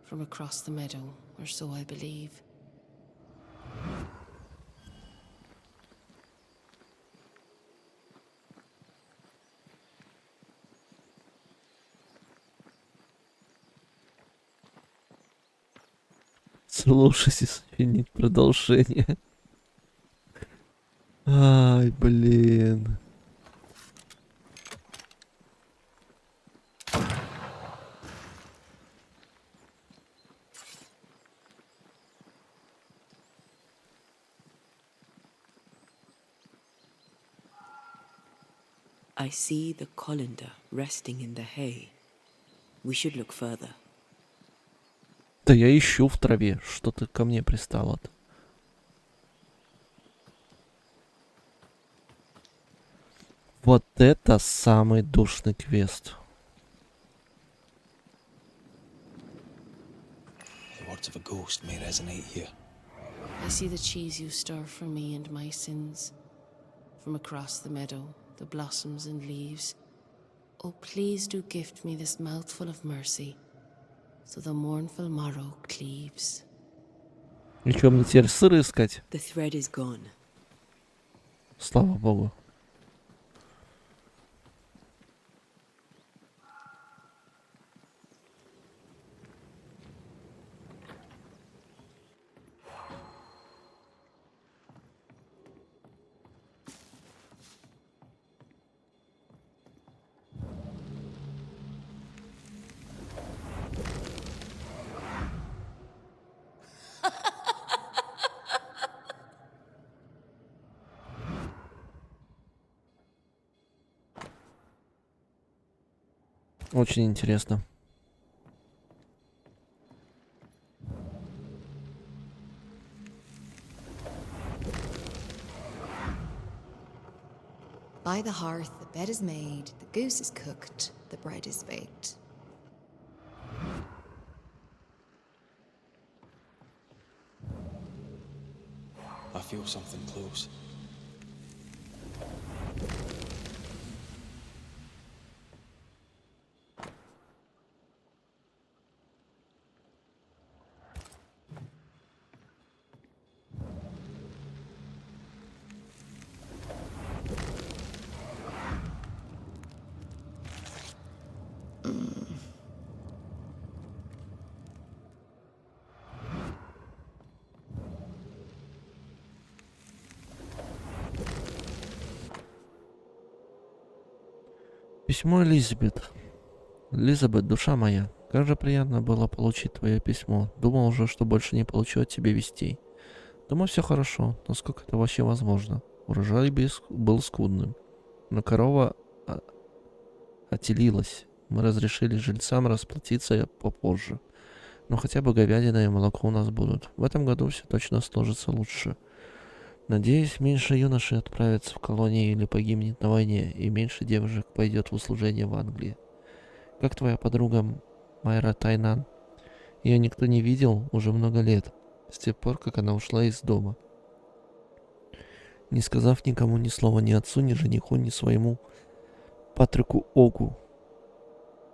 From across the meadow, or so I believe. Слушайте, сочинить продолжение. Ай, блин. I see the colander resting in the hay. We should look further. Да я ищу в траве. Что ты ко мне пристала-то? Вот это самый душный квест. The words of a ghost may resonate here. I see the cheese you stir for me and my sins. From across the meadow, the blossoms and leaves. Oh, please do gift me this mouthful of mercy, so the mournful morrow cleaves. И что, мне теперь сыр искать? The thread is gone. Слава богу. Очень интересно. By the hearth, the bed is made, the goose is cooked, the bread is baked. I feel something close. Письмо Элизабет. Элизабет, душа моя, как же приятно было получить твое письмо. Думал уже, что больше не получу от тебя вестей. Думаю, все хорошо, насколько это вообще возможно. Урожай был скудным, но корова отелилась. Мы разрешили жильцам расплатиться попозже. Но хотя бы говядина и молоко у нас будут. В этом году все точно сложится лучше. Надеюсь, меньше юношей отправится в колонии или погибнет на войне, и меньше девушек пойдет в услужение в Англии. Как твоя подруга Майра Тайнан? Ее никто не видел уже много лет, с тех пор, как она ушла из дома. Не сказав никому ни слова, ни отцу, ни жениху, ни своему Патрику Огу.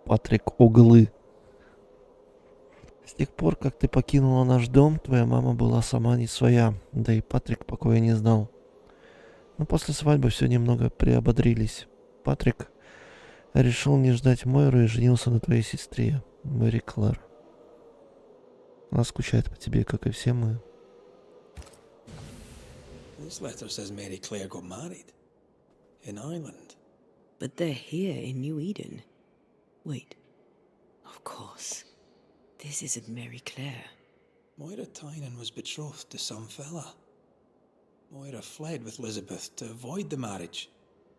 Патрик Оглы. С тех пор, как ты покинула наш дом, твоя мама была сама не своя, да и Патрик покоя не знал. Но после свадьбы все немного приободрились. Патрик решил не ждать Мойру и женился на твоей сестре, Мэри Клэр. Она скучает по тебе, как и все мы. This letter says Mary Claire got married. In Ireland. But they're here in New Eden. Wait. Of course. This isn't Mary Claire. Moira Tynan was betrothed to some fella. Moira fled with Elizabeth to avoid the marriage.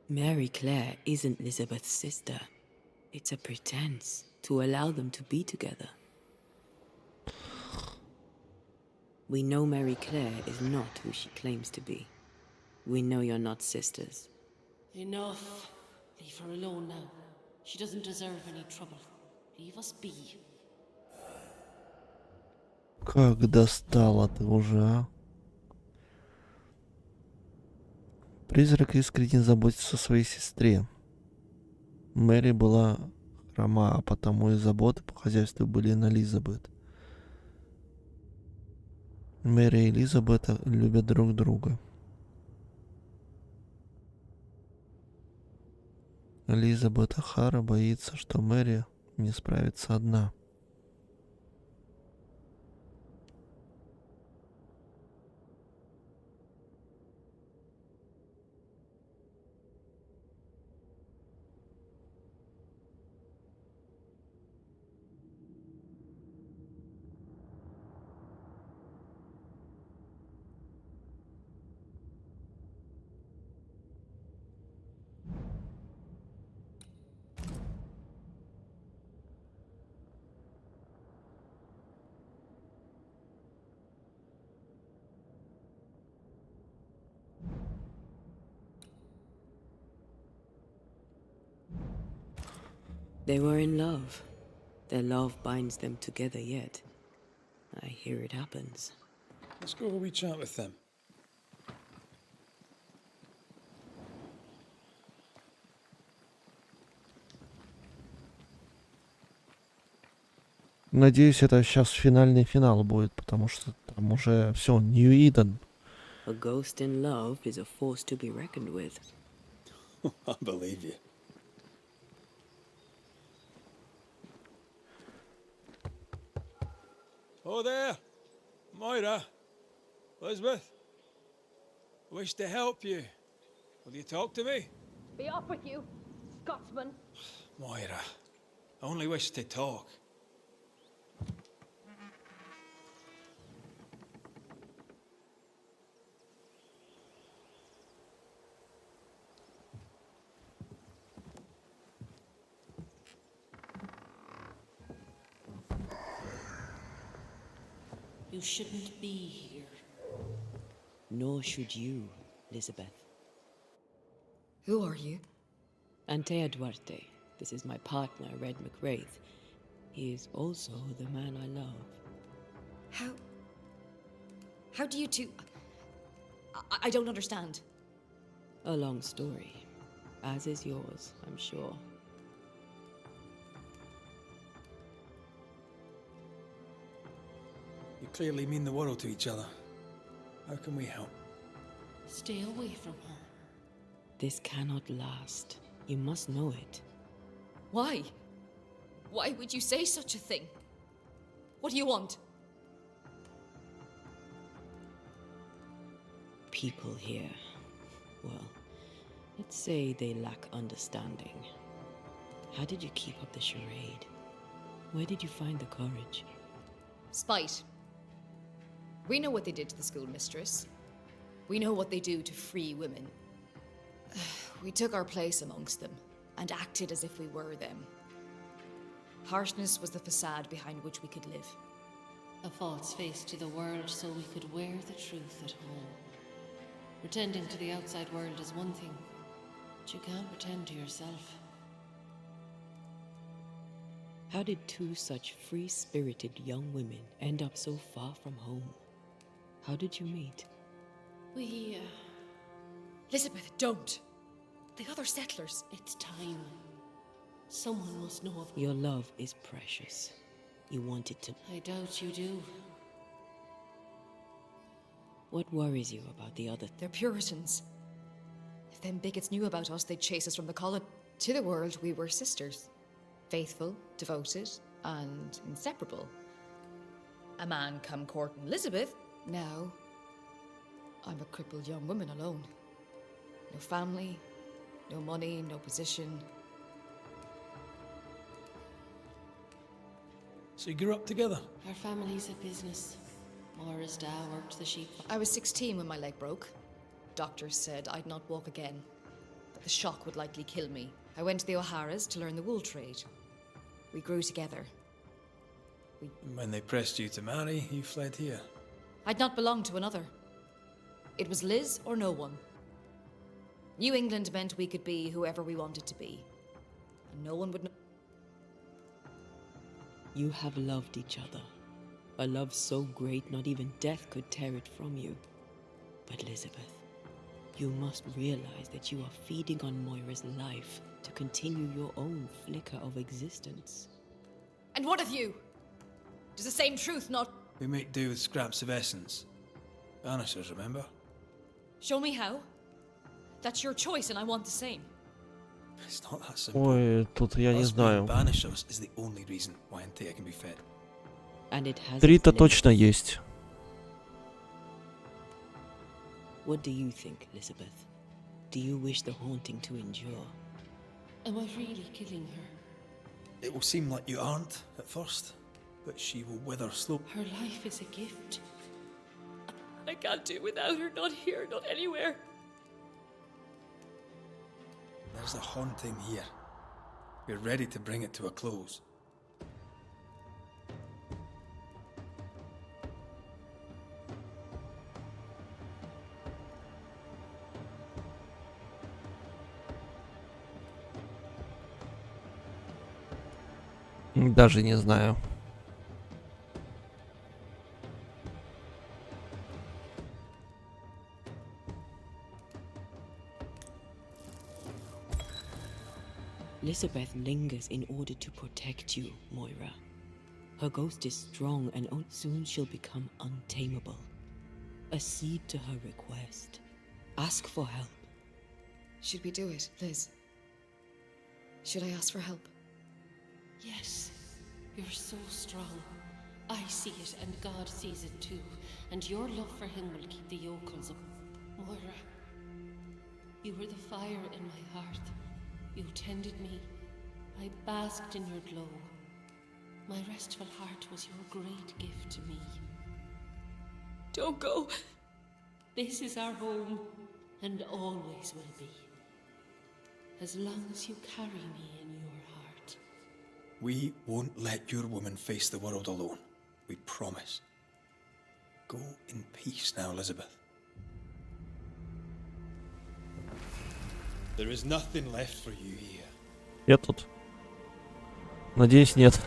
Mary Claire isn't Elizabeth's sister. It's a pretense to allow them to be together. We know Mary Claire is not who she claims to be. We know you're not sisters. Enough. Leave her alone now. She doesn't deserve any trouble. Leave us be. Как достала ты уже, а? Призрак искренне заботится о своей сестре. Мэри была хрома, а потому и заботы по хозяйству были на Элизабет. Мэри и Элизабет любят друг друга. Элизабет Ахара боится, что Мэри не справится одна. They were in love. Their love binds them together yet. I hear it happens. Let's go have a wee chat with them. Надеюсь, это сейчас финальный финал будет, потому что там уже все, New Eden. A ghost in love is a force to be reckoned with. I believe you. Oh there, Moira, Elizabeth. Wish to help you. Will you talk to me? Be off with you, Scotsman. Moira, I only wish to talk. You shouldn't be here. Nor should you, Elizabeth. Who are you? Antea Duarte. This is my partner, Red McWraith. He is also the man I love. How do you two... I don't understand. A long story. As is yours, I'm sure. You clearly mean the world to each other. How can we help? Stay away from her. This cannot last. You must know it. Why? Why would you say such a thing? What do you want? People here, well, let's say they lack understanding. How did you keep up the charade? Where did you find the courage? Spite. We know what they did to the schoolmistress. We know what they do to free women. We took our place amongst them and acted as if we were them. Harshness was the facade behind which we could live. A false face to the world so we could wear the truth at home. Pretending to the outside world is one thing, but you can't pretend to yourself. How did two such free-spirited young women end up so far from home? How did you meet? We, Elizabeth, don't! The other settlers. It's time. Someone must know of... Your love is precious. You want it to... I doubt you do. What worries you about the other? They're Puritans. If them bigots knew about us, they'd chase us from the colony. To the world, we were sisters. Faithful, devoted, and inseparable. A man come courting Elizabeth. Now, I'm a crippled young woman alone. No family, no money, no position. So you grew up together? Our family's a business. Maura's dad worked the sheep. I was 16 when my leg broke. Doctors said I'd not walk again, that the shock would likely kill me. I went to the O'Hara's to learn the wool trade. We grew together. When they pressed you to marry, you fled here. I'd not belonged to another. It was Liz or no one. New England meant we could be whoever we wanted to be. And no one would know. You have loved each other. A love so great not even death could tear it from you. But Elizabeth, you must realize that you are feeding on Moira's life to continue your own flicker of existence. And what of you? Does the same truth not... We make do with scraps of essence. Banishers, remember? Show me how. That's your choice and I want the same. It's not that simple. Ой, тут я не Us being знаю. Banishers is the only reason why Antea can be fed. And it has... 3-то точно есть. What do you think, Elizabeth? Do you wish the haunting to endure? Am I really killing her? It will seem like you aren't at first, but she will wither slowly. Her life is a gift. I can't do without her, not here, not anywhere. There's a haunting here. We're ready to bring it to a close. Даже не знаю. Elizabeth lingers in order to protect you, Moira. Her ghost is strong and soon she'll become untamable. Accede to her request. Ask for help. Should we do it, Liz? Should I ask for help? Yes, you're so strong. I see it and God sees it too. And your love for him will keep the yokels up. Moira, you were the fire in my heart. You tended me. I basked in your glow. My restful heart was your great gift to me. Don't go. This is our home, and always will be. As long as you carry me in your heart. We won't let your woman face the world alone. We promise. Go in peace now, Elizabeth. There is nothing left for you here. Я тут. Надеюсь, нет.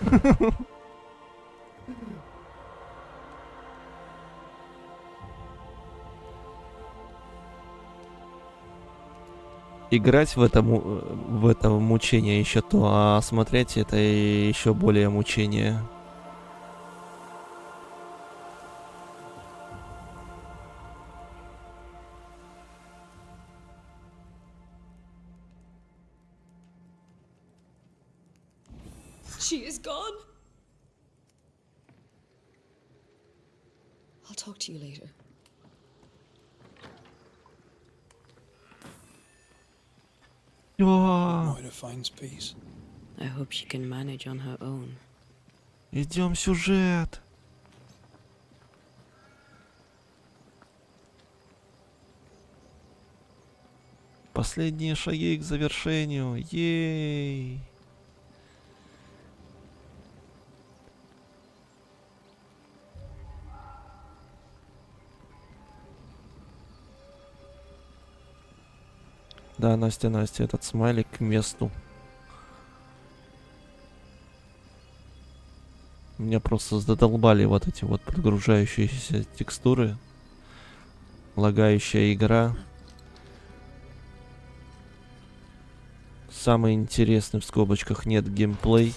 Играть в это мучение еще то, а смотреть это еще более мучение. She is gone. I'll talk to you later. Moira finds peace. I hope she can manage on her own. Идем сюжет. Последние шаги к завершению. Ей. Да, Настя, Настя, этот смайлик к месту. Меня просто задолбали вот эти вот подгружающиеся текстуры. Лагающая игра. Самый интересный в скобочках нет геймплей.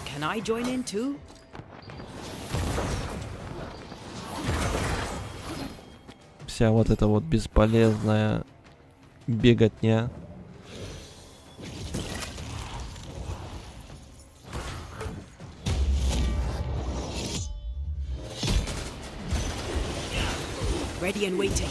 Can I join in too? Вся вот эта вот бесполезная беготня. Ready and waiting.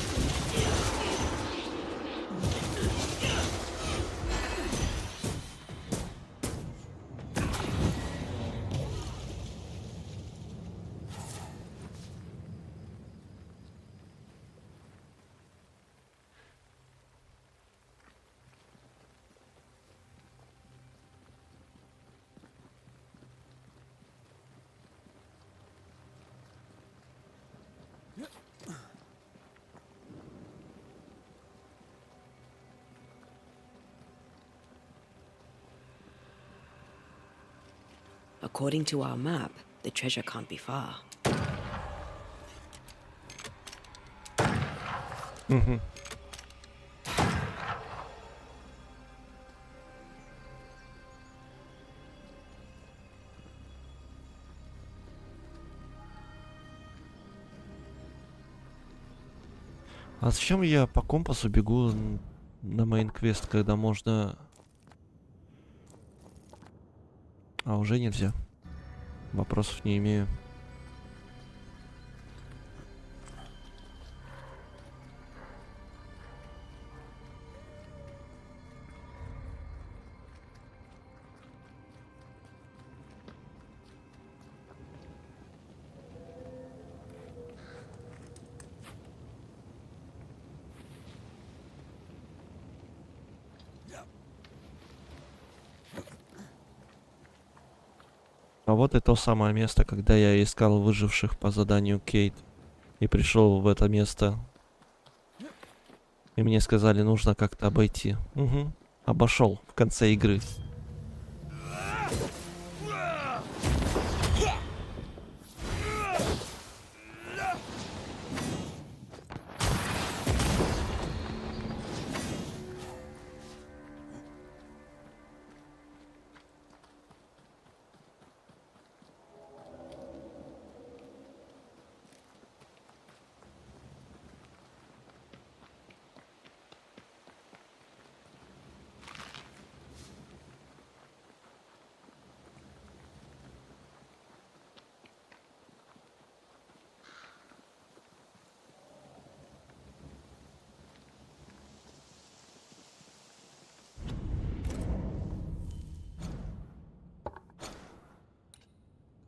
According to our map, the treasure can't be far. А зачем я по компасу бегу на мейн-квест, когда можно... А, уже нельзя. Вопросов не имею. А вот и то самое место, когда я искал выживших по заданию Кейт. И пришел в это место. И мне сказали, нужно как-то обойти. Угу. Обошел в конце игры.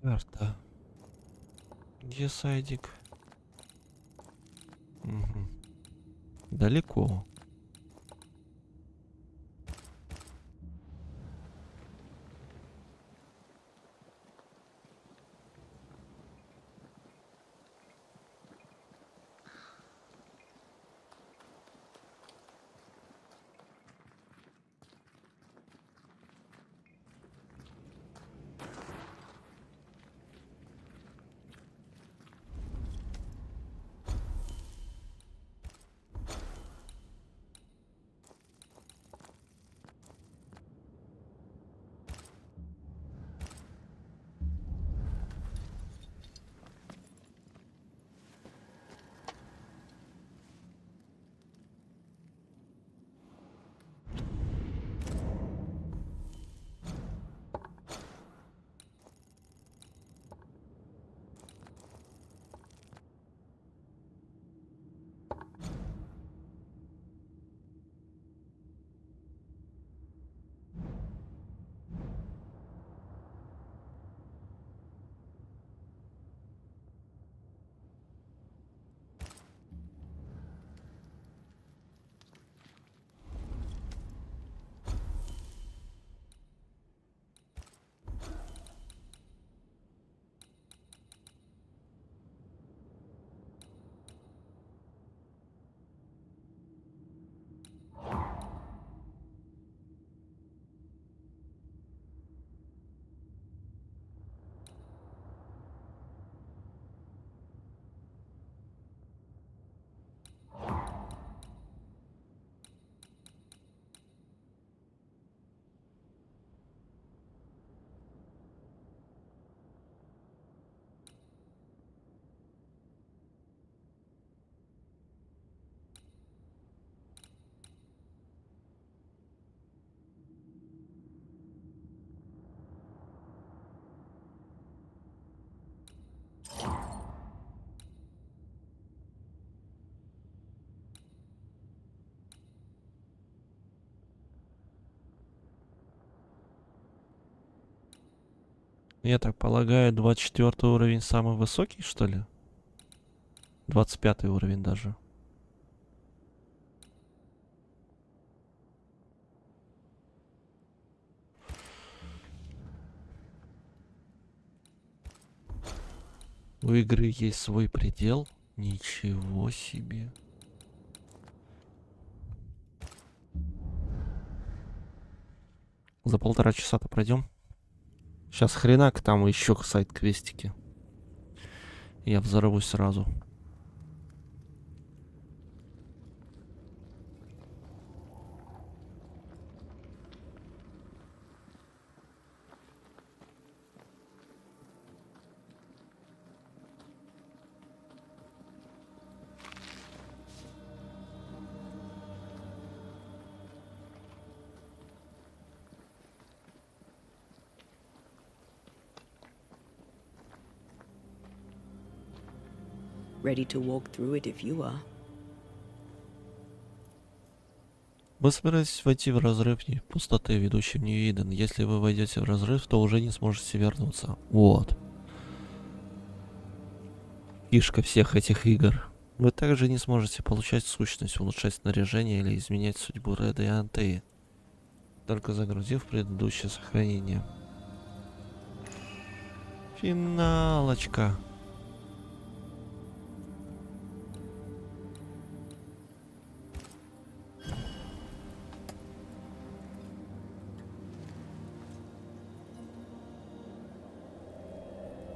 Карта. Где сайдик? Угу. Далеко. Я так полагаю, 24 уровень самый высокий, что ли? 25 уровень даже. У игры есть свой предел. Ничего себе. За 1,5 часа-то пройдем. Сейчас хренак там еще сайт-квестики. Я взорвусь сразу. Ready to walk through it if you are. Вы собираетесь войти в разрыв пустоты, ведущий в Нью-Иден. Если вы войдете в разрыв, то уже не сможете вернуться. Вот. Фишка всех этих игр. Вы также не сможете получать сущность, улучшать снаряжение или изменять судьбу Реда и Антеи, только загрузив предыдущее сохранение. Финалочка.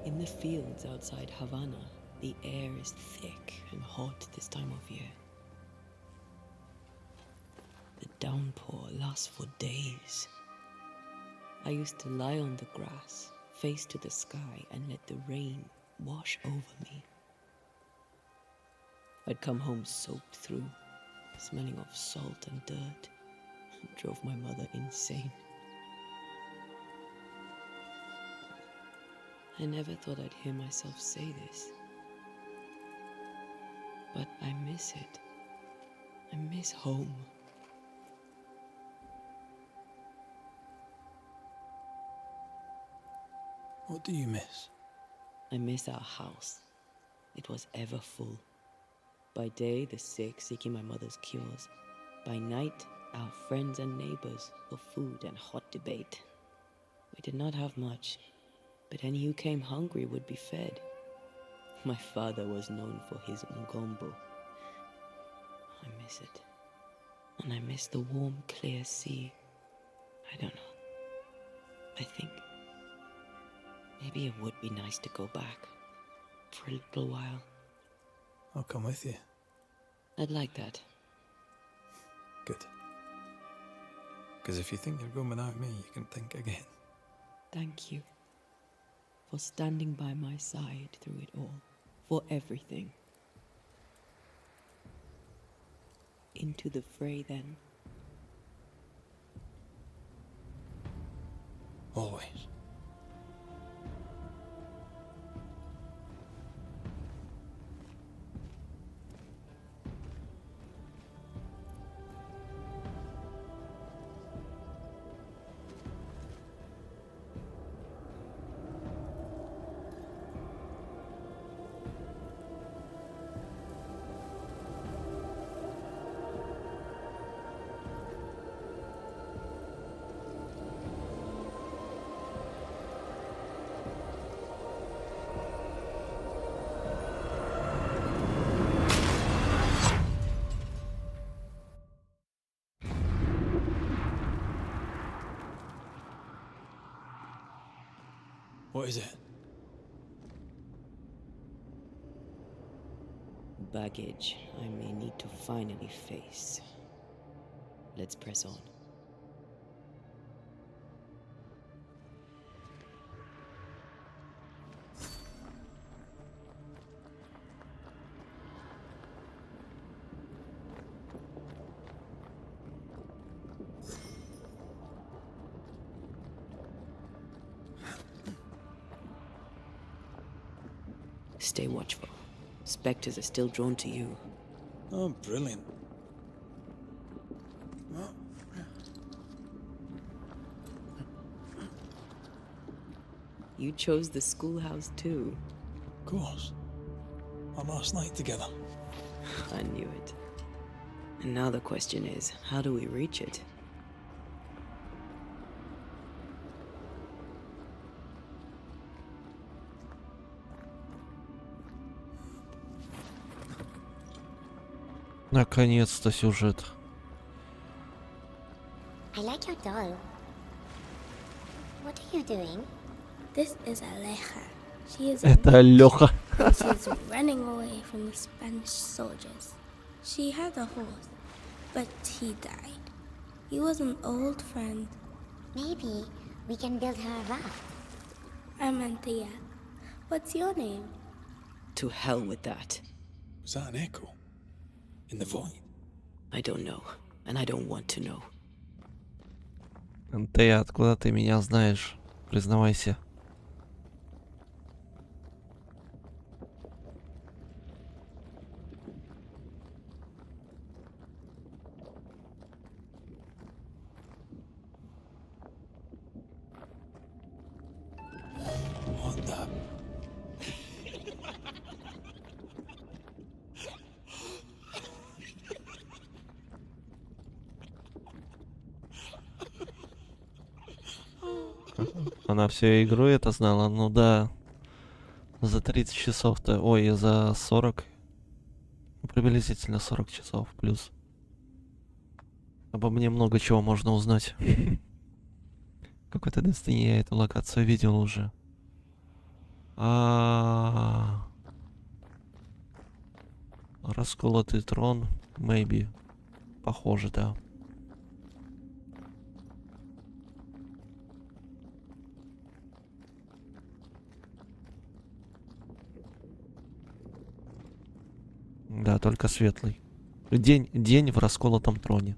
In the fields outside Havana, the air is thick and hot this time of year. The downpour lasts for days. I used to lie on the grass, face to the sky, and let the rain wash over me. I'd come home soaked through, smelling of salt and dirt. It drove my mother insane. I never thought I'd hear myself say this. But I miss it. I miss home. What do you miss? I miss our house. It was ever full. By day, the sick seeking my mother's cures. By night, our friends and neighbors for food and hot debate. We did not have much, but any who came hungry would be fed. My father was known for his ngombo. I miss it. And I miss the warm, clear sea. I don't know. I think maybe it would be nice to go back for a little while. I'll come with you. I'd like that. Good. Because if you think you're going without me, you can think again. Thank you for standing by my side through it all, for everything. Into the fray, then. Always. What is it? Baggage I may need to finally face. Let's press on. Stay watchful. Spectres are still drawn to you. Oh, brilliant. You chose the schoolhouse too. Of course. Our last night together. I knew it. And now the question is, how do we reach it? Наконец-то сюжет. I like your doll. What are you doing? This is Aleja. She is Это Лёха. she is running away from the Spanish soldiers. She had a horse, but he died. He was an old friend. Maybe we can build her a raft. I'm Antia. What's your name? To hell with that. Was that an echo? In the void? I don't know, and I don't want to know. Ты откуда ты меня знаешь? Признавайся. What the? Она всю игру это знала? Ну да. За 30 часов-то. Ой, за 40. Приблизительно 40 часов плюс. Обо мне много чего можно узнать. Какой-то Destiny, я эту локацию видел уже. Расколотый трон. Maybe. Похоже, да. Да, только светлый. День в расколотом троне.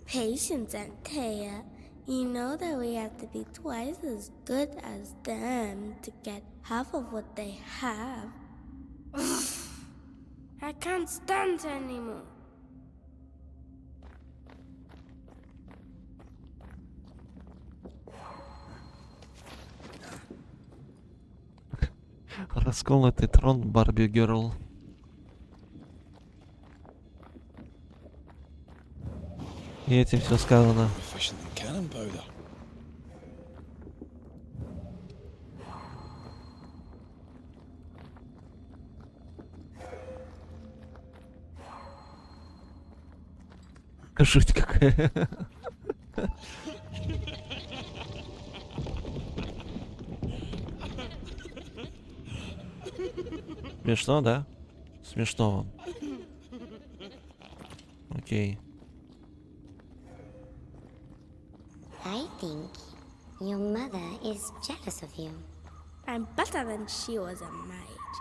Patience, Antea. You know that we have to be twice as good as them to get half of what they have. I can't stand anymore. Расколотый трон, Барби Герл. И этим все сказано. Efficient than cannon powder. Жуть какая. Смешно, да? Смешно вам. Окей. I think your mother is jealous of you. I'm better than she was a mage.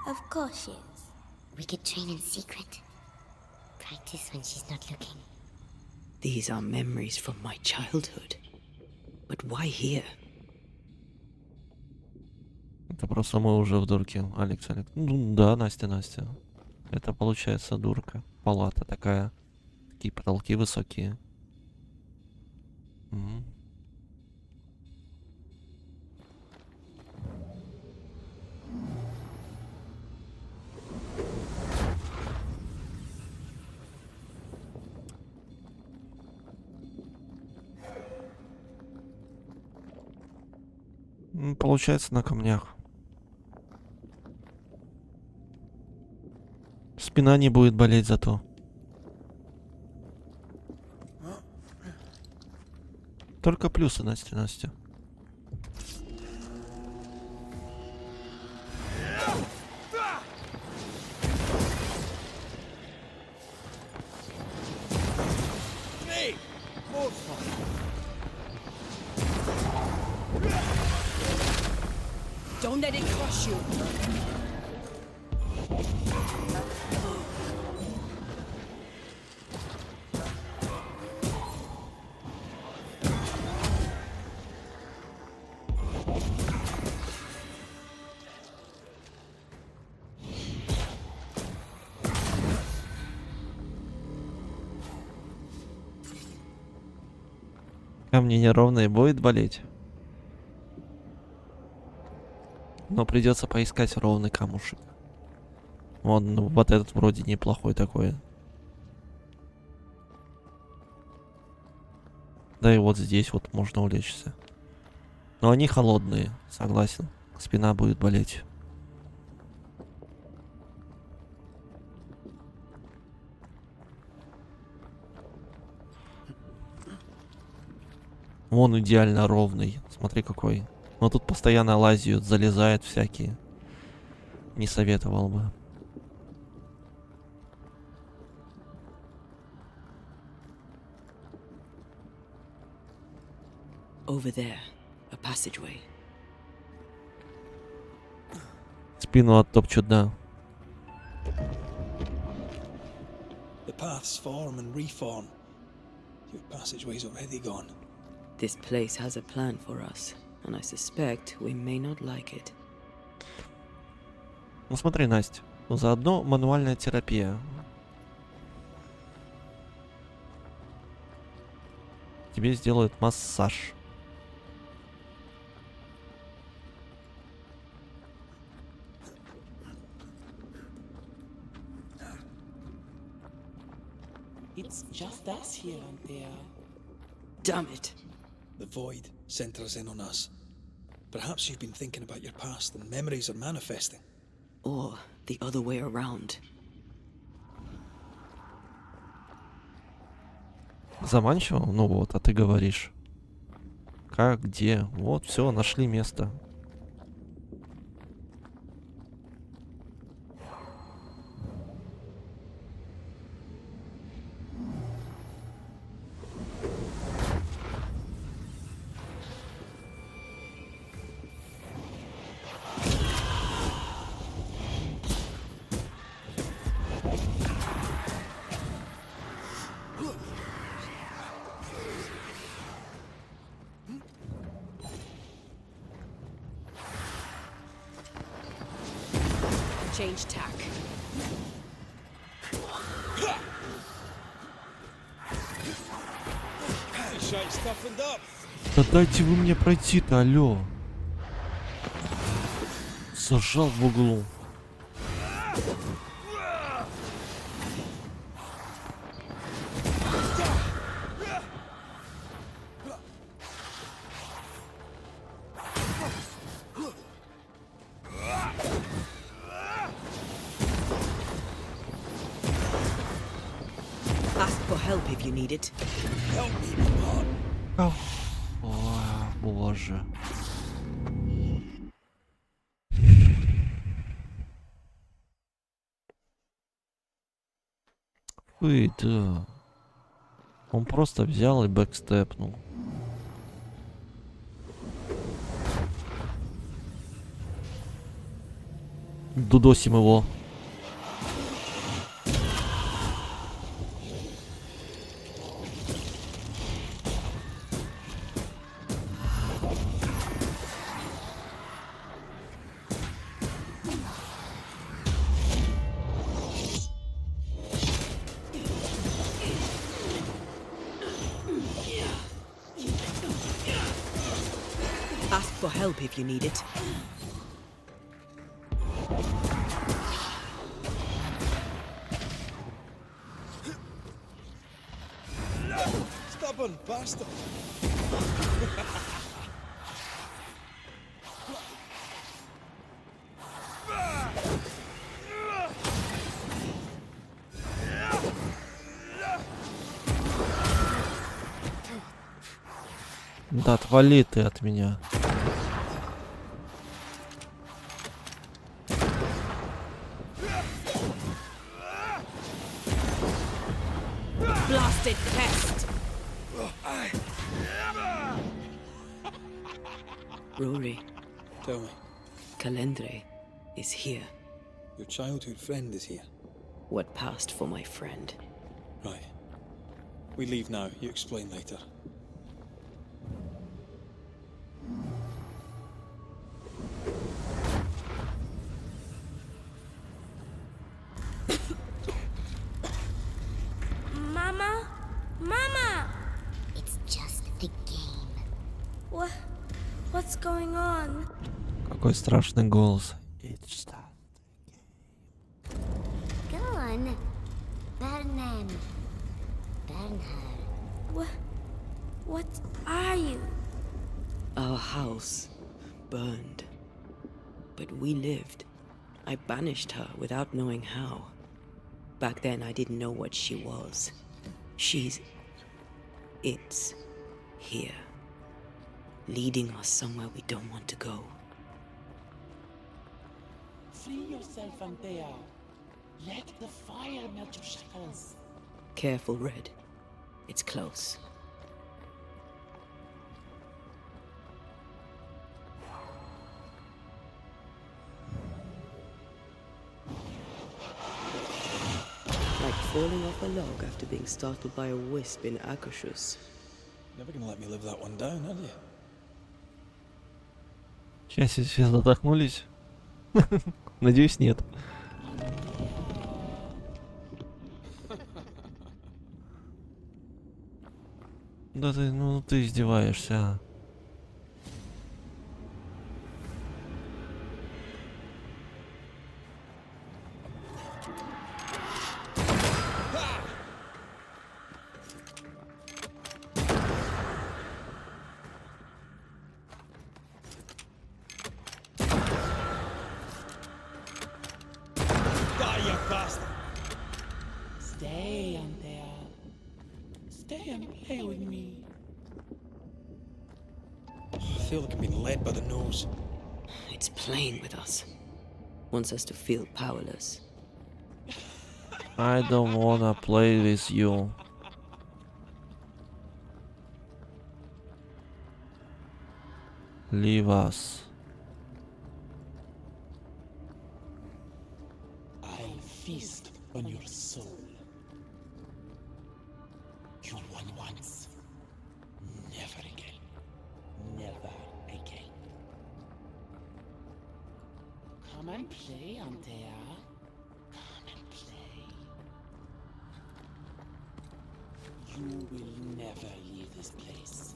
Of course she is. We could train in secret. Practice when she's not looking. These are memories from my childhood. But why here? Это просто мы уже в дурке, Алекс. Ну да, Настя. Это получается дурка. Палата такая. Такие потолки высокие. Угу. Получается на камнях. Спина не будет болеть зато. Только плюсы, Настя. Don't let it crush you. Камни неровные будет болеть. Но придется поискать ровный камушек. Вон, ну, вот этот вроде неплохой такой. Да и вот здесь вот можно улечься. Но они холодные, согласен. Спина будет болеть. Вон идеально ровный. Смотри какой. Но тут постоянно лазят, залезают всякие. Не советовал бы. Over there, a passageway. Спину оттопчут, да. The paths form and reform. Your passageway's already gone. This place has a plan for us, and I suspect we may not like it. Ну смотри, Настя. Ну, заодно мануальная терапия. Тебе сделают массаж. It's just us here and there. Damn it. The void centers in on us. Perhaps you've been thinking about your past and memories are manifesting. Or the other way around. Заманчиво? Ну вот, а ты говоришь. Как, где? Вот, все, нашли место. Change tack. Да дайте вы мне пройти-то, алло. Зажал в углу. Ask for help if you need it. Help me, Lord. О, боже. Ой, да. Он просто взял и бэкстепнул. Дудосим его. Ask for help if you need it. Stubborn bastard. Да отвали ты от меня. Blasted pest! Rory, Tell me, Calendre is here. your childhood friend is here. What passed for my friend? Right. We leave now. You explain later. Mama? Mama! It's just the game. What's going on? Какой страшный голос. Go on. Bernard. Bernhard. What are you? Our house burned. But we lived. I banished her without knowing how. Back then, I didn't know what she was. It's here. Leading us somewhere we don't want to go. Free yourself, Antea. Let the fire melt your shackles. Careful, Red. It's close. Like falling off a log after being startled by a wisp in Akershus. Never gonna let me live that one down, are you? Сейчас все задохнулись. Надеюсь, нет. Да ты, ну ты издеваешься. А. Stay, Antea. Stay and play with me. I feel like I'm being led by the nose. It's playing with us. Wants us to feel powerless. I don't wanna play with you. Leave us. I'll feast on your soul. You won once. Never again. Never again. Come and play, Antea. Come and play. You will never leave this place.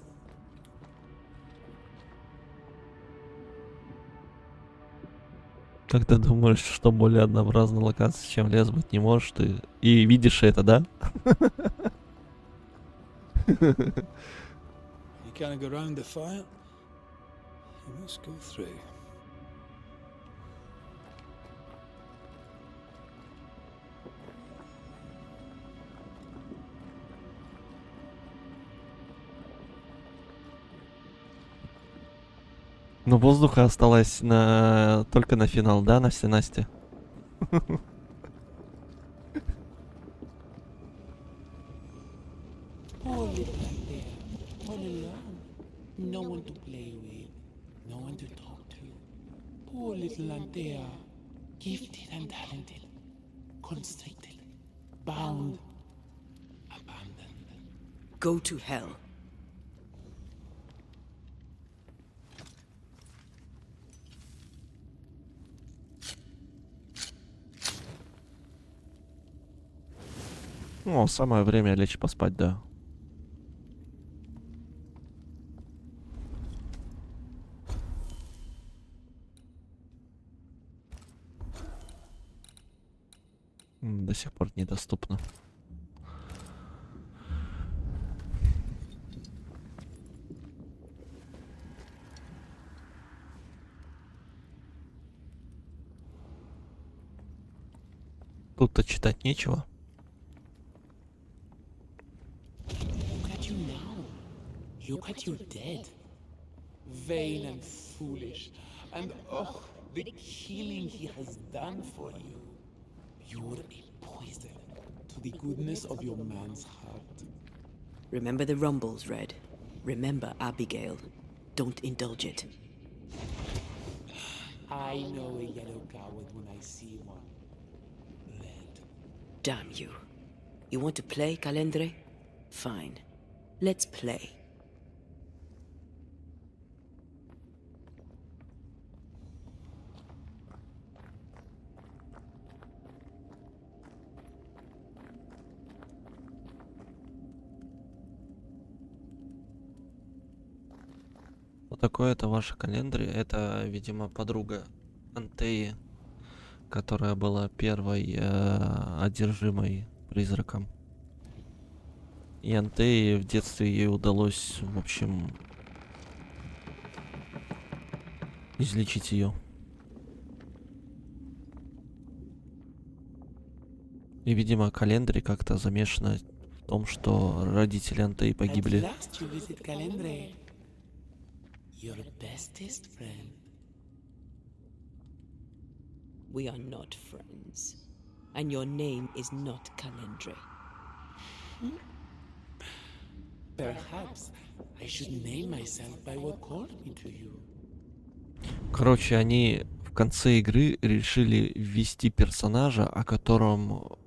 Как ты думаешь, что более однообразная локация, чем лес, быть не может? И видишь это, да? You can't go round the fire. You must go through. Но воздуха осталось только на финал, да, Настя? Poor little Antea, all alone. No one to play with, no one to talk to. Poor little Antea, gifted and talented, constricted, bound, abandoned. Go to hell. О, самое время лечь поспать, да. До сих пор недоступно. Тут-то читать нечего. Look at you now. Look at you dead. Vain and foolish. And oh, the killing he has done for you. You're a poison to the goodness of your man's heart. Remember the rumbles, Red. Remember Abigail. Don't indulge it. I know a yellow coward when I see one. Red. Damn you. You want to play, Calendre? Fine. Let's play. такое это ваша календарь? Это, видимо, подруга Антеи, которая была первой одержимой призраком. И Антеи в детстве ей удалось, в общем, излечить ее. И, видимо, календарь как-то замешано в том, что родители Антеи погибли. At last you visit Calendre. Your bestest friend. We are not friends. And your name is not Calendre. Perhaps I should name myself by what called me to you. Короче, они в конце игры решили ввести персонажа, о котором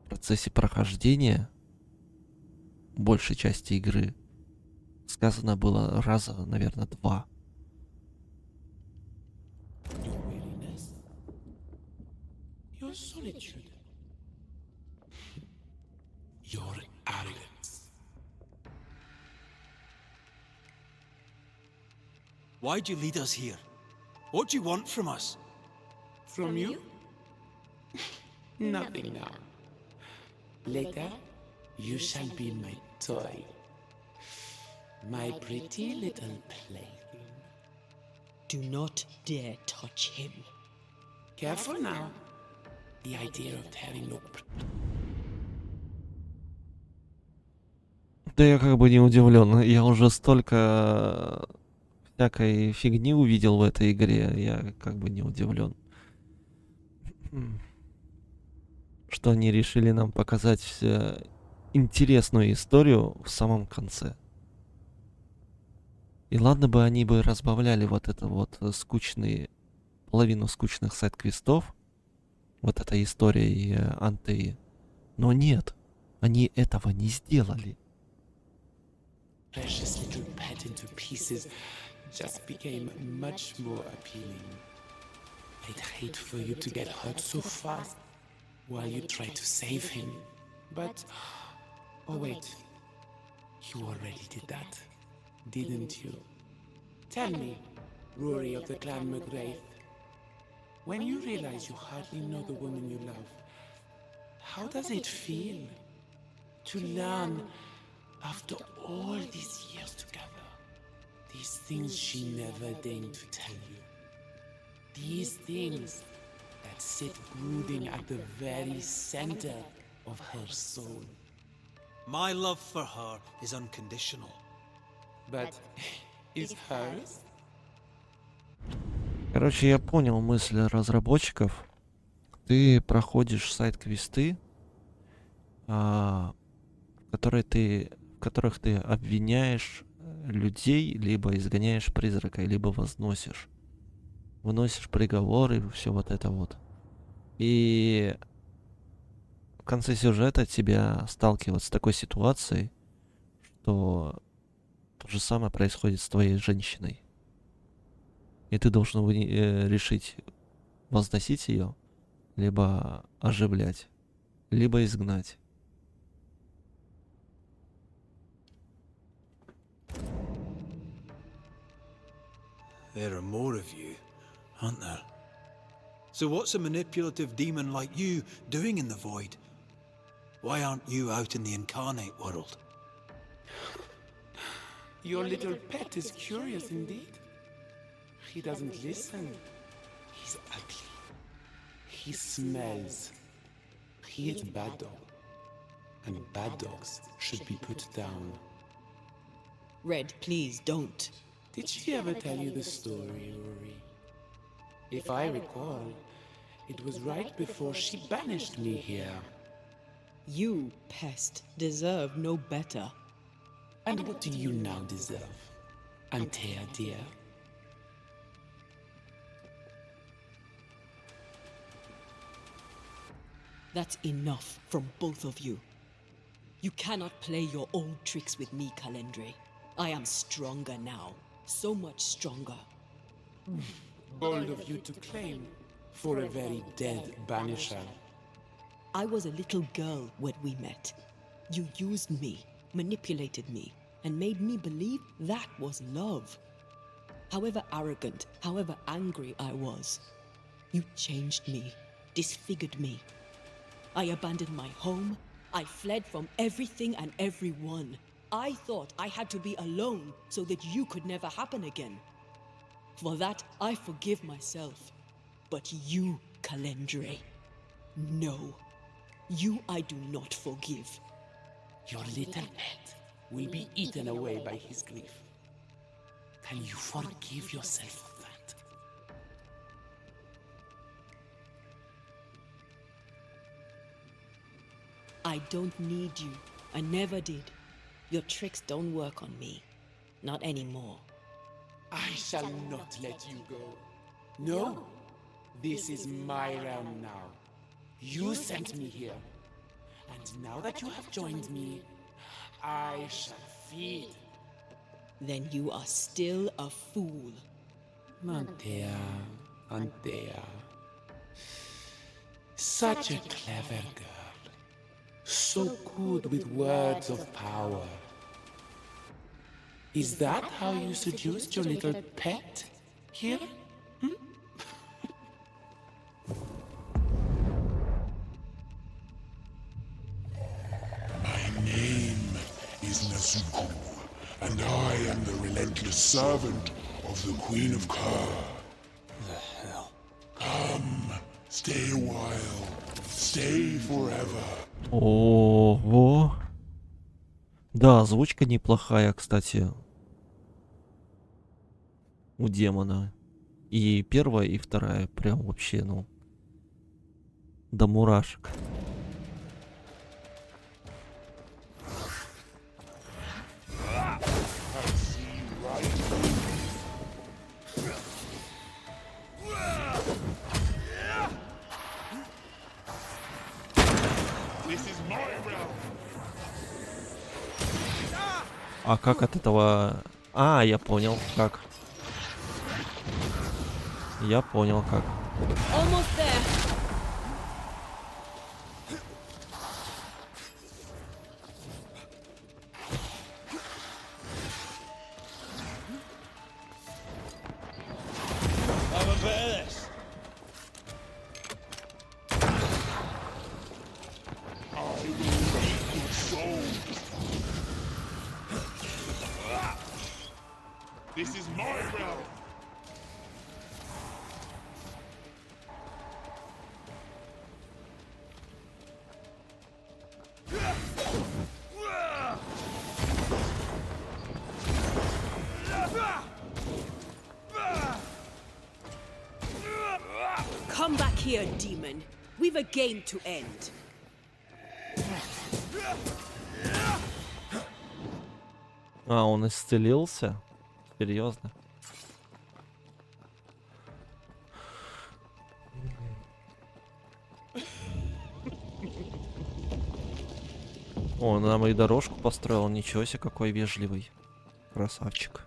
в процессе прохождения большей части игры сказано было раза, наверное, 2. Your weariness. Your solitude. Your arrogance. Why'd you lead us here? What do you want from us? From you? Nothing now. Later, you shall be my toy. My pretty little plaything. Do not dare touch him. Careful now. The idea of tearing your... Да я как бы не удивлен. Я уже столько всякой фигни увидел в этой игре. Я как бы не удивлен. Что они решили нам показать интересную историю в самом конце. И ладно бы они бы разбавляли вот это вот половину скучных сайд-квестов, вот эта история и Антеи. Но нет, они этого не сделали. Precious little pet into pieces just became much more appealing. I'd hate for you to get hurt so fast while you try to save him. But, oh wait, you already did that, didn't you? Tell me, Rory of the clan McGrath, when you realize you hardly know the woman you love, how does it feel to learn after all these years together, these things she never deigned to tell you? These things that sit brooding at the very center of her soul. My love for her is unconditional. But is hers? Короче, я понял мысль разработчиков. Ты проходишь сайт-квесты, в которых ты обвиняешь людей, либо изгоняешь призрака, либо выносишь приговоры, все вот это вот. И в конце сюжета тебя сталкивают с такой ситуацией, что то же самое происходит с твоей женщиной. И ты должен решить, возносить ее, либо оживлять, либо изгнать. There are more of you, aren't there? So what's a manipulative demon like you doing in the void? Why aren't you out in the incarnate world? Your little pet is curious indeed. He doesn't listen. He's ugly. He smells. He is a bad dog. And bad dogs should be put down. Red, please don't. Did she ever tell you the story, Rory? If I recall, it was right before she banished me here. You, pest, deserve no better. And what do you now deserve, Antea dear? That's enough from both of you. You cannot play your old tricks with me, Calendre. I am stronger now. So much stronger. Bold of you to claim for a very dead banisher. I was a little girl when we met. You used me, manipulated me, and made me believe that was love. however arrogant, however angry I was. You changed me, disfigured me. I abandoned my home. I fled from everything and everyone. I thought I had to be alone so that you could never happen again. For that, I forgive myself. But you, Calendre, no. You I do not forgive. Your little pet will be eaten away by his grief. Can you forgive yourself of that? I don't need you. I never did. Your tricks don't work on me. Not anymore. I shall not let you go. No, this is my realm now. You sent me here. And now that you have joined me, I shall feed. Then you are still a fool. Antea, Antea. Such a clever girl. So good with words of power. Is that how you seduced your little pet here? My name is Nezuko, and I am the relentless servant of the Queen of Kher. The hell? Come, stay a while, stay forever. Ого. Да, озвучка неплохая, кстати. У демона. И первая, и вторая. Прям вообще, ну. До мурашек. А как от этого... А, я понял, как. Я понял, как. This is my realm. Come back here, demon. We've a game to end. А, он исцелился? Серьезно? О, нам и дорожку построил. Ничего себе, какой вежливый. Красавчик.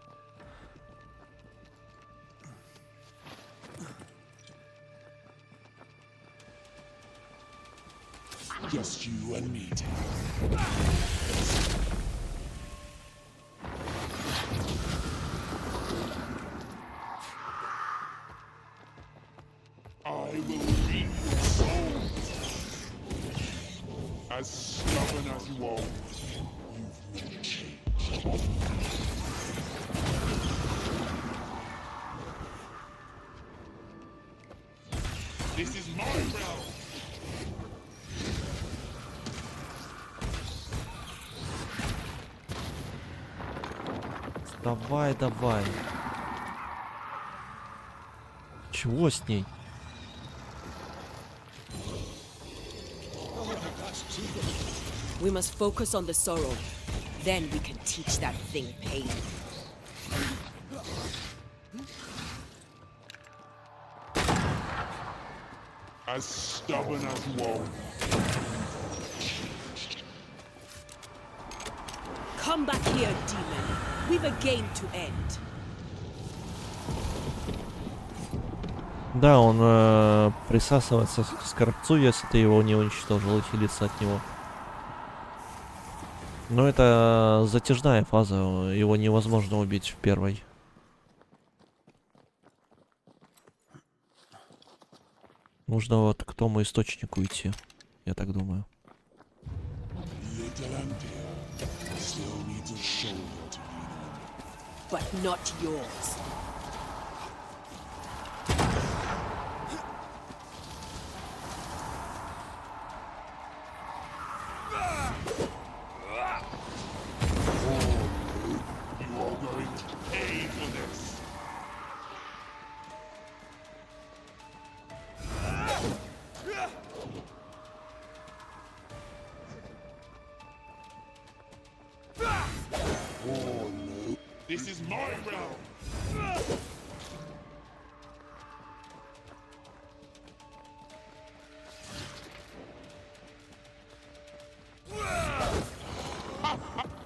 Just you and me. I will reap your souls. As stubborn as you are, you've not changed. This is my realm. Давай, давай. Чего с ней? We must focus on the sorrow. Then we can teach that thing pain. As stubborn as you are. Come back here, demon. We've a game to end. Да, он присасывается к скорбцу, если ты его не уничтожил и хилится от него. Но это затяжная фаза, его невозможно убить в первой. Нужно вот к тому источнику идти, я так думаю. But not yours. This is my realm!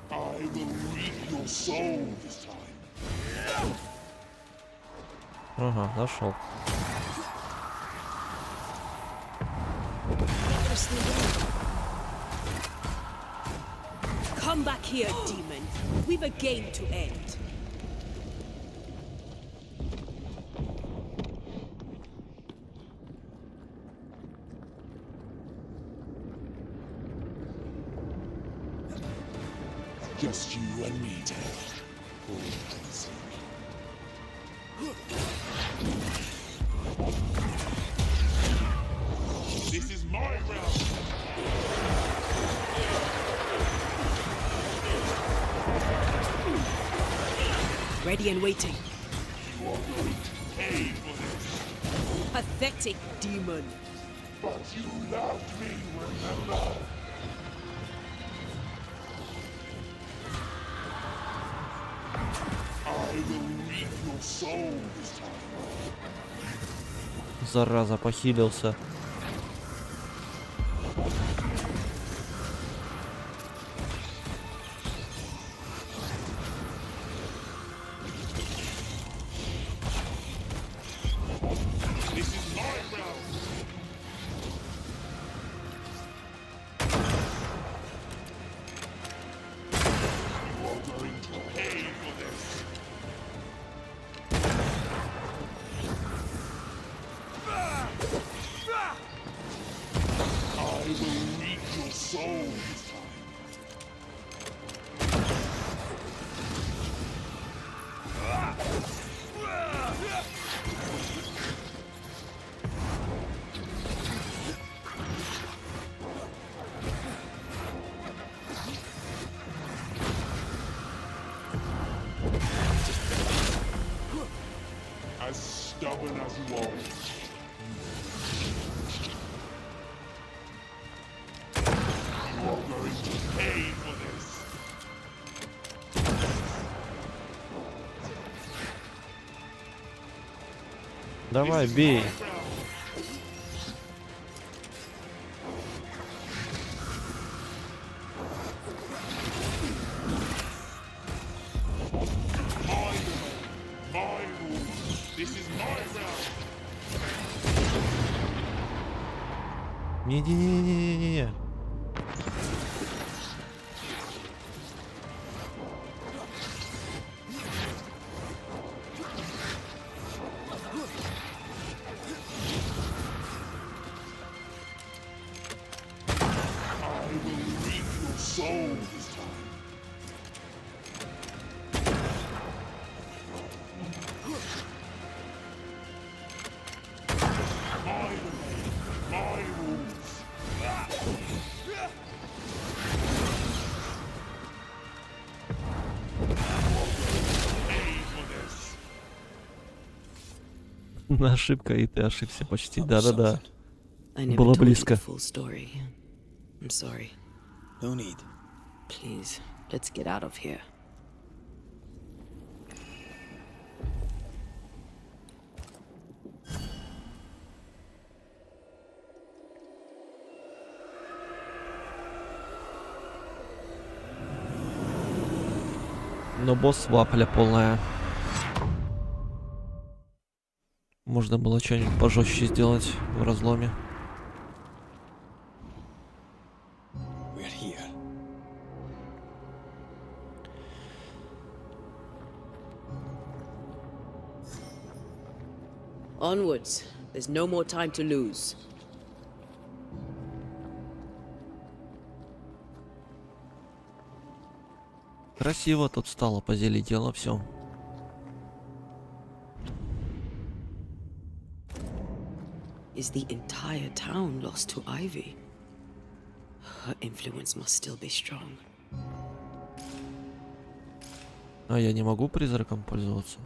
I will reap your soul this time. Ага, нашел. Come back here, demon. We've a game to end. Just you and me, Ted. This is my realm! Ready and waiting. You are going to pay for this. Pathetic demon. But you loved me, remember? I will reap your soul this time. Зараза, похилился. This is my realm. You are going to pay for this. I will reap your soul this time. As stubborn as you are. You are going to pay for this. Давай, бей. My rules. This is my realm. Не-не-не-не-не-не. I will reap your soul this time. My domain, my rules. Pay for this. Ошибка, и ты ошибся почти. Да-да-да. I never Было told you близко. the full story. I'm sorry. No need. Please, let's get out of here. Но босс вапля полная. Можно было что-нибудь пожестче сделать в разломе. We're here. Onwards. There's no more time to lose. Красиво тут стало, позелетело все. Is the entire town lost to Ivy? Her influence must still be strong. А я не могу призраком пользоваться.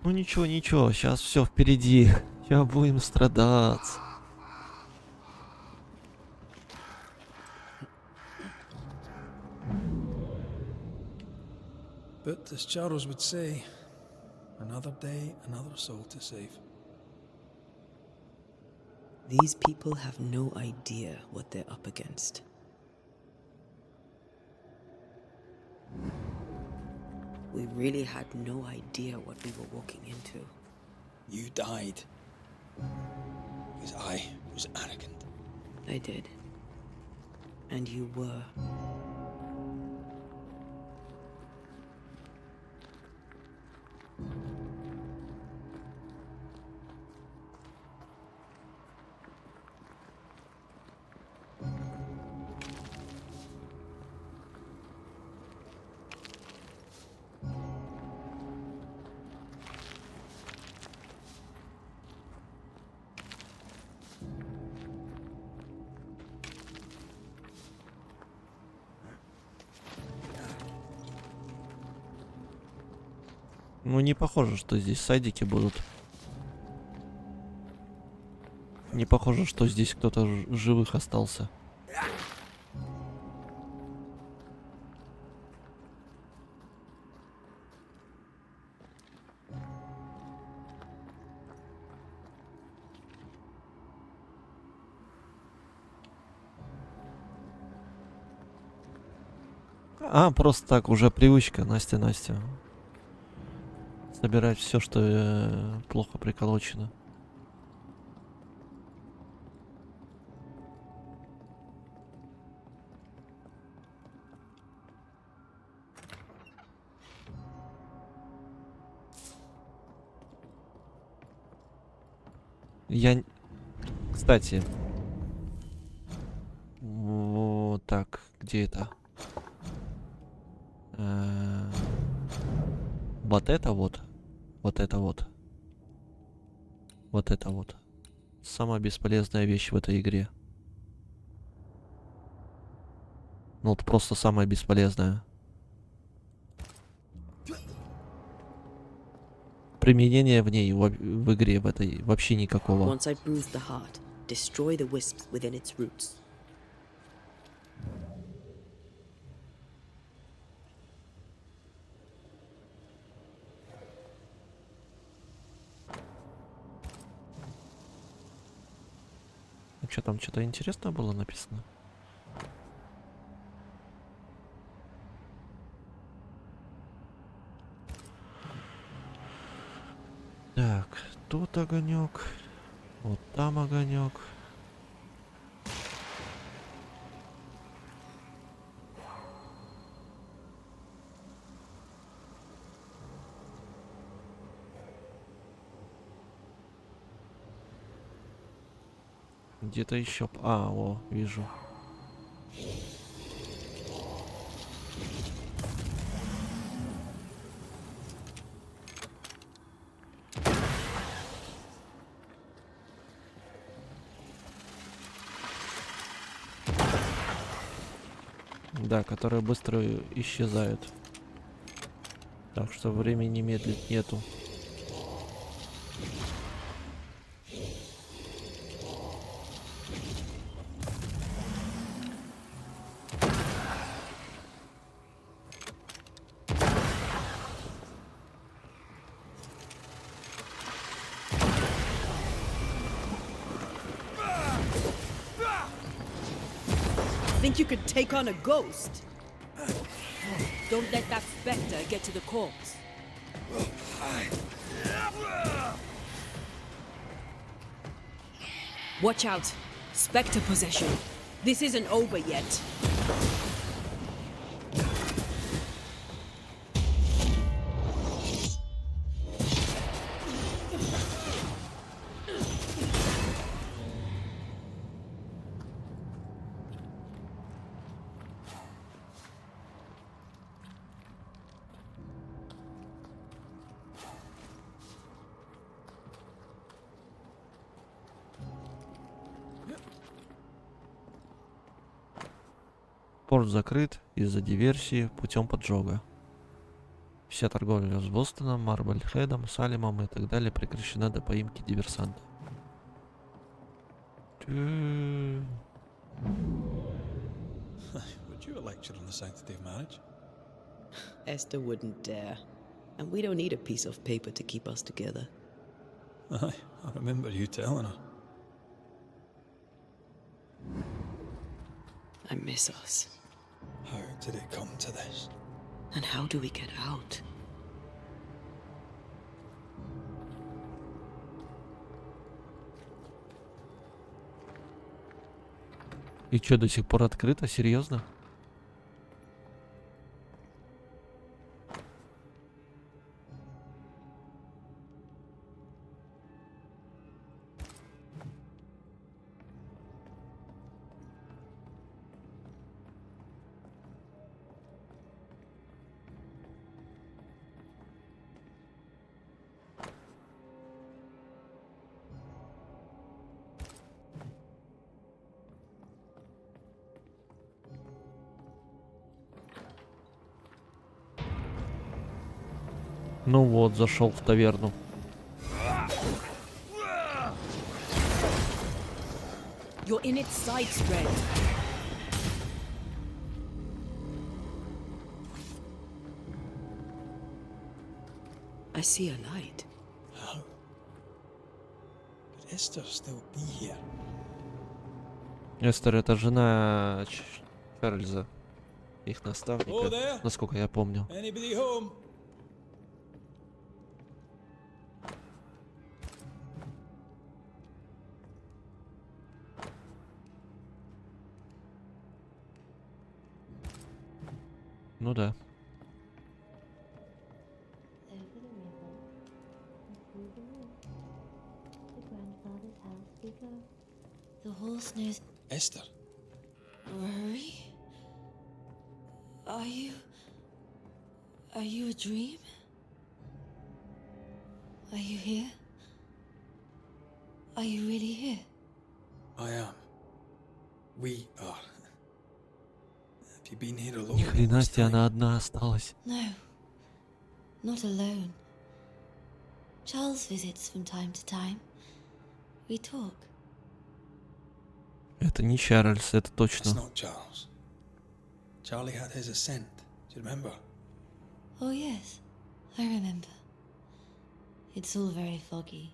Ну ничего, ничего, сейчас все впереди. Сейчас будем страдать. But as Charles would say, another day, another soul to save. These people have no idea what they're up against. We really had no idea what we were walking into. You died because I was arrogant. I did. And you were. Ну не похоже, что здесь сайдики будут. Не похоже, что здесь кто-то живых остался. А, просто так, уже привычка, Настя. Собирать все, что плохо приколочено. Кстати. Вот так, где это? Вот это вот. Вот это вот. Вот это вот. Самая бесполезная вещь в этой игре. Ну вот просто самая бесполезная. Применения в ней, в игре, в этой, вообще никакого. Once I bruise the heart, destroy the wisps within its roots. Что там, что-то интересное было написано? Так, тут огонек, вот там огонек. Где-то еще... А, о, вижу. Да, которые быстро исчезают. Так что времени медлить нету. Think you could take on a ghost? Don't let that specter get to the corpse. Watch out. Specter possession. This isn't over yet. Порт закрыт из-за диверсии путем поджога. Вся торговля с Бостоном, Марблхедом, Салемом и так далее прекращена до поимки диверсанта. Would you lecture on the sanctity of marriage? Esther wouldn't dare. And we don't need a piece of paper to keep us together. Aye, I remember you telling her. I miss us. How did it come to this? And how do we get out? И что, до сих пор открыто? Серьезно? Ну вот, зашел в таверну. You're in its sights, Red. I see a light. How? Could Esther still be here? Эстер — это жена Чарльза, их наставника, насколько я помню. Anybody home? Ну да. The horse knows. Esther. Rory? Are you a dream? Are you here? Are you really here? I am. We are. Have you been here alone? Ни хрена себе, она одна осталась. No, not alone. Charles visits from time to time. We talk. Это не Чарльз, это точно. It's not Charles. Charlie had his ascent. Do you remember? Oh yes, I remember. It's all very foggy.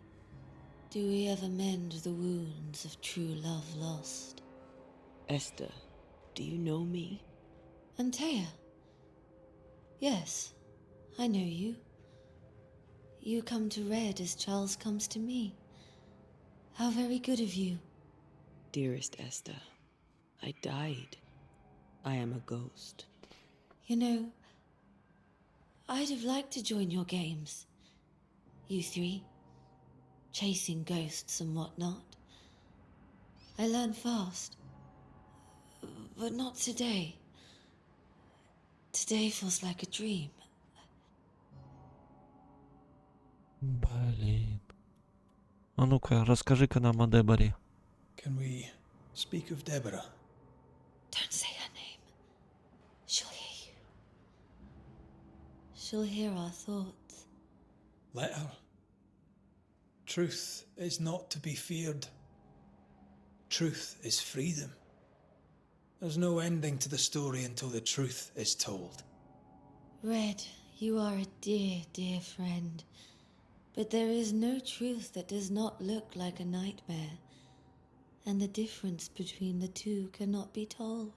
Do we ever mend the wounds of true love lost? Esther, do you know me? Antea? Yes, I know you. You come to Red as Charles comes to me. How very good of you. Dearest Esther, I died. I am a ghost. You know, I'd have liked to join your games. You three, chasing ghosts and whatnot. I learn fast. But not today. Today feels like a dream. Блин. А ну-ка, расскажи-ка нам о Деборе. Can we speak of Deborah? Don't say her name. She'll hear you. She'll hear our thoughts. Let her. Truth is not to be feared. Truth is freedom. There's no ending to the story until the truth is told. Red, you are a dear, dear friend. But there is no truth that does not look like a nightmare. And the difference between the two cannot be told.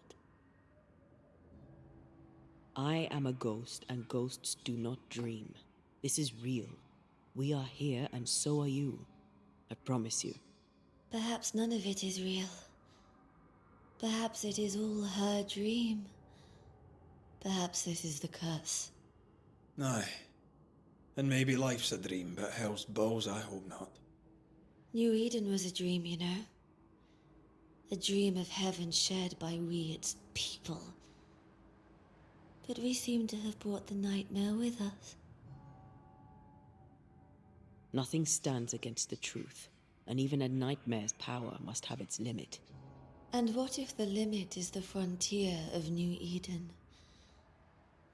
I am a ghost, and ghosts do not dream. This is real. We are here, and so are you. I promise you. Perhaps none of it is real. Perhaps it is all her dream. Perhaps this is the curse. Aye. And maybe life's a dream, but hell's balls, I hope not. New Eden was a dream, you know. A dream of heaven shared by we, its people. But we seem to have brought the nightmare with us. Nothing stands against the truth, and even a nightmare's power must have its limit. And what if the limit is the frontier of New Eden?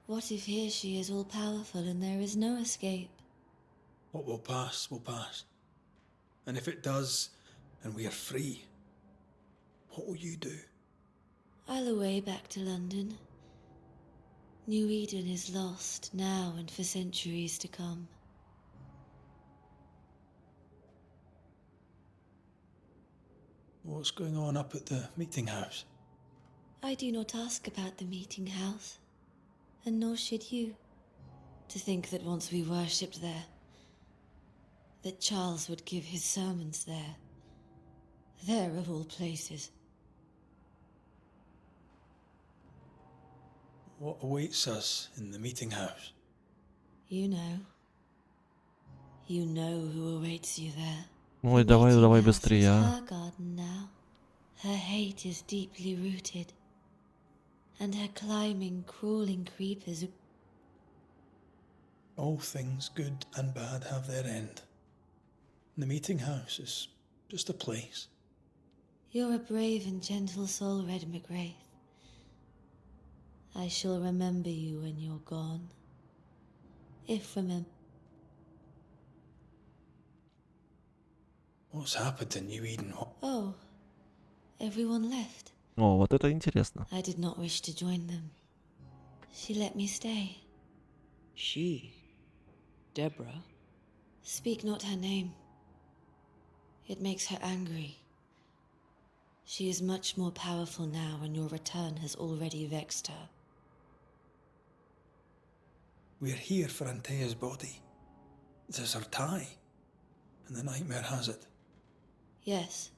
What if here she is all powerful and there is no escape? What will pass will pass. And if it does, and we are free, what will you do? I'll away back to London. New Eden is lost now and for centuries to come. What's going on up at the meeting house? I do not ask about the meeting house, and nor should you. To think that once we worshipped there, that Charles would give his sermons there. There of all places. What awaits us in the meeting house? You know. You know who awaits you there. Ой, давай, давай быстрее, а. Her garden now. Her hate is deeply rooted. And her climbing, crawling creepers. All things good and bad have their end. The meeting house is just a place. You're a brave and gentle soul, Red McGrath. I shall remember you when you're gone. If remember. What's happened to New Eden? Oh, everyone left. О, вот это интересно. I did not wish to join them. She let me stay. She? Deborah? Speak not her name. It makes her angry. She is much more powerful now, and your return has already vexed her. We're here for Antea's body. It is her tie, and the nightmare has it. Yes.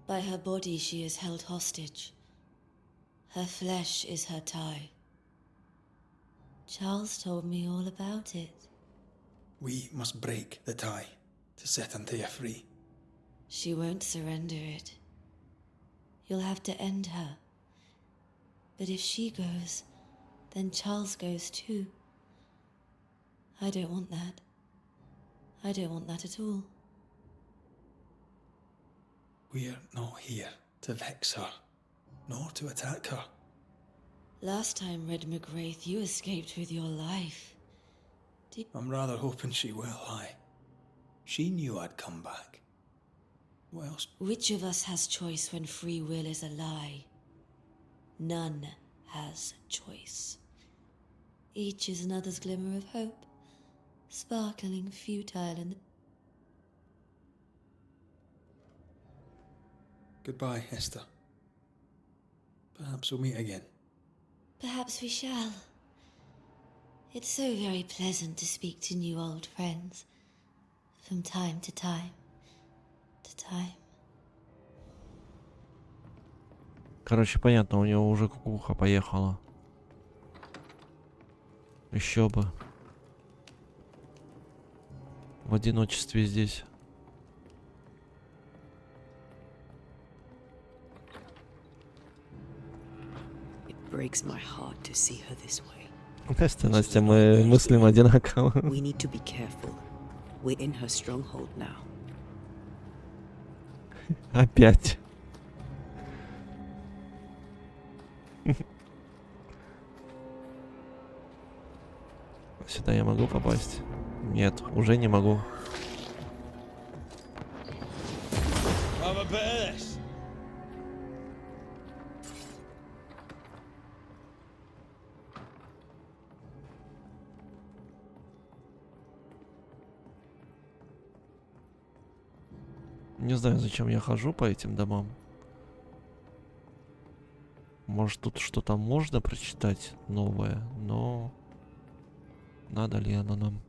By her body she is held hostage. Her flesh is her tie. Charles told me all about it. We must break the tie to set Antea free. She won't surrender it. You'll have to end her. But if she goes, then Charles goes too. I don't want that. I don't want that at all. We're not here to vex her, nor to attack her. Last time, Red McGrath, you escaped with your life. I'm rather hoping she will, aye. She knew I'd come back. What else? Which of us has choice when free will is a lie? None has choice. Each is another's glimmer of hope, sparkling, futile, and... Goodbye, Esther. Perhaps we'll meet again. Perhaps we shall. It's so very pleasant to speak to new old friends. From time to time. To time. Короче, понятно, у него уже кукуха поехала. Еще бы. В одиночестве здесь. Breaks my heart to see her this way. Настя, мы мыслим одинаково. We need to be careful. We're in her stronghold now. Опять. Сюда я могу попасть? Нет, уже не могу. Не знаю, зачем я хожу по этим домам. Может, тут что-то можно прочитать новое, но надо ли оно нам?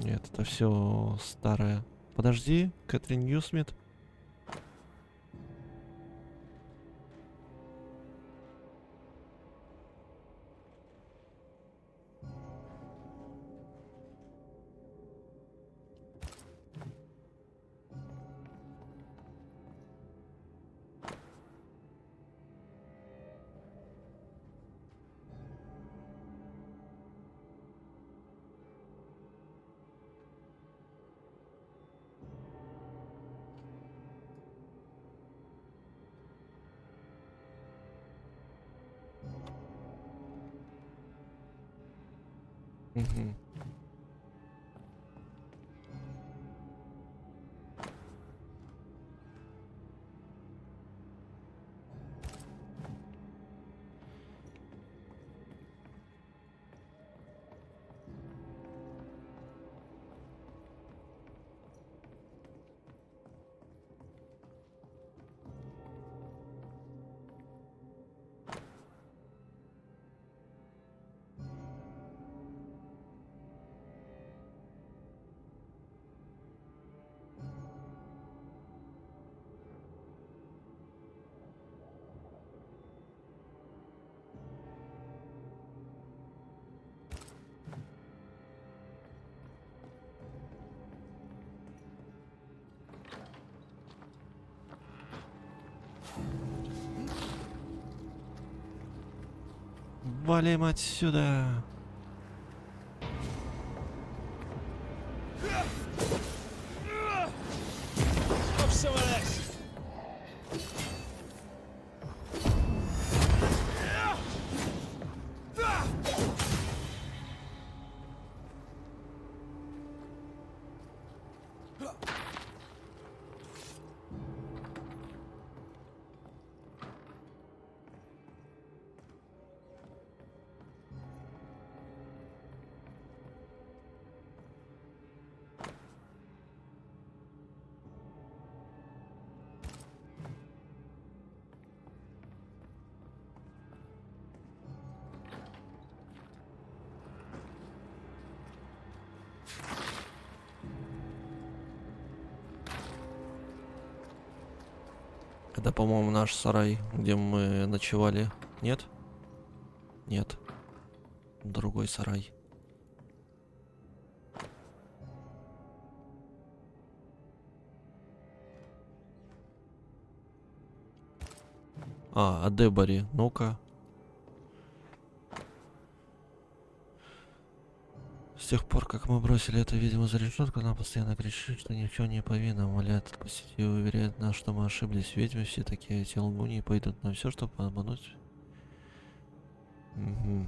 Нет, это все старое. Подожди, Кэтрин Ньюсмит. Угу. Валим отсюда. Это, по-моему, наш сарай, где мы ночевали. Нет? Нет. Другой сарай. А Дебори, ну-ка. С тех пор, как мы бросили эту ведьму за решетку, она постоянно кричит, что ни в чем не повинна, умоляет отпустить и уверяет нас, что мы ошиблись. Ведьмы все такие, эти лгуни пойдут на все, чтобы обмануть. Угу.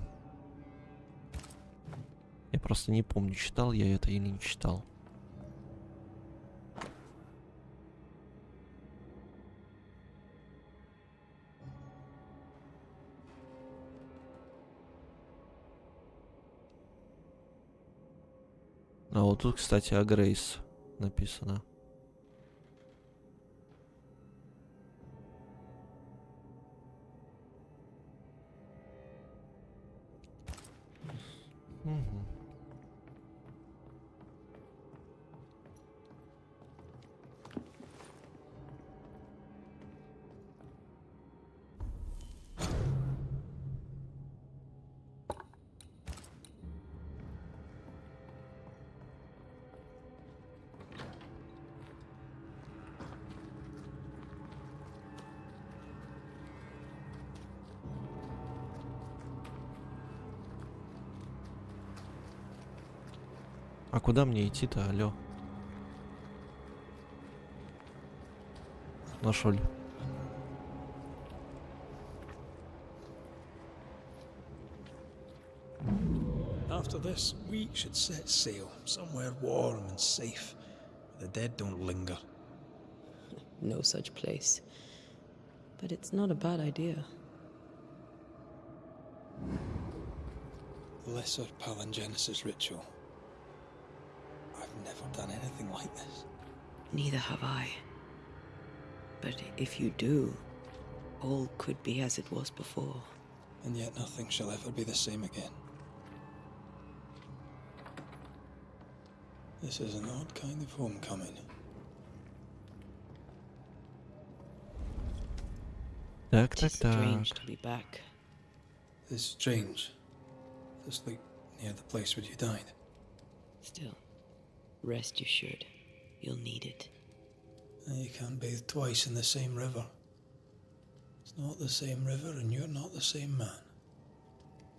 Я просто не помню, читал я это или не читал. А вот тут, кстати, о Грейс написано. Угу. А куда мне идти-то, алло? Нашел. After this, we should set sail somewhere warm and safe, where the dead don't linger. No such place. But it's not a bad idea. Lesser palingenesis ritual. I've never done anything like this. Neither have I. But if you do, all could be as it was before. And yet nothing shall ever be the same again. This is an odd kind of homecoming. It's strange to be back. It's strange to sleep near the place where you died. Still, rest you should. You'll need it. And you can't bathe twice in the same river. It's not the same river and you're not the same man.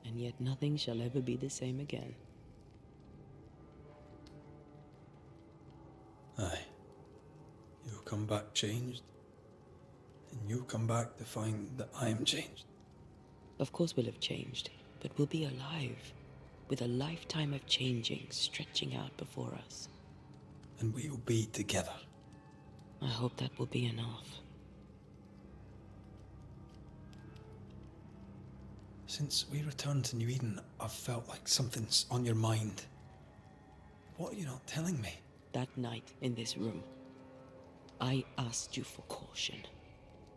And yet nothing shall ever be the same again. Aye. You'll come back changed. And you'll come back to find that I'm changed. Of course we'll have changed, but we'll be alive. with a lifetime of changing stretching out before us. And we will be together. I hope that will be enough. Since we returned to New Eden, I've felt like something's on your mind. What are you not telling me? That night in this room, I asked you for caution.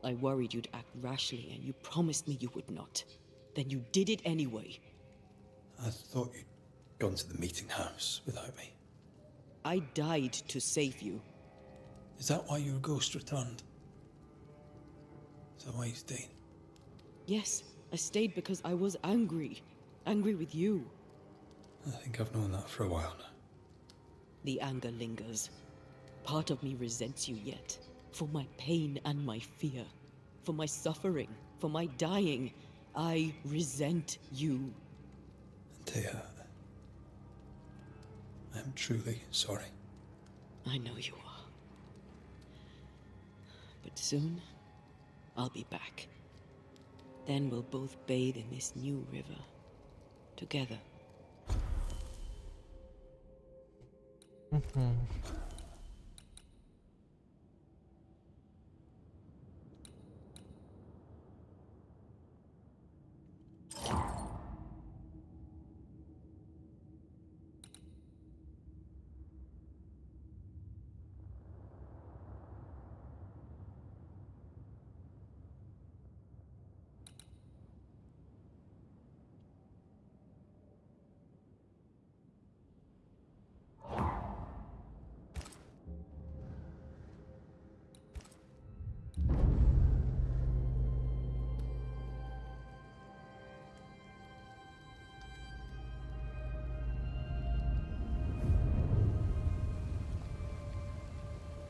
I worried you'd act rashly, and you promised me you would not. Then you did it anyway. I thought you'd gone to the meeting house without me. I died to save you. Is that why your ghost returned? Is that why you stayed? Yes, I stayed because I was angry. Angry with you. I think I've known that for a while now. The anger lingers. Part of me resents you yet. For my pain and my fear. For my suffering. For my dying. I resent you. Thea, I'm truly sorry. I know you are. But soon, I'll be back. Then we'll both bathe in this new river. Together.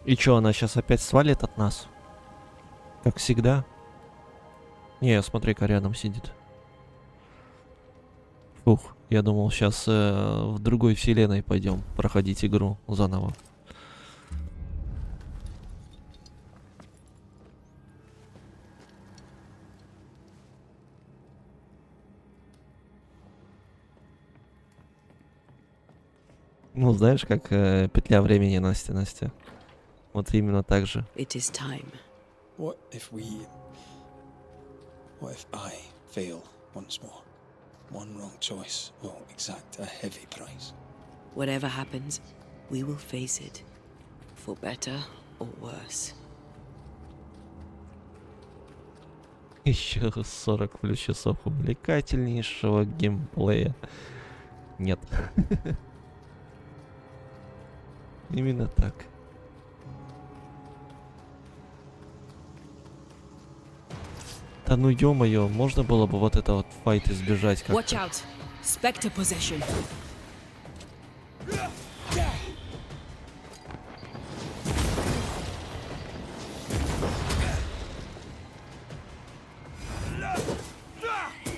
И чё, она сейчас опять свалит от нас? Как всегда? Не, смотри-ка, рядом сидит. Фух, я думал, сейчас в другой вселенной пойдем проходить игру заново. Ну, знаешь, как петля времени, Настя. Вот именно так же. It is time. What if I fail once more? One wrong choice will exact a heavy price. Whatever happens, we will face it. For better or worse. Еще 40 плюс часов увлекательнейшего геймплея. Нет. Именно так. Да ну ё-моё, можно было бы вот это вот файт избежать как-то. Watch out! Spectre possession.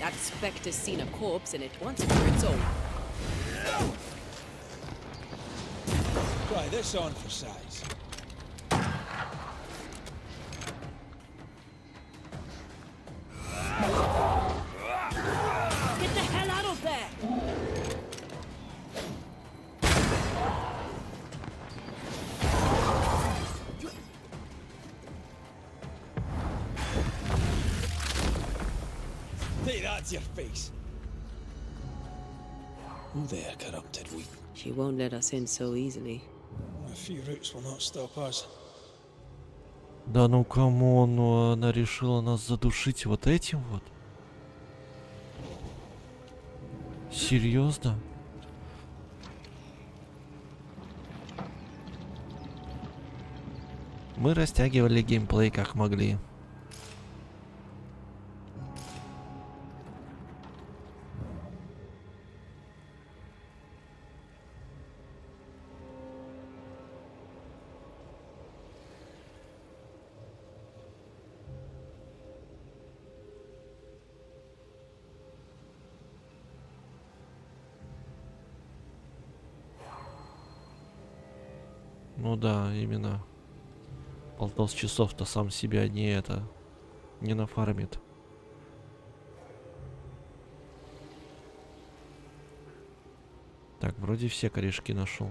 That spectre's seen a corpse and it wants it for its own. Try this on for size. Get the hell out of there! Hey, that's your face. Oh, there, corrupted weak. She won't let us in so easily. A few roots will not stop us. Да ну камон, ну она решила нас задушить вот этим вот? Серьезно? Мы растягивали геймплей как могли. Ну да, именно. Полтос часов-то сам себя не нафармит. Так, вроде все корешки нашел.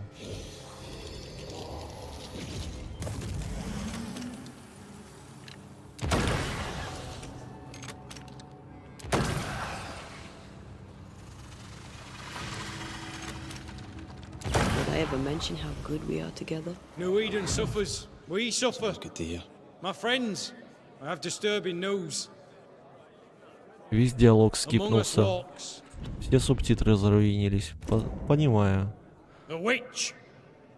Did I ever mention how good we are together? New Eden suffers. We suffer. Good to hear. My friends, I have disturbing news. Весь диалог Among us скипнулся. walks Все субтитры заруинились. Понимаю. the witch.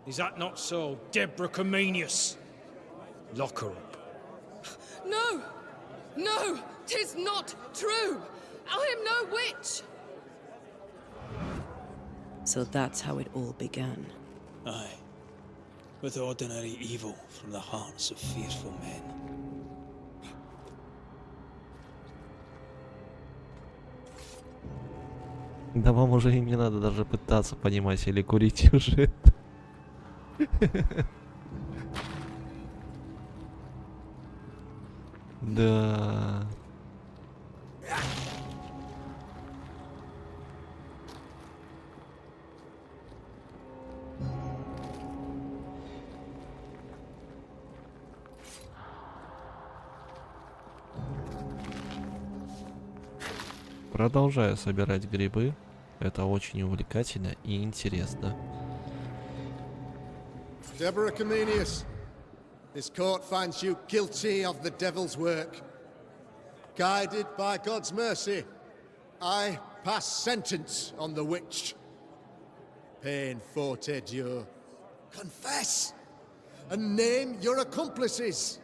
Is that not so, Deborah Comenius? Lock her up. No! No! 'Tis not true! I am no witch! So that's how it all began. Aye. With ordinary evil from the hearts of fearful men. Да вам уже и не надо даже пытаться понимать или курить уже. Да. Продолжаю собирать грибы. Это очень увлекательно и интересно. Deborah Comenius, this court finds you guilty of the devil's work. Guided by God's mercy, I pass sentence on the witch. Pain forte Dieu. Confess and name your accomplices,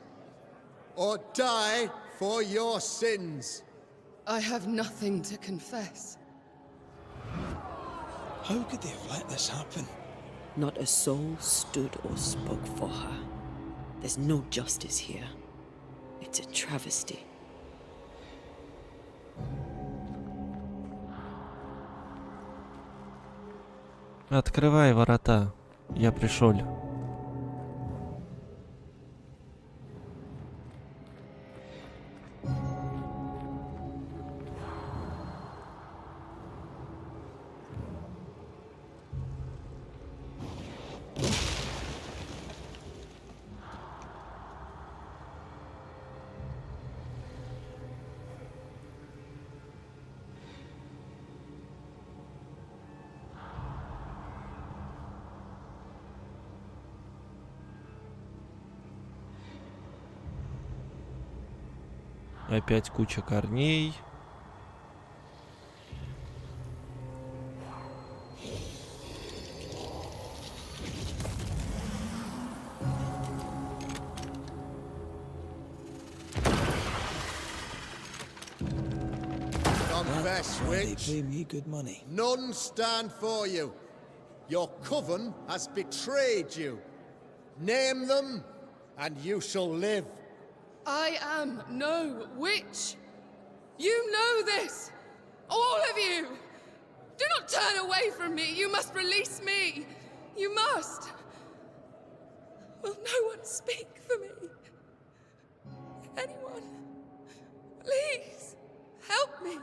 or die for your sins. I have nothing to confess. How could they have let this happen? Not a soul stood or spoke for her. There's no justice here. It's a travesty. Открывай ворота. Я пришел. Опять куча корней. Confess, Why they witch. pay me good money. None stand for you. Your coven has betrayed you. Name them, and you shall live. I am no witch. You know this. All of you. Do not turn away from me. You must release me. You must. Will no one speak for me? Anyone? Please. Help me.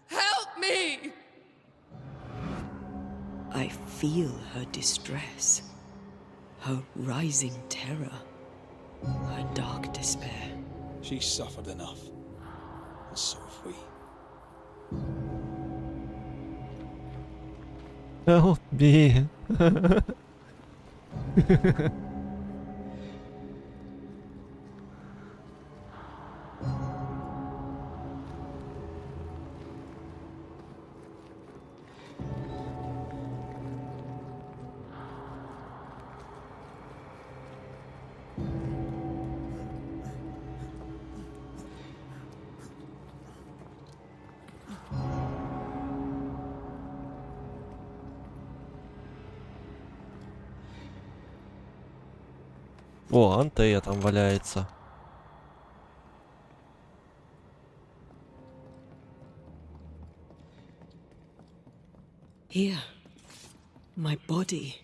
Help me. I feel her distress, her rising terror, her dark despair. She's suffered enough. And so have we. Help me. О, Антея там валяется. Here, my body,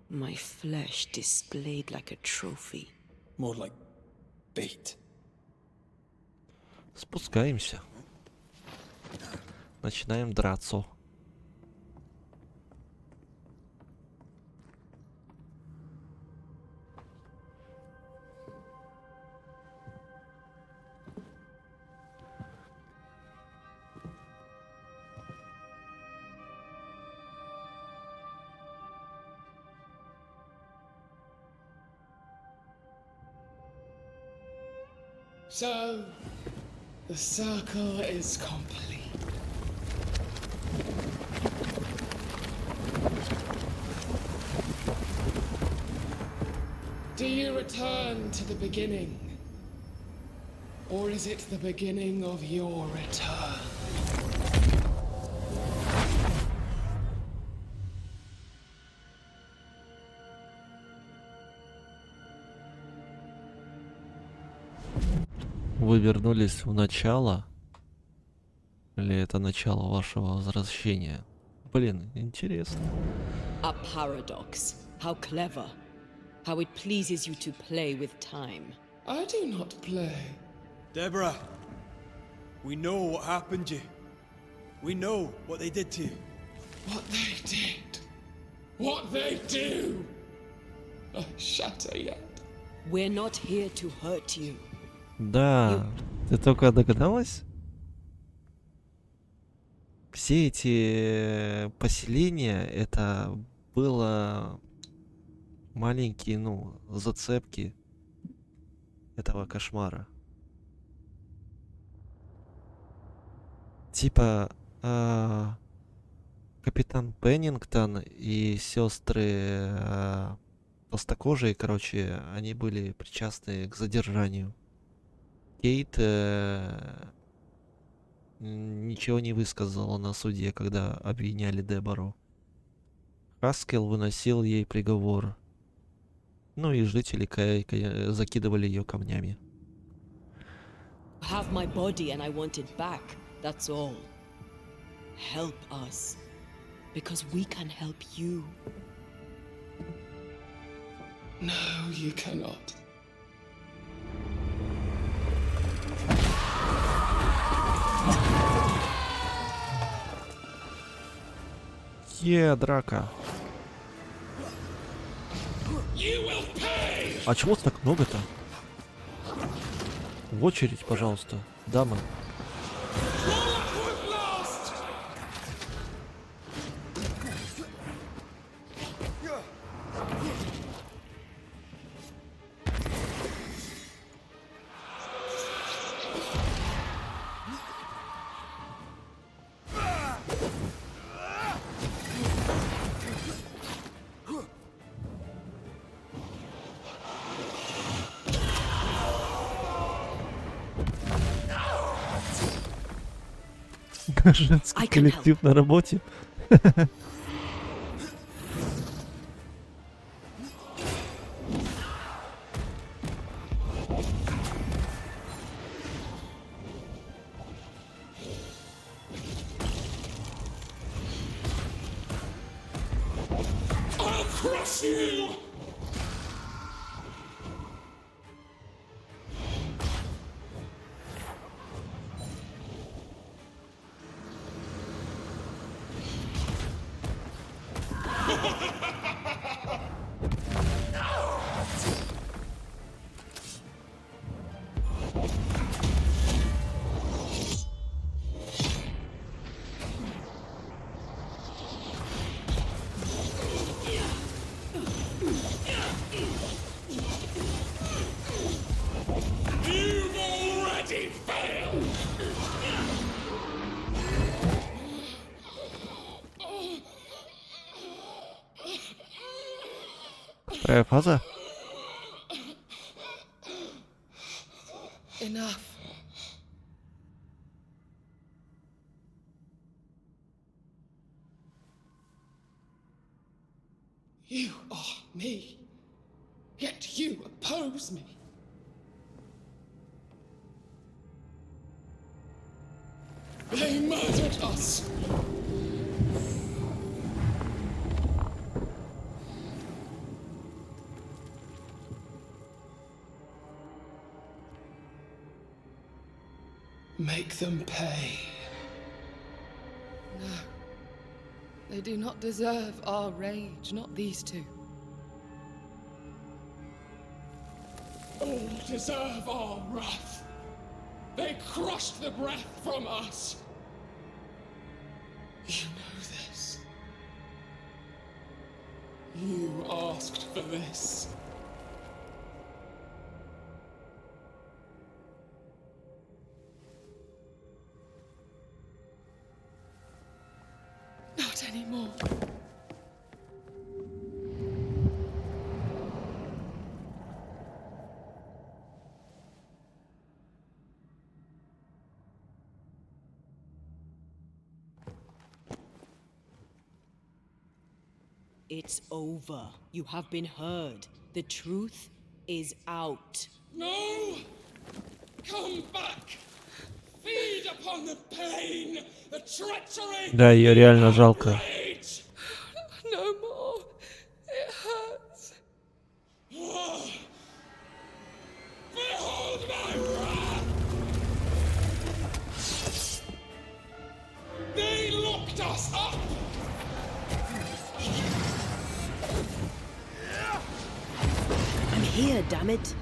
my flesh displayed like a trophy. More like bait. Спускаемся. Начинаем драться. So, the circle is complete. Do you return to the beginning? Or is it the beginning of your return? Вы вернулись в начало? Или это начало вашего возвращения? Блин, интересно. A paradox. How clever. How it pleases you to play with time. I do not play. Deborah, we know what happened to you. We know what they did to you. What they did. What they do. I shatter yet. We're not here to hurt you. Да, ты только догадалась? Все эти поселения, это было маленькие, ну, зацепки этого кошмара. Типа, капитан Пеннингтон и сестры толстокожие, короче, они были причастны к задержанию. Кейт ничего не высказала на суде, когда обвиняли Дебору. Хаскел выносил ей приговор. Ну и жители закидывали ее камнями. Have my body and I want it back. That's all. Help us. Because we can help you. No, you cannot. Драка. А чего так много-то? В очередь, пожалуйста, дамы. Женский коллектив на работе. Вторая фаза. Enough. You are me, yet you oppose me. They murdered us. Make them pay. No. They do not deserve our rage, not these two. All deserve our wrath. They crushed the breath from us. You know this. You asked for this. It's over. You have been heard. The truth is out. No! Come back! Feed upon the pain, the treachery. Да, ее реально жалко. No more. It hurts. Behold my wrath! They locked us up! I'm here, damn it.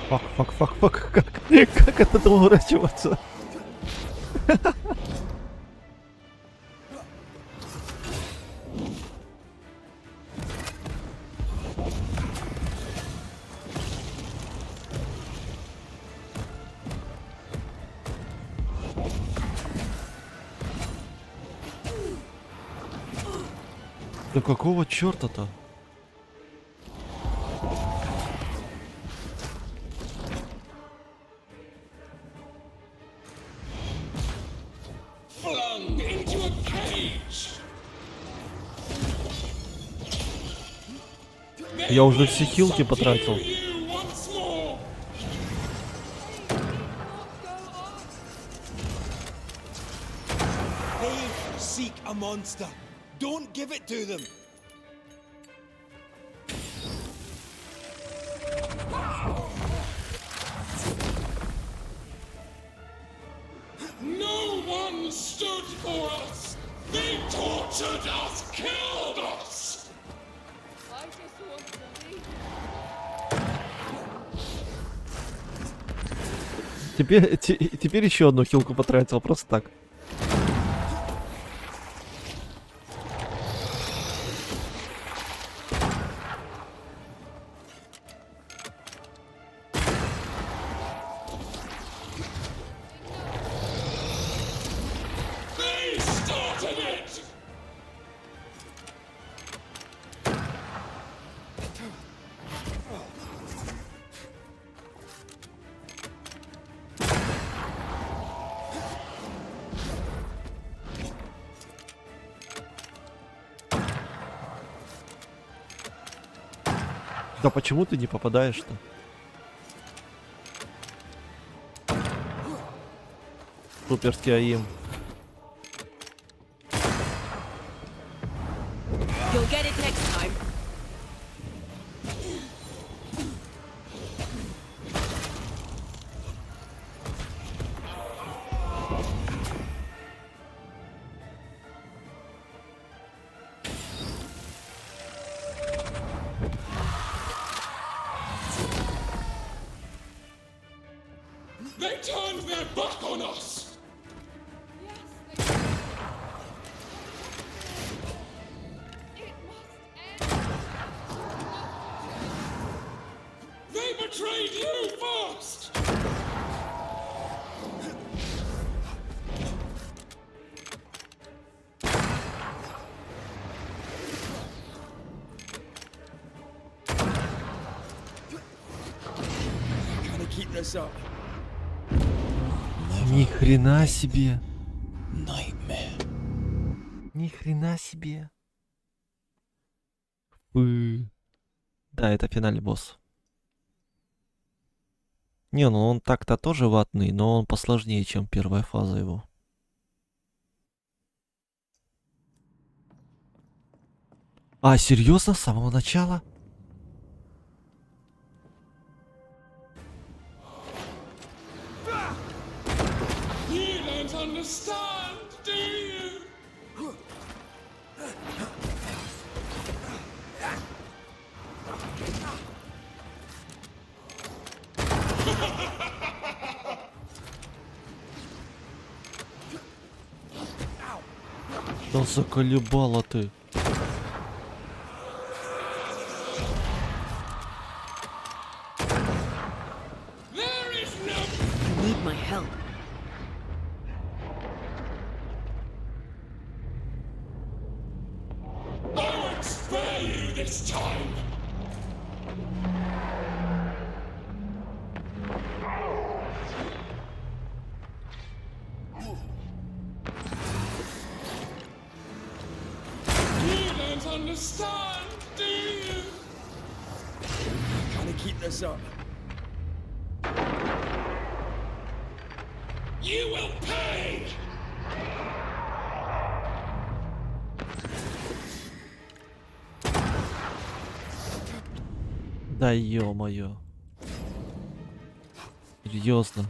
Фак. Как от этого уворачиваться? Да какого черта-то? Flung into a cage! Я уже все хилки потратил. You once more! They seek a monster. Don't give it to them. No one stood for us! They tortured us, killed us! I just want to leave. Теперь еще одну хилку потратил, просто так. They started it! Да почему ты не попадаешь-то? Суперский АИМ. You'll get it next time. They turned their back on us! They betrayed you first! Can I keep this up? Ни хрена себе. Nightmare. Ни хрена себе. Да, это финальный босс. Не, ну он так-то тоже ватный, но он посложнее, чем первая фаза его. А, серьезно? С самого начала? You don't understand, do you? Да заколебала ты. There is no... You need my help. this time. You don't understand, do you? Can I keep this up? You will pay! Да ё-моё. Серьезно.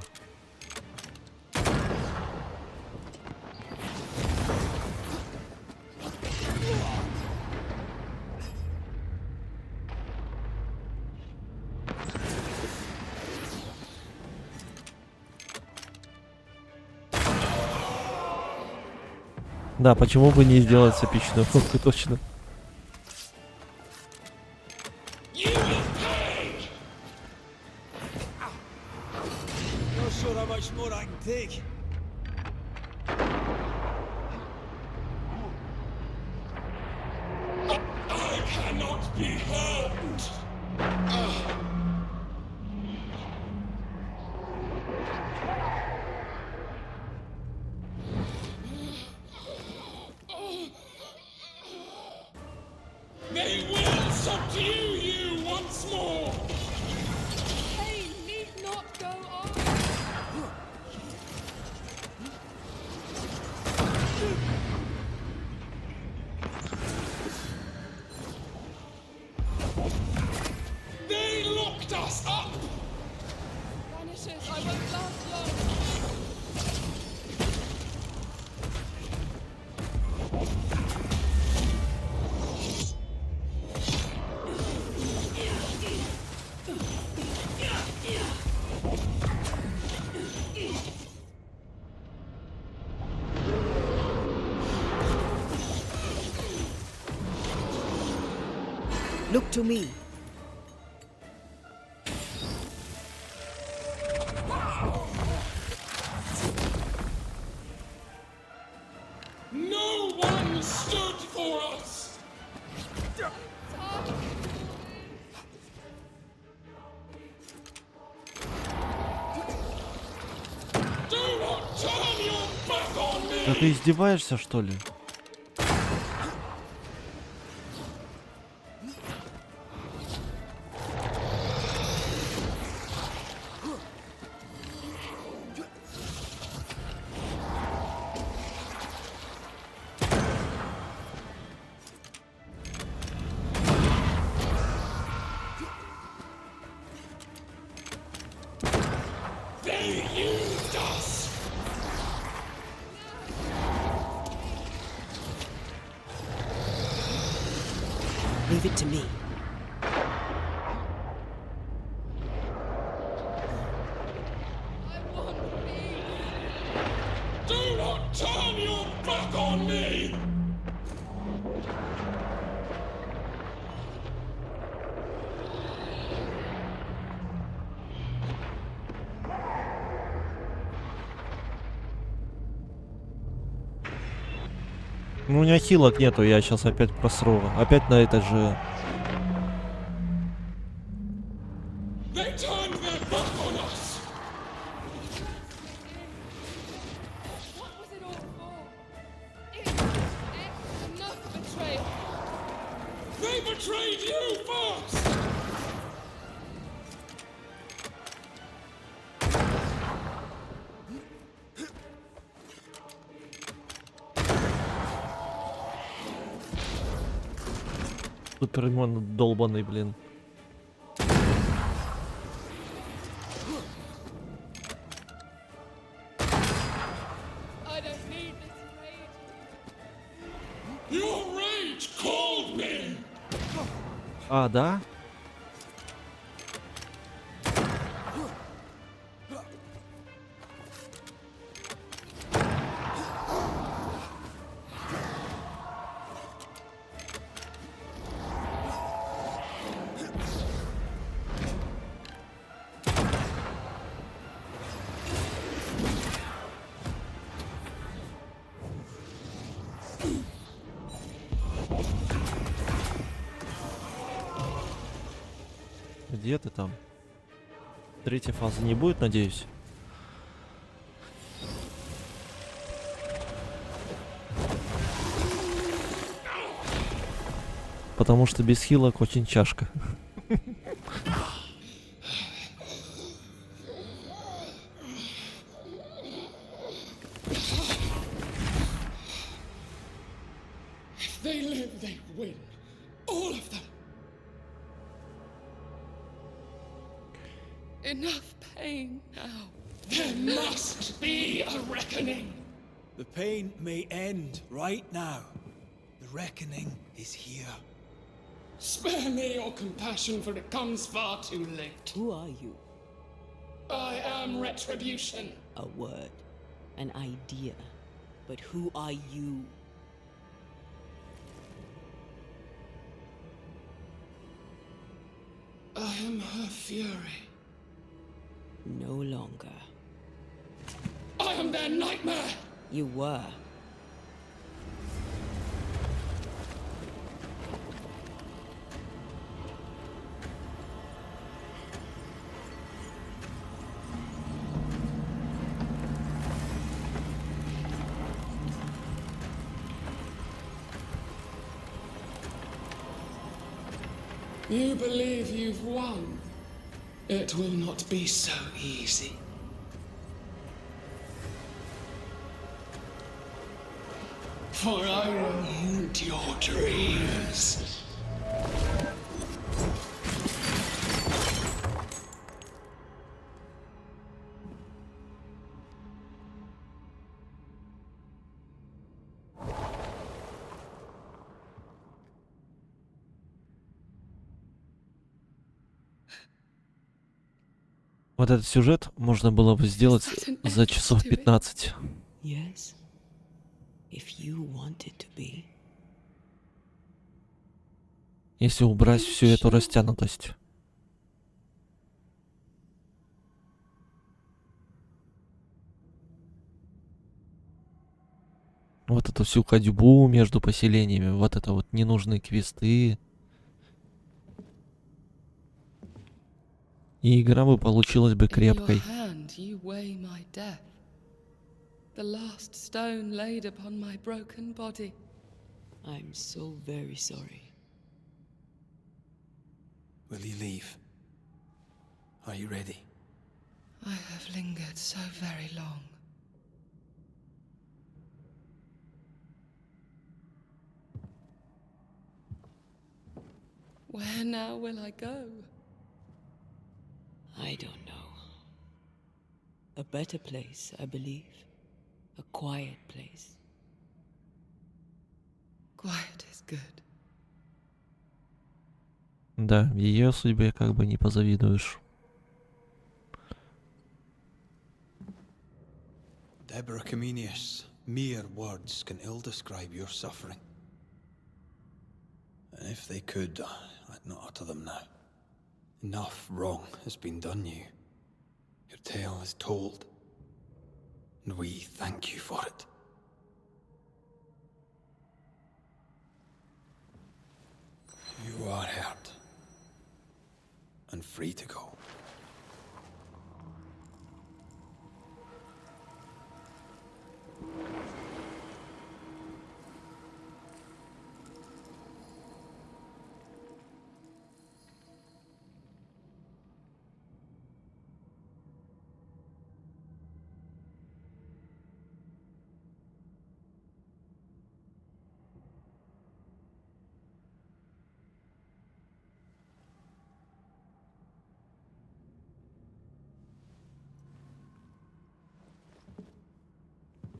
Да, почему бы не сделать эпичную фотку, точно. Not sure how much more I can take. I cannot be hurt. They will subdue you once more. They need not go on. They locked us up. Banishers, I won't last long. Look to me. No one stood for us. Do not turn your back on me. Да ты издеваешься, что ли? They used us. Leave it to me. Do not turn your back on me. Ну, у меня хилок нету, я сейчас опять просру. Опять на это же. They turned their back on us. What was it all for? Enough betrayal. They betrayed you first. Супермон долбаный, блин. I don't need this rage. Your rage called me. А, да? где ты там? Третья фаза не будет, надеюсь? Потому что без хилок очень чашка. If they live, they win. All of them. Enough pain now. There must be a reckoning. The pain may end right now. The reckoning is here. Spare me your compassion, for it comes far too late. Who are you? I am retribution. A word, an idea. But who are you? I am her fury. No longer. I am their nightmare. You were. You believe you've won. It will not be so easy. For I will haunt your dreams. Вот этот сюжет можно было бы сделать за часов 15. Yes. If you wanted to be. Если убрать всю эту растянутость. Вот эту всю ходьбу между поселениями, вот это вот ненужные квесты. И игра бы получилась бы крепкой. The last stone laid upon my broken body. I'm so very sorry. Will you leave? Are you ready? I have lingered so very long. Where now will I go? I don't know. A better place, I believe. A quiet place. Quiet is good. Да, ее судьбе как бы не позавидуешь. Deborah Comenius, mere words can ill describe your suffering. And if they could, I'd not utter them now. Enough wrong has been done you. Your tale is told. And we thank you for it. You are heard. And free to go.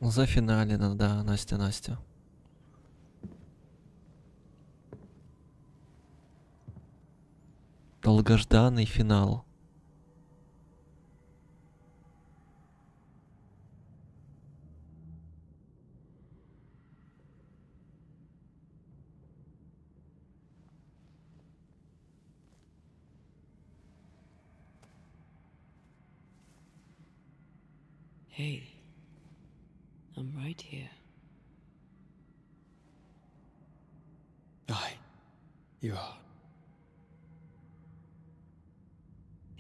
Зафиналено, да, Настя. Долгожданный финал. Hey, I'm right here. Aye, you are.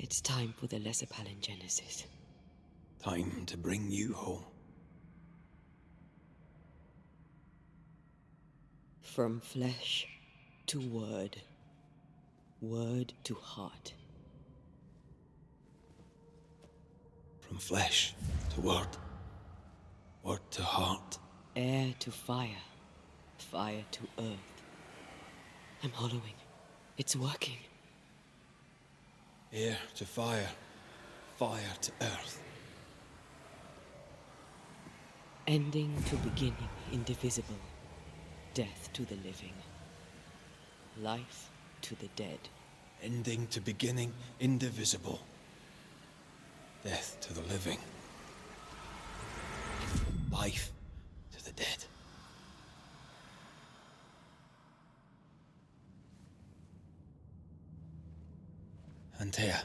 It's time for the lesser palingenesis. Time to bring you home. From flesh to word. Word to heart. From flesh to word. Word to heart. Air to fire. Fire to earth. I'm hollowing. It's working. Air to fire. Fire to earth. Ending to beginning, indivisible. Death to the living. Life to the dead. Ending to beginning, indivisible. Death to the living. Life to the dead. Antea.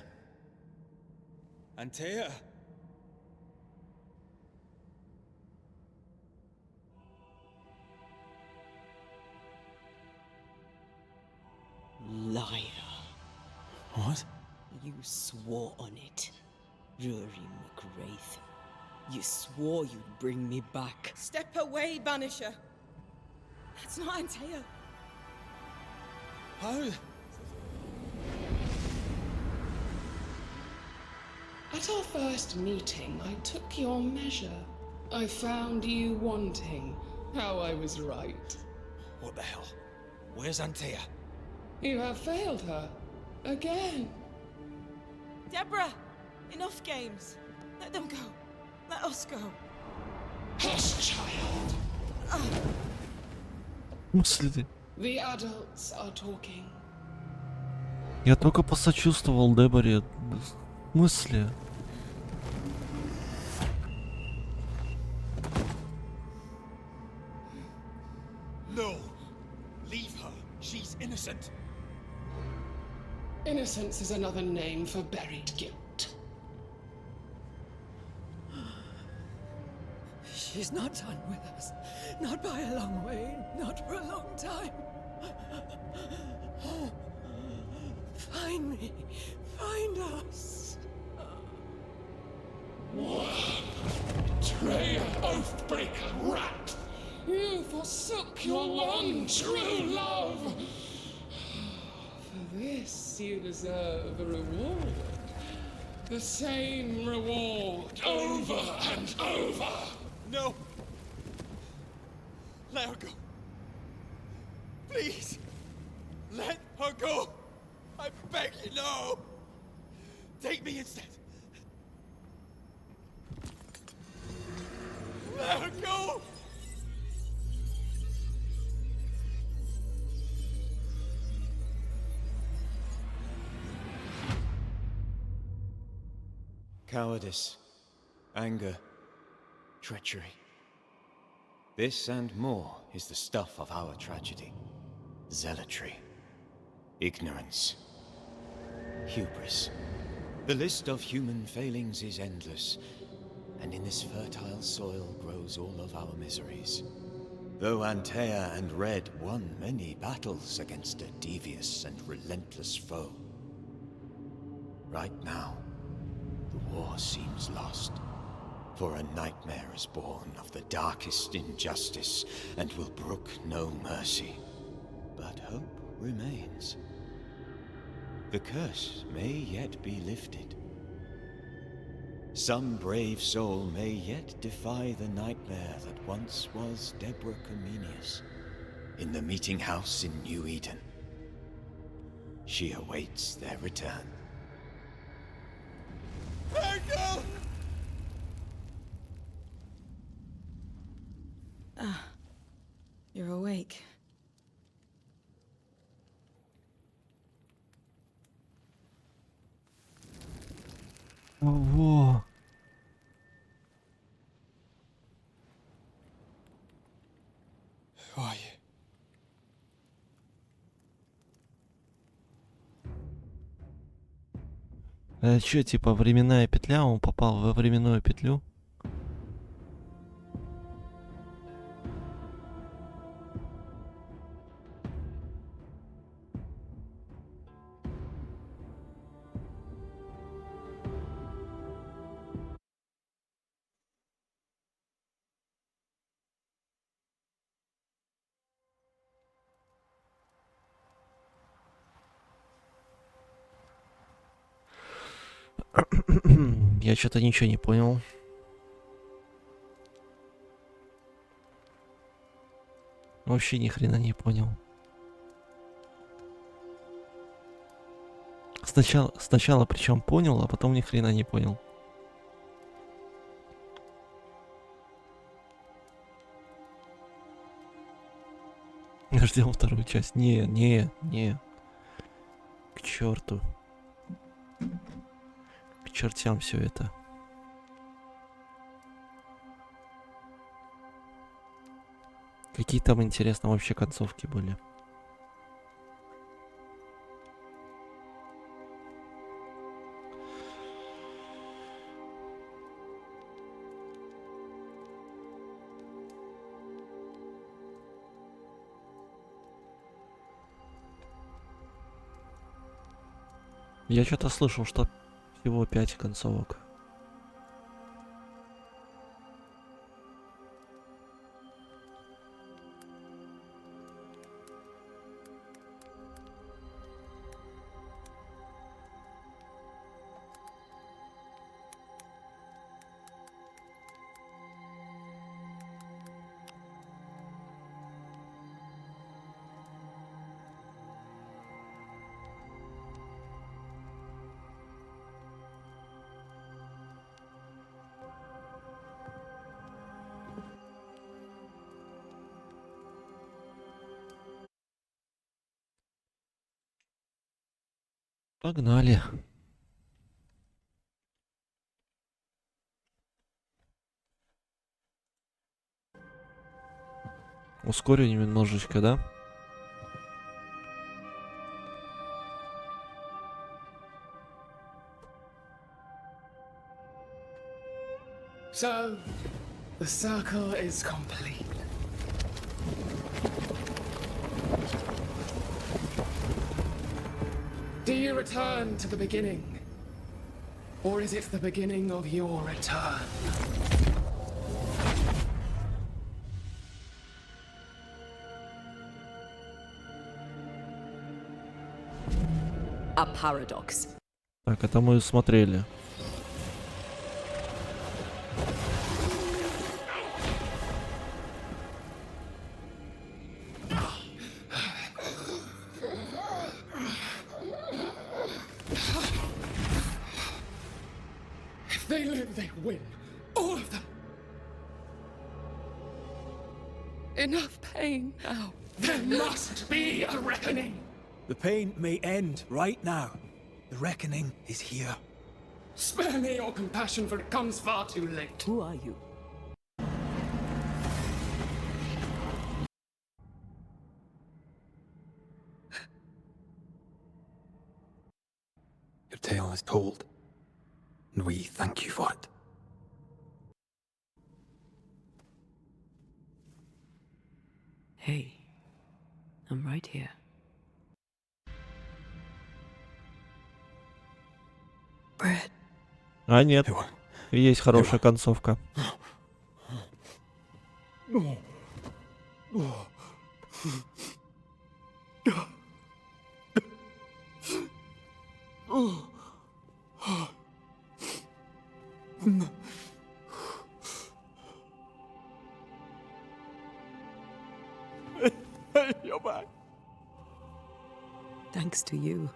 Antea. Liar. What? You swore on it. Rory McGrath. You swore you'd bring me back. Step away, Banisher. That's not Antea. How? At our first meeting, I took your measure. I found you wanting. How I was right. What the hell? Where's Antea? You have failed her. Again. Deborah! Enough games. Let them go. Let us go. Hush, child. The adults are talking. Я только посочувствовал Деборе. В смысле? No. Leave her. She's innocent. Innocence is another name for buried guilt. She's not done with us. Not by a long way. Not for a long time. Find me. Find us. Betrayer, oathbreaker, rat! You forsook your one true love! For this you deserve a reward. The same reward over and over! No. Let her go. Please. Let her go. I beg you, no. Take me instead. Let her go. Cowardice, anger, treachery. This and more is the stuff of our tragedy. Zealotry, ignorance, hubris. The list of human failings is endless, and in this fertile soil grows all of our miseries. Though Antea and Red won many battles against a devious and relentless foe, right now, the war seems lost. For a nightmare is born of the darkest injustice, and will brook no mercy. But hope remains. The curse may yet be lifted. Some brave soul may yet defy the nightmare that once was Deborah Comenius in the meeting house in New Eden. She awaits their return. Go! You're awake. Ого. Who are you? Это что, типа временная петля? Он попал во временную петлю? Я что-то ничего не понял. Вообще ни хрена не понял. Сначала причем понял, а потом ни хрена не понял. Ждем вторую часть. Не. К черту. К чертям все это. Какие там, интересно, вообще концовки были? Я что-то слышал, что всего 5 концовок. Погнали. Ускорю немножечко, да? So, the circle is complete. Do you return to the beginning? Or is it the beginning of your return? A paradox. Так, это мы смотрели. If they live, they win. All of them. Enough pain now. There must be a reckoning. The pain may end right now. The reckoning is here. Spare me your compassion, for it comes far too late. Who are you? Your tale is told, and we thank you for it. Hey, I'm right here. Bread. А нет, есть хорошая концовка. Thanks to you.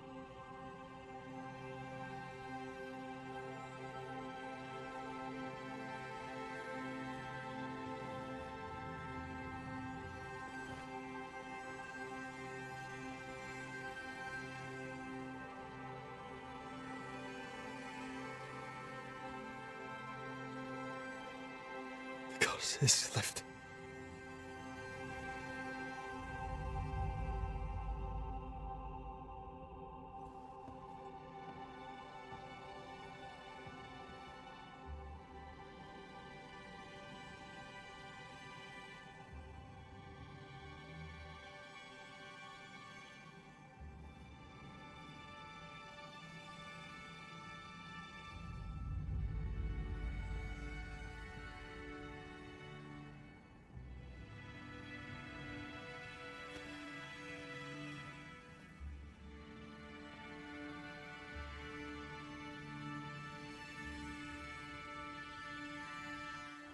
The curse is lifted.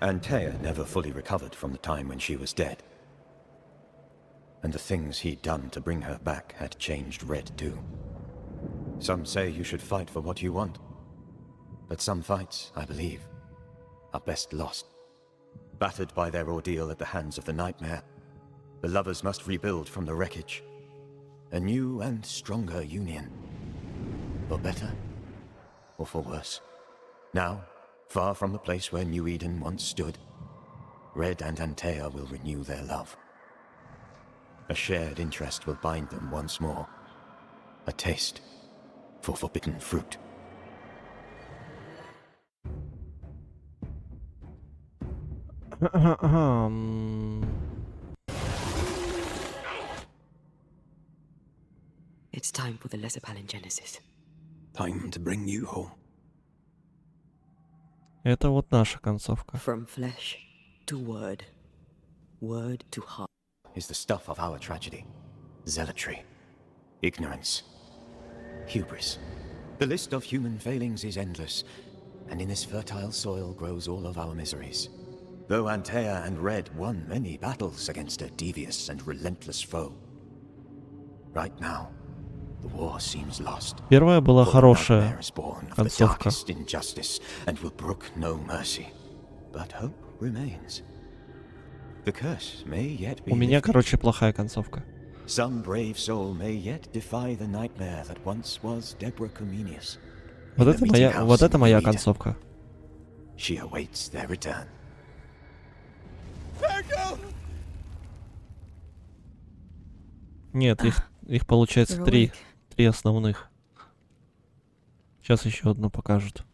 Antea never fully recovered from the time when she was dead. And the things he'd done to bring her back had changed Red too. Some say you should fight for what you want. But some fights, I believe, are best lost. Battered by their ordeal at the hands of the nightmare, the lovers must rebuild from the wreckage. A new and stronger union. For better, or for worse. Now, far from the place where New Eden once stood, Red and Antea will renew their love. A shared interest will bind them once more. A taste for forbidden fruit. It's time for the lesser palingenesis. Time to bring you home. Это вот наша концовка. From flesh to word, word to heart. Is the stuff of our tragedy. Zealotry. Ignorance. Hubris. The list of human failings is endless, and in this fertile soil grows all of our miseries. Though Antea and Red won many battles against a devious and relentless foe, right now, the war seems lost. Первая была хорошая концовка. Injustice and will brook no mercy. But hope remains. The curse may yet be У меня, короче, плохая концовка. Some brave soul may yet defy the nightmare that once was Deborah Comenius. Вот это моя концовка. She awaits their return. Нет, их получается три основных. Сейчас еще одну покажут.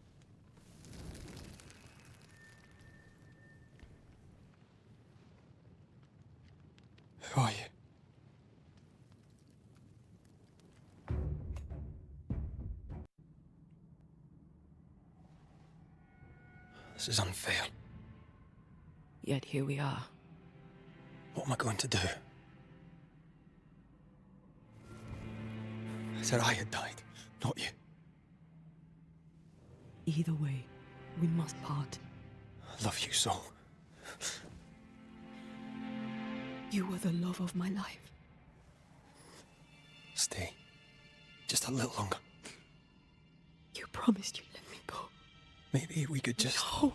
Who are you? This is unfair. Yet here we are. What am I going to do? I said I had died, not you. Either way, we must part. I love you so. You were the love of my life. Stay. Just a little longer. You promised you'd let me go. Maybe we could just... No.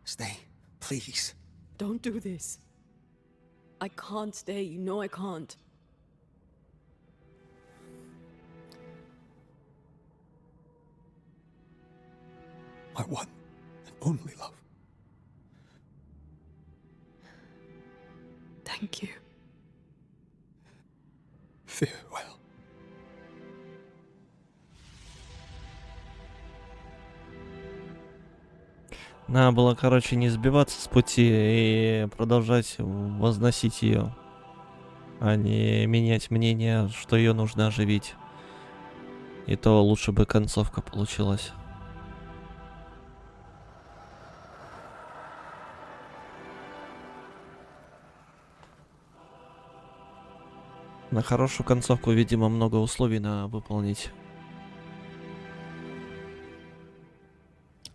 Stay, please. Don't do this. I can't stay. You know I can't. My one and only love. Thank you. Farewell. Надо было, короче, не сбиваться с пути и продолжать возносить ее, а не менять мнение, что ее нужно оживить. И то лучше бы концовка получилась. На хорошую концовку, видимо, много условий надо выполнить.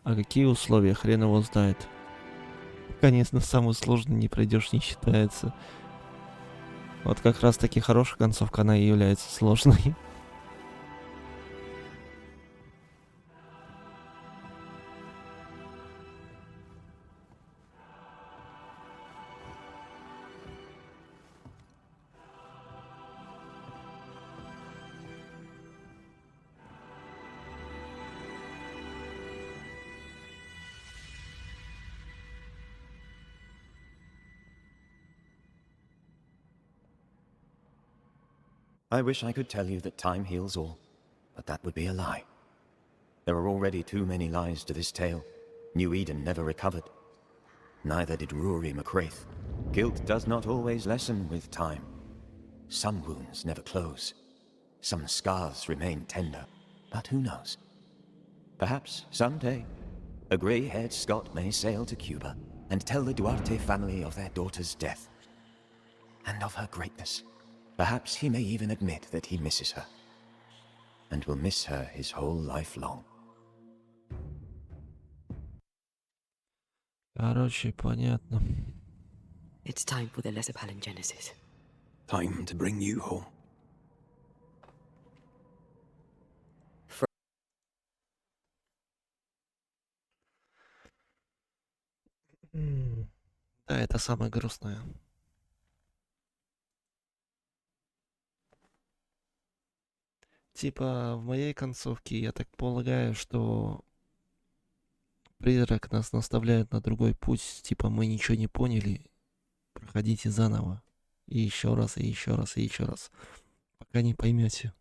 А какие условия, хрен его знает. Конечно, самый сложный не пройдешь, не считается. Вот как раз таки хорошая концовка, она и является сложной. I wish I could tell you that time heals all, but that would be a lie. There are already too many lies to this tale. New Eden never recovered. Neither did Rory McCraith. Guilt does not always lessen with time. Some wounds never close. Some scars remain tender, but who knows? Perhaps someday, a grey-haired Scot may sail to Cuba and tell the Duarte family of their daughter's death, and of her greatness. Perhaps he may even admit that he misses her, and will miss her his whole life long. Короче, понятно. It's time for the lesser palingenesis. Time to bring you home. Да, это самое грустное. Типа, в моей концовке, я так полагаю, что призрак нас наставляет на другой путь. Типа, мы ничего не поняли, проходите заново. И еще раз, и еще раз, и еще раз. Пока не поймете.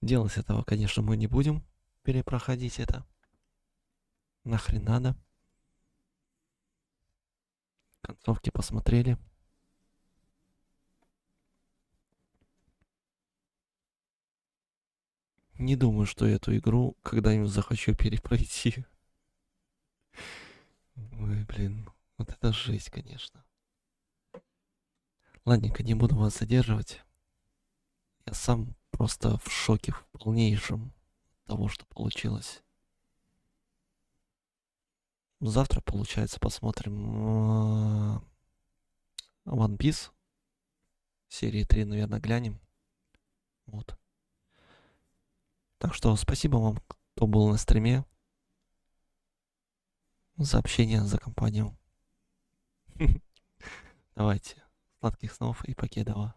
Делать этого, конечно, мы не будем. Перепроходить это. Нахрен надо. Концовки посмотрели. Не думаю, что эту игру когда-нибудь захочу перепройти. Ой, блин. Вот это жесть, конечно. Ладненько, не буду вас задерживать. Я сам просто в шоке в полнейшем того, что получилось. Завтра, получается, посмотрим One Piece. Серии 3, наверное, глянем. Вот. Так что спасибо вам, кто был на стриме. За общение, за компанию. Давайте. Сладких снов и покедова.